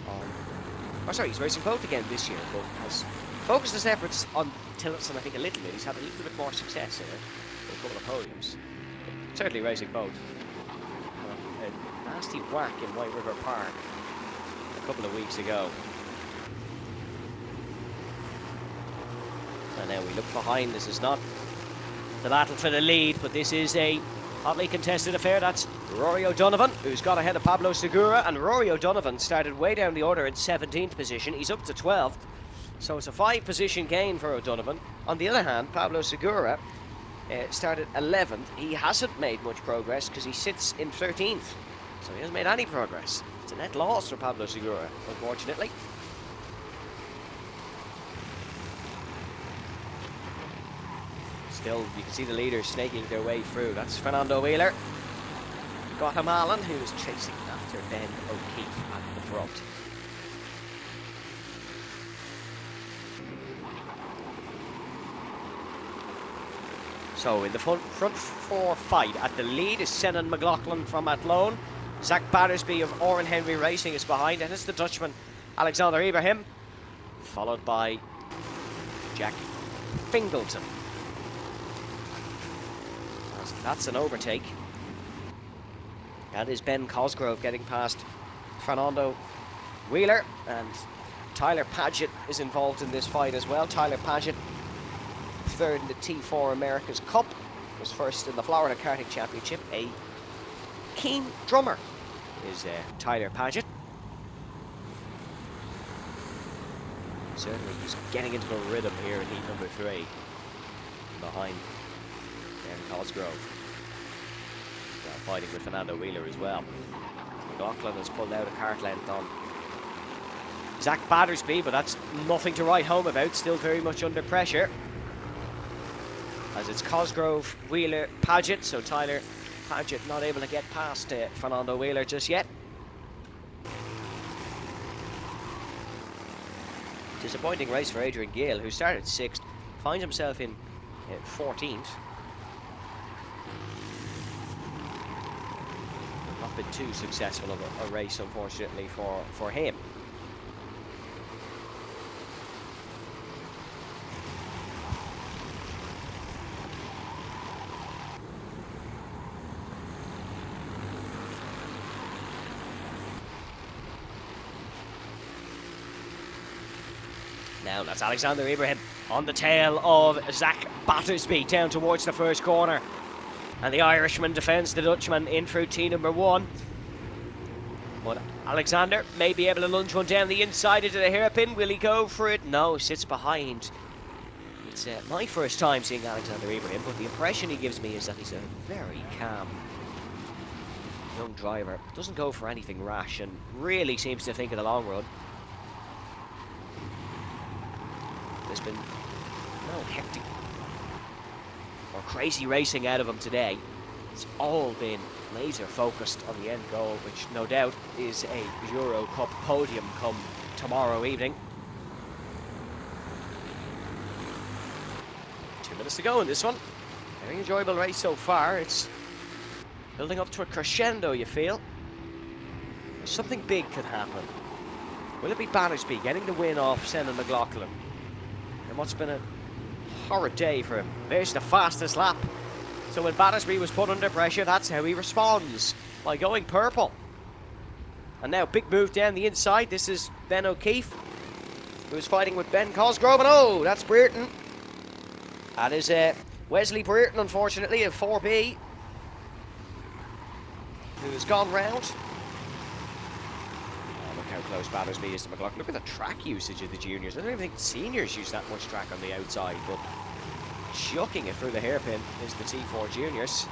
on... Oh, sorry, he's racing both again this year, but has focused his efforts on Tillotson, I think, a little bit. He's had a little bit more success in it, a couple of podiums. But certainly racing both. A nasty whack in White River Park a couple of weeks ago. And now we look behind. This is not the battle for the lead, but this is a hotly contested affair. That's Rory O'Donovan, who's got ahead of Pablo Segura, and Rory O'Donovan started way down the order in 17th position. He's up to 12th, so it's a 5-position gain for O'Donovan. On the other hand, Pablo Segura started 11th. He hasn't made much progress because he sits in 13th, so he hasn't made any progress. It's a net loss for Pablo Segura, unfortunately. Still, you can see the leaders snaking their way through. That's Fernando Wheeler, Guatemalan, who is chasing after Ben O'Keefe at the front. So in the front four fight, at the lead is Senan McLaughlin from Athlone. Zach Battersby of Oran Henry Racing is behind, and it's the Dutchman Alexander Ibrahim, followed by Jack Fingleton. That's an overtake. That is Ben Cosgrove getting past Fernando Wheeler, and Tyler Padgett is involved in this fight as well. Tyler Padgett, third in the T4 America's Cup, was first in the Florida Karting Championship. A keen drummer is Tyler Padgett. Certainly he's getting into a rhythm here in heat number 3 behind Ben Cosgrove. Fighting with Fernando Wheeler as well. McLaughlin has pulled out a kart length on Zach Battersby, but that's nothing to write home about. Still very much under pressure, as it's Cosgrove, Wheeler, Padgett. So Tyler Padgett not able to get past Fernando Wheeler just yet. Disappointing race for Adrian Gill, who started 6th, finds himself in 14th. Not been too successful of a race, unfortunately, for him. Now that's Alexander Ibrahim on the tail of Zach Battersby down towards the first corner. And the Irishman defends the Dutchman in through T number 1. But Alexander may be able to lunge one down the inside into the hairpin. Will he go for it? No, sits behind. It's my first time seeing Alexander Ibrahim, but the impression he gives me is that he's a very calm young driver. Doesn't go for anything rash and really seems to think of the long run. There's been no hectic or crazy racing out of him today. It's all been laser focused on the end goal, which no doubt is a Euro Cup podium come tomorrow evening. 2 minutes to go in this one. Very enjoyable race so far. It's building up to a crescendo, you feel. Something big could happen. Will it be Battersby getting the win off Senan McLaughlin? And what's been a horrid day for him. There's the fastest lap. So when Battersby was put under pressure, that's how he responds, by going purple. And now big move down the inside. This is Ben O'Keefe, who's fighting with Ben Cosgrove. And oh, that's Brereton. That is Wesley Brereton, unfortunately, of 4B, who has gone round. Look how close Battersby is to McLaughlin. Look at the track usage of the juniors. I don't even think seniors use that much track on the outside, but chucking it through the hairpin is the T4 juniors.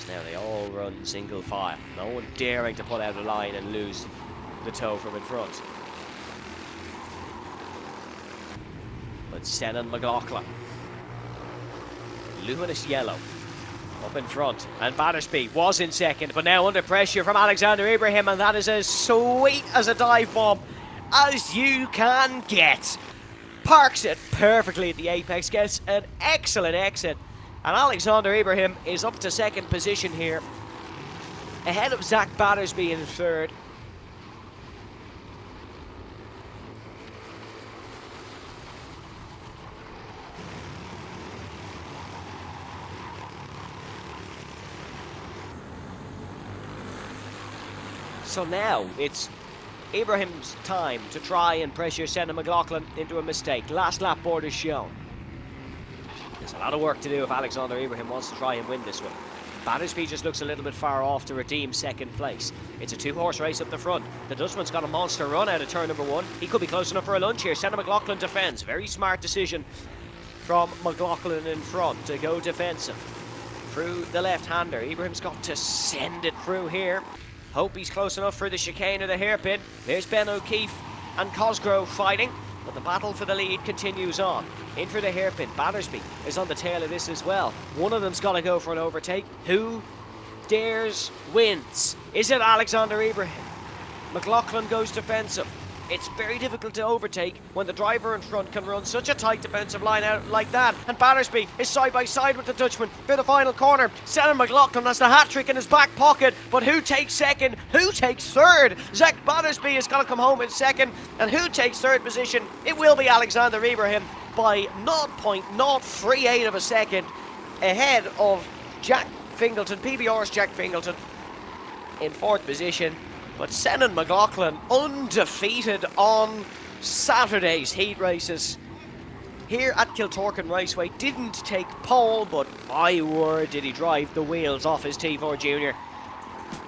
Now they all run single file. No one daring to pull out a line and lose the toe from in front. But Senan McLaughlin, luminous yellow Up in front, and Battersby was in second, but now under pressure from Alexander Ibrahim, and that is as sweet as a dive bomb as you can get. Parks it perfectly at the apex, gets an excellent exit, and Alexander Ibrahim is up to second position here, ahead of Zach Battersby in third. So now it's Ibrahim's time to try and pressure Senna McLaughlin into a mistake. Last lap board is shown. There's a lot of work to do if Alexander Ibrahim wants to try and win this one. Battersby just looks a little bit far off to redeem second place. It's a two-horse race up the front. The Dutchman's got a monster run out of turn number one. He could be close enough for a lunge here. Senna McLaughlin defends. Very smart decision from McLaughlin in front to go defensive. Through the left-hander. Ibrahim's got to send it through here. Hope he's close enough for the chicane or the hairpin. There's Ben O'Keefe and Cosgrove fighting, but the battle for the lead continues on. In for the hairpin. Battersby is on the tail of this as well. One of them's got to go for an overtake. Who dares wins? Is it Alexander Ibrahim? McLaughlin goes defensive. It's very difficult to overtake when the driver in front can run such a tight defensive line out like that. And Battersby is side by side with the Dutchman for the final corner. Senna McLaughlin has the hat-trick in his back pocket, but who takes second? Who takes third? Zach Battersby is going to come home in second, and who takes third position? It will be Alexander Ibrahim by 0.038 of a second, ahead of Jack Fingleton, PBR's Jack Fingleton, in fourth position. But Senna McLaughlin undefeated on Saturday's heat races here at Kiltorcan Raceway. Didn't take pole, but my word, did he drive the wheels off his T4 Junior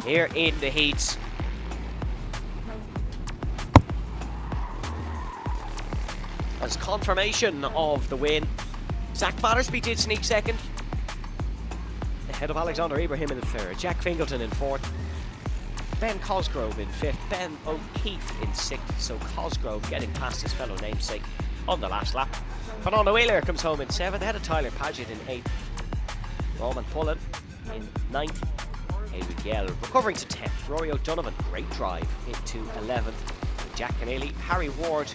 here in the heats. As confirmation of the win, Zach Battersby did sneak second, ahead of Alexander Ibrahim in the third, Jack Fingleton in fourth, Ben Cosgrove in fifth, Ben O'Keefe in sixth, so Cosgrove getting past his fellow namesake on the last lap. Fernando Wheeler comes home in seventh, ahead of Tyler Paget in eighth, Roman Pullen in ninth, Adrian Yell recovering to 10th, Rory O'Donovan, great drive into 11th, Jack Keneally, Harry Ward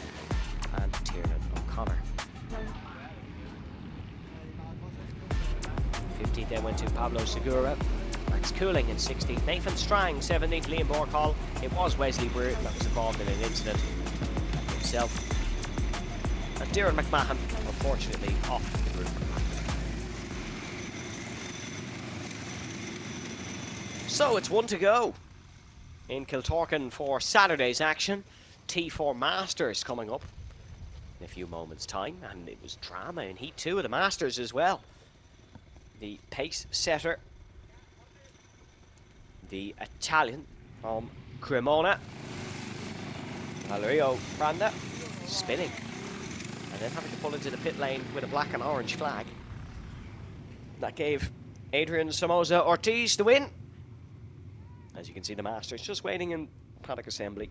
and Tiernan O'Connor. 15th then went to Pablo Segura, Max Cooling in 16th, Nathan Strang 17th, Liam Borcall. It was Wesley Weird that was involved in an incident himself. And Darren McMahon, unfortunately, off the group. So it's one to go in Kiltorcan for Saturday's action. T4 Masters coming up in a few moments' time, and it was drama in Heat 2 of the Masters as well. The pace setter, the Italian from Cremona, Valerio Branda, spinning and then having to pull into the pit lane with a black and orange flag. That gave Adrian Somoza Ortiz the win. As you can see, the Masters just waiting in paddock assembly.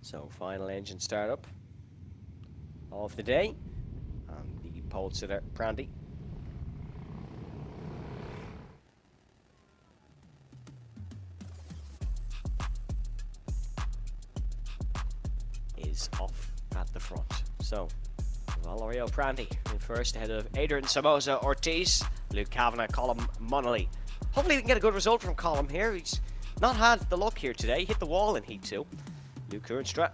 So final engine startup of the day, and the pole sitter Prandy is off at the front. So Valerio Prandy in first, ahead of Adrian Somoza Ortiz, Luke Kavanagh, Colm Munnelly. Hopefully we can get a good result from Colm here. He's not had the luck here today, hit the wall in Heat 2. Luke Kuhnstra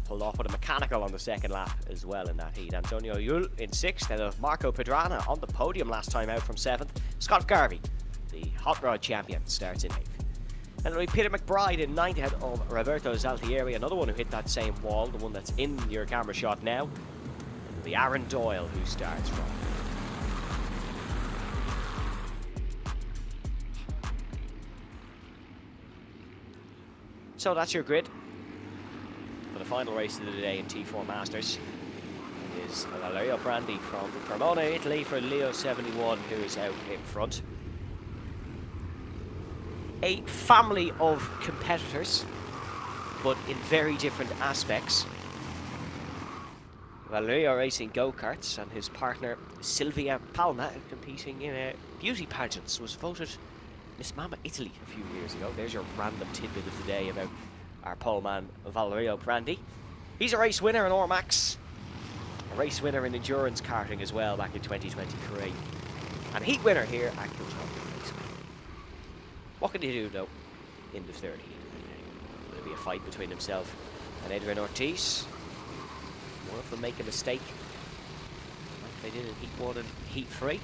pulled off with a mechanical on the second lap as well in that heat. Antonio Yul in sixth, ahead of Marco Pedrana on the podium last time out from seventh. Scott Garvey, the hot rod champion, starts in eighth. And it'll be Peter McBride in ninth, ahead of Roberto Zaltieri, another one who hit that same wall, the one that's in your camera shot now. And it'll be Aaron Doyle who starts from. So that's your grid for the final race of the day in T4 Masters. It is Valerio Brandi from Cremona, Italy for Leo 71, who is out in front. A family of competitors, but in very different aspects. Valerio racing go-karts, and his partner Silvia Palma competing in beauty pageants, was voted Miss Mama Italy a few years ago. There's your random tidbit of the day about our poleman Valerio Brandi. He's a race winner in Ormax, a race winner in endurance karting as well back in 2023, and heat winner here at Kiltorcan Raceway. What can he do though in the third heat? Will there be a fight between himself and Adrian Ortiz? One of them make a mistake, like they did in Heat 1 and Heat 3.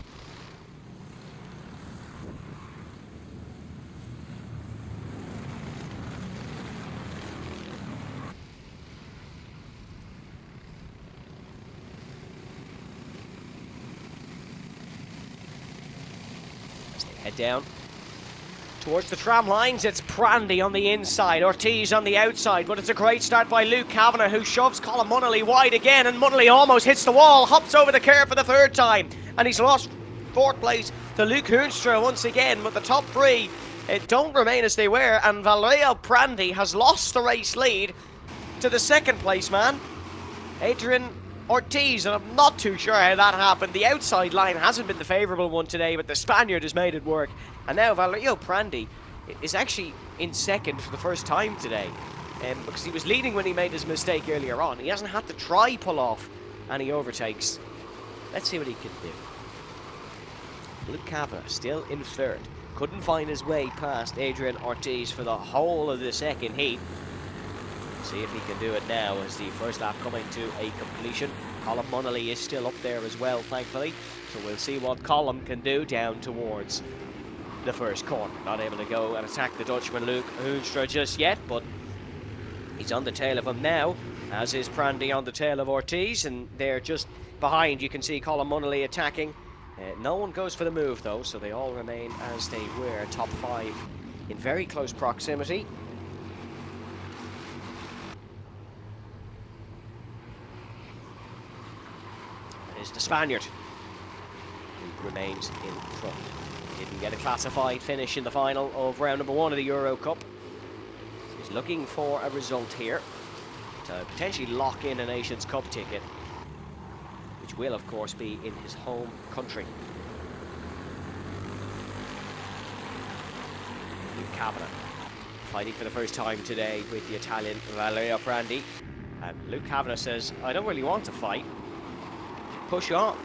As they head down towards the tram lines, it's Brandi on the inside, Ortiz on the outside, but it's a great start by Luke Kavanagh, who shoves Colin Munnelly wide again, and Munnelly almost hits the wall, hops over the curb for the third time, and he's lost fourth place to Luke Hoenstra once again, but the top three don't remain as they were, and Valerio Brandi has lost the race lead to the second place man, Adrian Ortiz, and I'm not too sure how that happened. The outside line hasn't been the favourable one today, but the Spaniard has made it work. And now Valerio Brandi is actually in second for the first time today, because he was leading when he made his mistake earlier on. He hasn't had to try pull off any overtakes. Let's see what he can do. Luke Kavanagh still in third. Couldn't find his way past Adrian Ortiz for the whole of the second heat. See if he can do it now as the first lap coming to a completion. Colin Munnelly is still up there as well, thankfully. So we'll see what Colin can do down towards the first corner. Not able to go and attack the Dutchman Luke Hoenstra just yet, but he's on the tail of him now, as is Brandi on the tail of Ortiz, and they're just behind. You can see Colin Munnelly attacking. No one goes for the move though, so they all remain as they were, top five in very close proximity. Is the Spaniard who remains in front. Didn't get a classified finish in the final of round number 1 of the Euro Cup. He's looking for a result here to potentially lock in a Nations Cup ticket, which will of course be in his home country. Luke Kavanagh fighting for the first time today with the Italian Valerio Brandi, and Luke Kavanagh says, I don't really want to fight. Push on.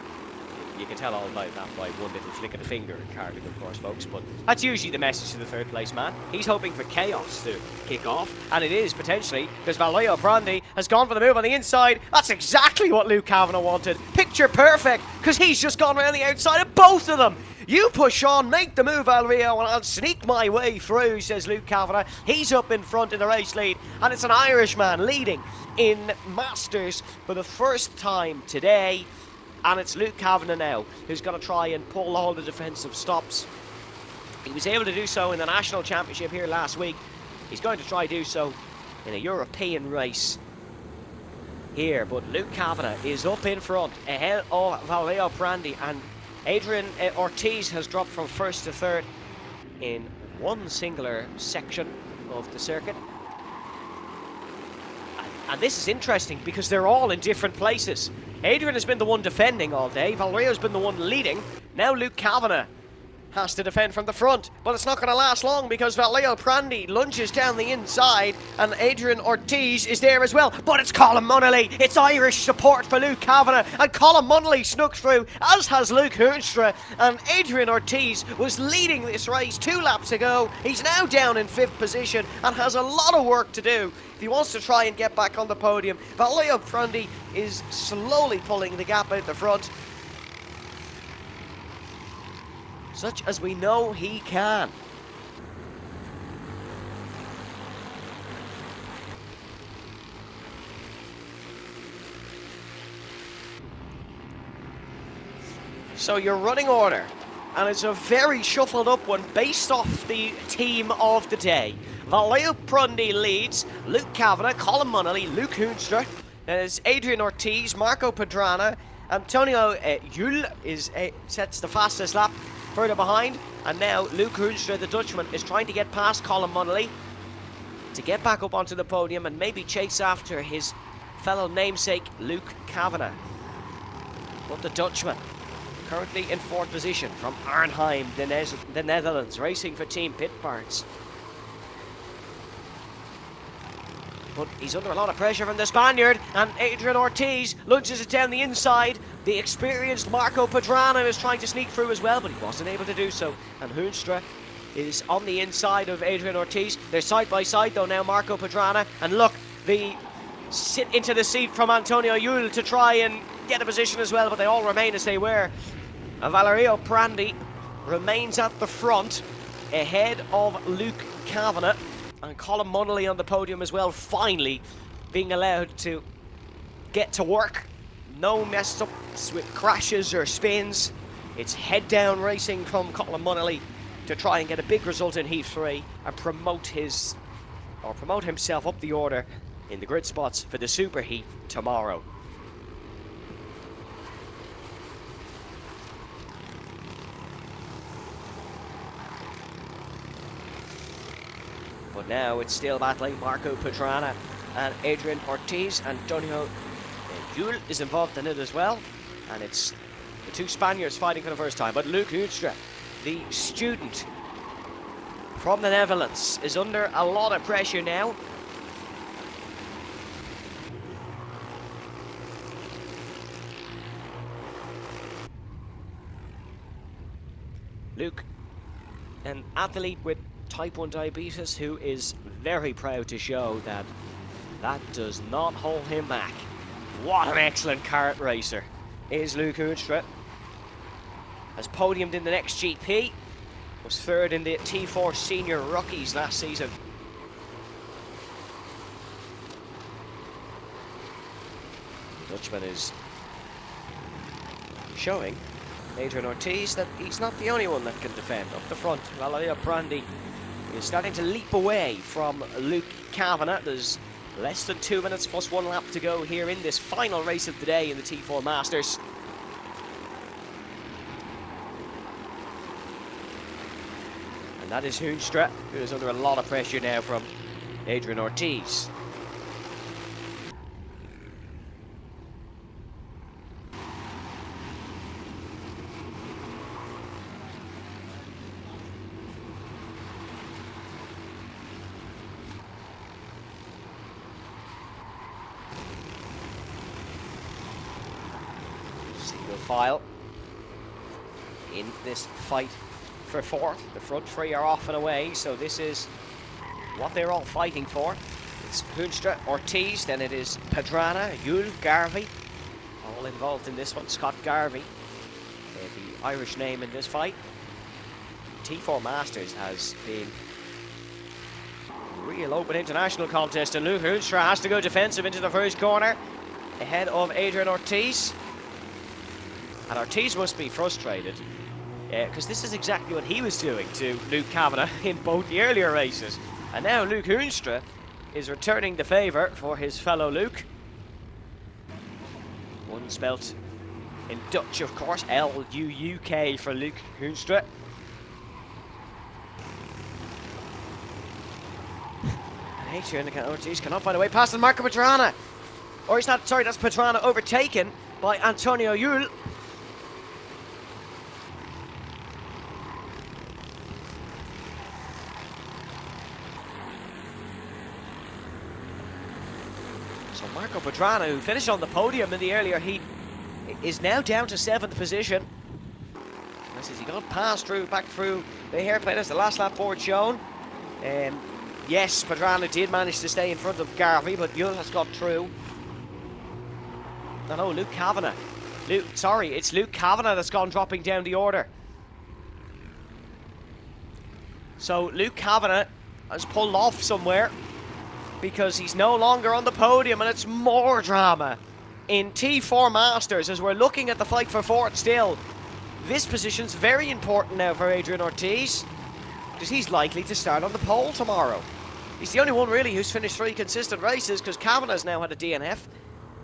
You can tell all about that by one little flick of the finger in karting, of course, folks, but that's usually the message to the third place man. He's hoping for chaos to kick off, and it is potentially, because Valerio Brandi has gone for the move on the inside. That's exactly what Luke Kavanagh wanted. Picture perfect, because he's just gone around the outside of both of them. You push on, make the move, Valerio, and I'll sneak my way through, says Luke Kavanagh. He's up in front in the race lead, and it's an Irishman leading in Masters for the first time today. And it's Luke Kavanagh now who's going to try and pull all the defensive stops. He was able to do so in the National Championship here last week. He's going to try to do so in a European race here. But Luke Kavanagh is up in front ahead of Valerio Brandi, and Adrian Ortiz has dropped from first to third in one singular section of the circuit. And this is interesting because they're all in different places. Adrian has been the one defending all day. Valerio's been the one leading. Now Luke Kavanagh has to defend from the front, but it's not going to last long because Valerio Brandi lunges down the inside and Adrian Ortiz is there as well. But it's Colin Munnelly. It's Irish support for Luke Kavanagh, and Colin Munnelly snuck through, as has Luke Hoenstra, and Adrian Ortiz was leading this race 2 laps ago. He's now down in 5th position and has a lot of work to do if he wants to try and get back on the podium. Valerio Brandi is slowly pulling the gap out the front, such as we know he can. So your running order, and it's a very shuffled up one based off the team of the day. Valeo Prundi leads. Luke Kavanagh, Colin Munnelly, Luke Hoonstra. There's Adrian Ortiz, Marco Padrana. Antonio Yul sets the fastest lap further behind. And now Luke Hoonstra, the Dutchman, is trying to get past Colin Munnelly to get back up onto the podium and maybe chase after his fellow namesake Luke Kavanagh. But the Dutchman, currently in fourth position from Arnhem, the Netherlands, racing for Team Pit Parts. But he's under a lot of pressure from the Spaniard, and Adrian Ortiz lunges it down the inside. The experienced Marco Padrana is trying to sneak through as well, but he wasn't able to do so. And Hoonstra is on the inside of Adrian Ortiz. They're side by side though now, Marco Padrana. And look, the sit into the seat from Antonio Yul to try and get a position as well, but they all remain as they were. And Valerio Prandi remains at the front, ahead of Luke Kavanagh. And Colin Munnelly on the podium as well, finally being allowed to get to work. No mess ups with crashes or spins. It's head down racing from Colin Munnelly to try and get a big result in Heat 3 and promote himself up the order in the grid spots for the Super Heat tomorrow. But now it's still battling Marco Padrana and Adrian Ortiz. Antonio Yul is involved in it as well. And it's the two Spaniards fighting for the first time. But Luke Hoonstra, the student from the Netherlands, is under a lot of pressure now. Luke, an athlete with type 1 diabetes, who is very proud to show that that does not hold him back. What an excellent kart racer is Luke Hoonstra. Has podiumed in the next GP, was third in the T4 Senior Rookies last season. The Dutchman is showing Adrian Ortiz that he's not the only one that can defend up the front. Valerio Prandi is starting to leap away from Luke Kavanagh. There's less than 2 minutes plus 1 lap to go here in this final race of the day in the T4 Masters. And that is Hoonstra, who is under a lot of pressure now from Adrian Ortiz. Single file in this fight for fourth. The front three are off and away, so this is what they're all fighting for. It's Hoonstra, Ortiz, then it is Padrana, Yul, Garvey, all involved in this one. Scott Garvey, the Irish name in this fight. T4 Masters has been a real open international contest, and Luke Hoonstra has to go defensive into the first corner ahead of Adrian Ortiz. And Ortiz must be frustrated, because this is exactly what he was doing to Luke Kavanagh in both the earlier races. And now Luke Hoonstra is returning the favour for his fellow Luke. One spelt in Dutch, of course, L-U-U-K for Luke Hoonstra. And Adrian Ortiz cannot find a way past Marco Padrana. Or he's not, sorry, that's Padrana overtaken by Antonio Yul. So Marco Padrana, who finished on the podium in the earlier heat, is now down to 7th position. As he got passed back through the hairpin as the last lap board shown. Yes, Padrana did manage to stay in front of Garvey, but Yul has got through. No, Luke Kavanagh. It's Luke Kavanagh that's gone dropping down the order. So Luke Kavanagh has pulled off somewhere, because he's no longer on the podium, and it's more drama in T4 Masters as we're looking at the fight for fourth still. This position's very important now for Adrian Ortiz, because he's likely to start on the pole tomorrow. He's the only one really who's finished 3 consistent races, because Kavanagh's now had a DNF.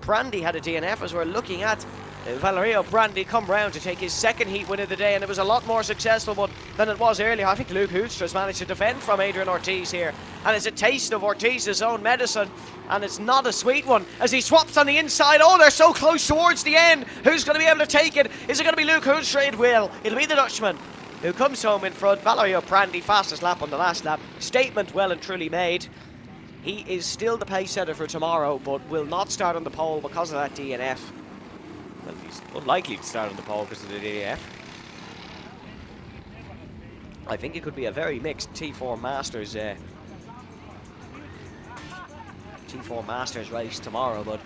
Brandy had a DNF, as we're looking at Valerio Brandy come round to take his second heat win of the day, and it was a lot more successful one than it was earlier. I think Luke Hoodstra's managed to defend from Adrian Ortiz here, and it's a taste of Ortiz's own medicine, and it's not a sweet one as he swaps on the inside. Oh, they're so close towards the end. Who's going to be able to take it? Is it going to be Luke Hoedstra? It will. It'll be the Dutchman who comes home in front. Valerio Brandy, fastest lap on the last lap. Statement well and truly made. He is still the pace setter for tomorrow, but will not start on the pole because of that DNF. Well, he's unlikely to start on the pole because of the DNF. I think it could be a very mixed T4 Masters race tomorrow, but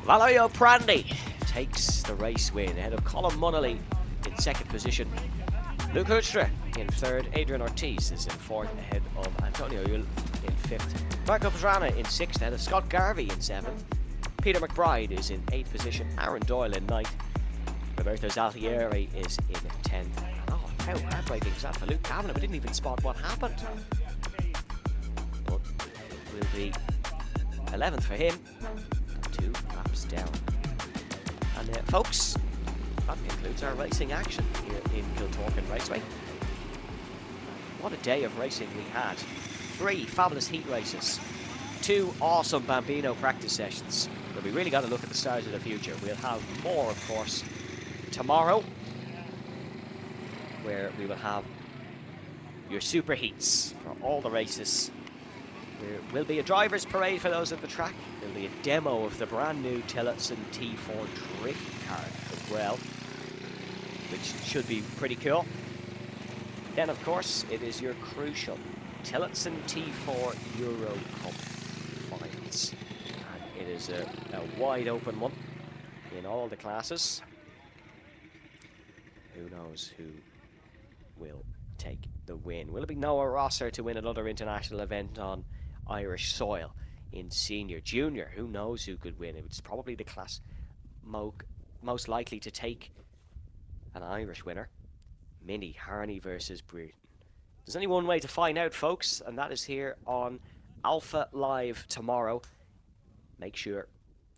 Valerio Brandy takes the race win ahead of Colin Munnelly in second position. Luke Hoedstra in third. Adrian Ortiz is in fourth ahead of Antonio Yul in fifth. Marco Pastrana in sixth ahead of Scott Garvey in seventh. Peter McBride is in eighth position. Aaron Doyle in ninth. Roberto Zaltieri is in 10th. Oh, how heartbreaking is that for Luke Kavanagh? We didn't even spot what happened. But it will be 11th for him. 2 laps down. And folks, that concludes our racing action here in Kiltorcan Raceway. What a day of racing we had. 3 fabulous heat races. 2 awesome Bambino practice sessions. But we really got to look at the stars of the future. We'll have more, of course, tomorrow, where we will have your super heats for all the races. There will be a driver's parade for those at the track. There will be a demo of the brand new Tillotson T4 drift car as well, which should be pretty cool. Then, of course, it is your crucial Tillotson T4 Euro Cup finals. And it is a wide open one in all the classes. Who knows who will take the win? Will it be Noah Rosser to win another international event on Irish soil in senior, junior? Who knows who could win? It's probably the class most likely to take an Irish winner. Minnie Harney versus Breton. There's only one way to find out, folks, and that is here on Alpha Live tomorrow. Make sure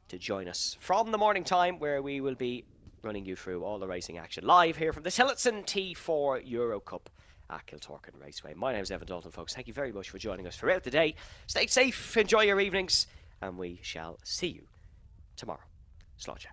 to join us from the morning time, where we will be running you through all the racing action live here from the Tillotson T4 Euro Cup at Kiltorcan Raceway. My name is Evan Dalton, folks. Thank you very much for joining us throughout the day. Stay safe, enjoy your evenings, and we shall see you tomorrow. Slàinte.